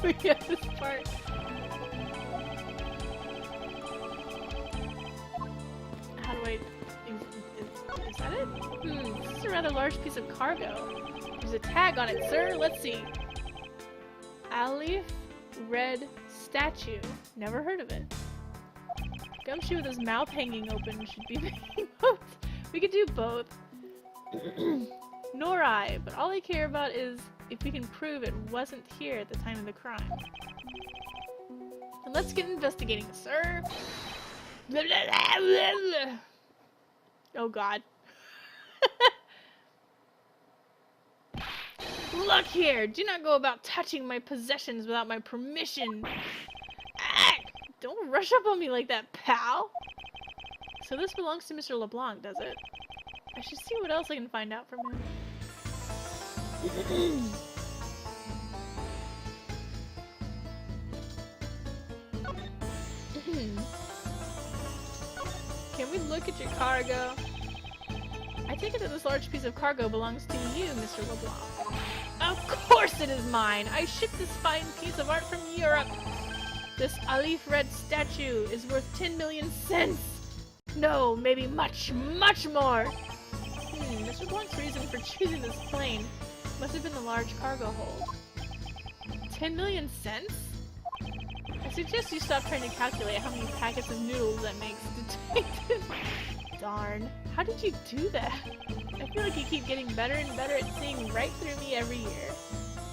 we get this part. How do I... Is that it? This is a rather large piece of cargo. There's a tag on it, sir. Let's see. Alif Red Statue. Never heard of it. Gumshoe with his mouth hanging open should be making both. We could do both. Nor I, but all I care about is if we can prove it wasn't here at the time of the crime. And let's get investigating, sir. Oh god. Look here! Do not go about touching my possessions without my permission. Ah! Don't rush up on me like that, pal! So this belongs to Mr. LeBlanc, does it? I should see what else I can find out from him. Can we look at your cargo? I take it that this large piece of cargo belongs to you, Mr. LeBlanc. Of course it is mine! I shipped this fine piece of art from Europe! This Alif Red statue is worth 10 million cents! No, maybe much, much more! Mr. Blanc's reason for choosing this plane must have been the large cargo hold. 10 million cents? I suggest you stop trying to calculate how many packets of noodles that makes, Detective. Darn. How did you do that? I feel like you keep getting better and better at seeing right through me every year.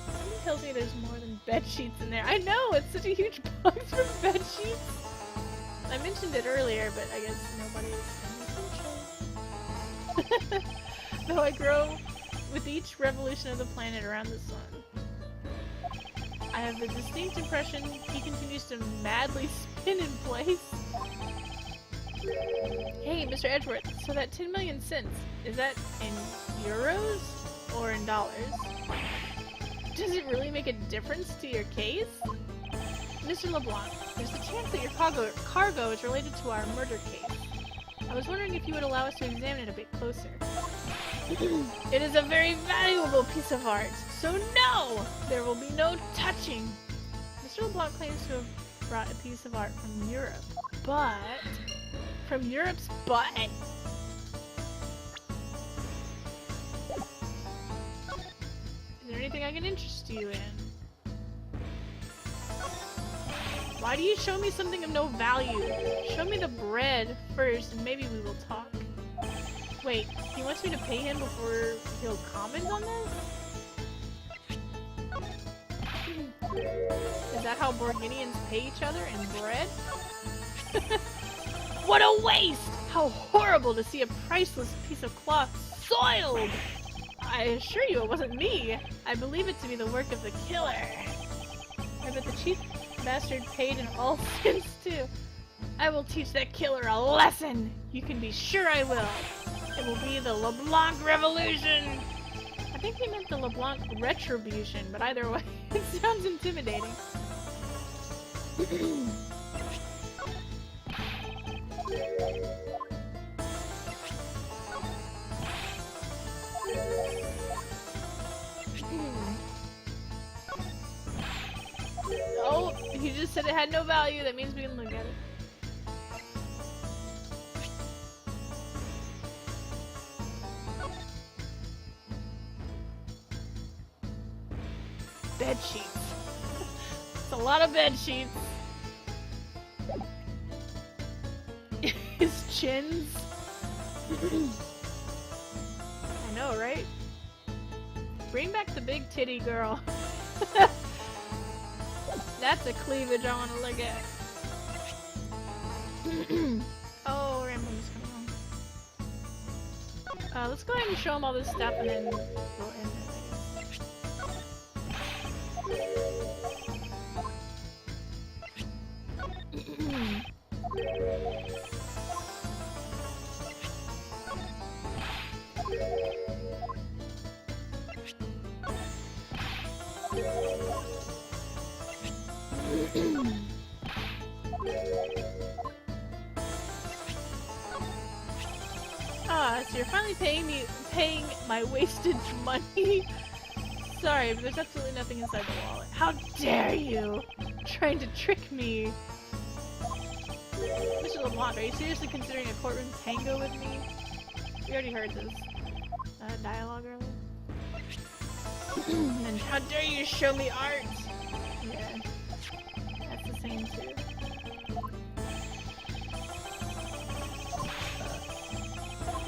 Something tells me there's more than bed sheets in there. I know! It's such a huge box for bed sheets! I mentioned it earlier, but I guess nobody is paying attention. Though I grow with each revolution of the planet around the sun. I have the distinct impression he continues to madly spin in place. Hey, Mr. Edgeworth, so that 10 million cents, is that in euros or in dollars? Does it really make a difference to your case? Mr. LeBlanc, there's a chance that your cargo is related to our murder case. I was wondering if you would allow us to examine it a bit closer. It is a very valuable piece of art, so no! There will be no touching! Mr. LeBlanc claims to have brought a piece of art from Europe, but... From Europe's butt! Is there anything I can interest you in? Why do you show me something of no value? Show me the bread first and maybe we will talk. Wait, he wants me to pay him before he'll comment on this? Is that how Borginians pay each other, in bread? What a waste! How horrible to see a priceless piece of cloth soiled! I assure you it wasn't me. I believe it to be the work of the killer. I bet the cheap bastard paid in all sins too. I will teach that killer a lesson! You can be sure I will! It will be the LeBlanc Revolution! I think he meant the LeBlanc Retribution, but either way, it sounds intimidating. Oh, he just said it had no value, that means we can look at it. Bed sheets. It's a lot of bed sheets. His chins. I know, right? Bring back the big titty girl. That's a cleavage I want to look at. Oh, Ramble's coming home. Let's go ahead and show him all this stuff and then we'll end it, I guess. So you're finally paying my wasted money? Sorry, but there's absolutely nothing inside the wallet. How dare you! Trying to trick me! Mr. LeBlanc, are you seriously considering a courtroom tango with me? We already heard this dialogue earlier. And how dare you show me art! Yeah, that's the same too.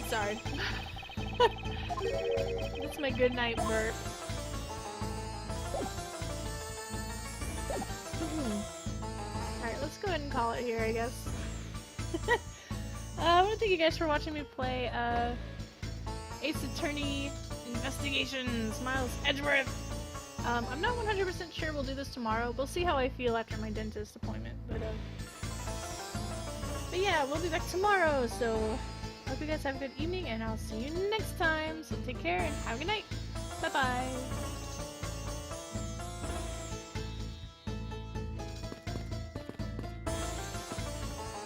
Sorry. That's my good night burp. Alright, let's go ahead and call it here, I guess. I want to thank you guys for watching me play Ace Attorney Investigations, Miles Edgeworth. I'm not 100% sure we'll do this tomorrow. We'll see how I feel after my dentist appointment. But yeah, we'll be back tomorrow, so hope you guys have a good evening, and I'll see you next time. So take care and have a good night. Bye-bye.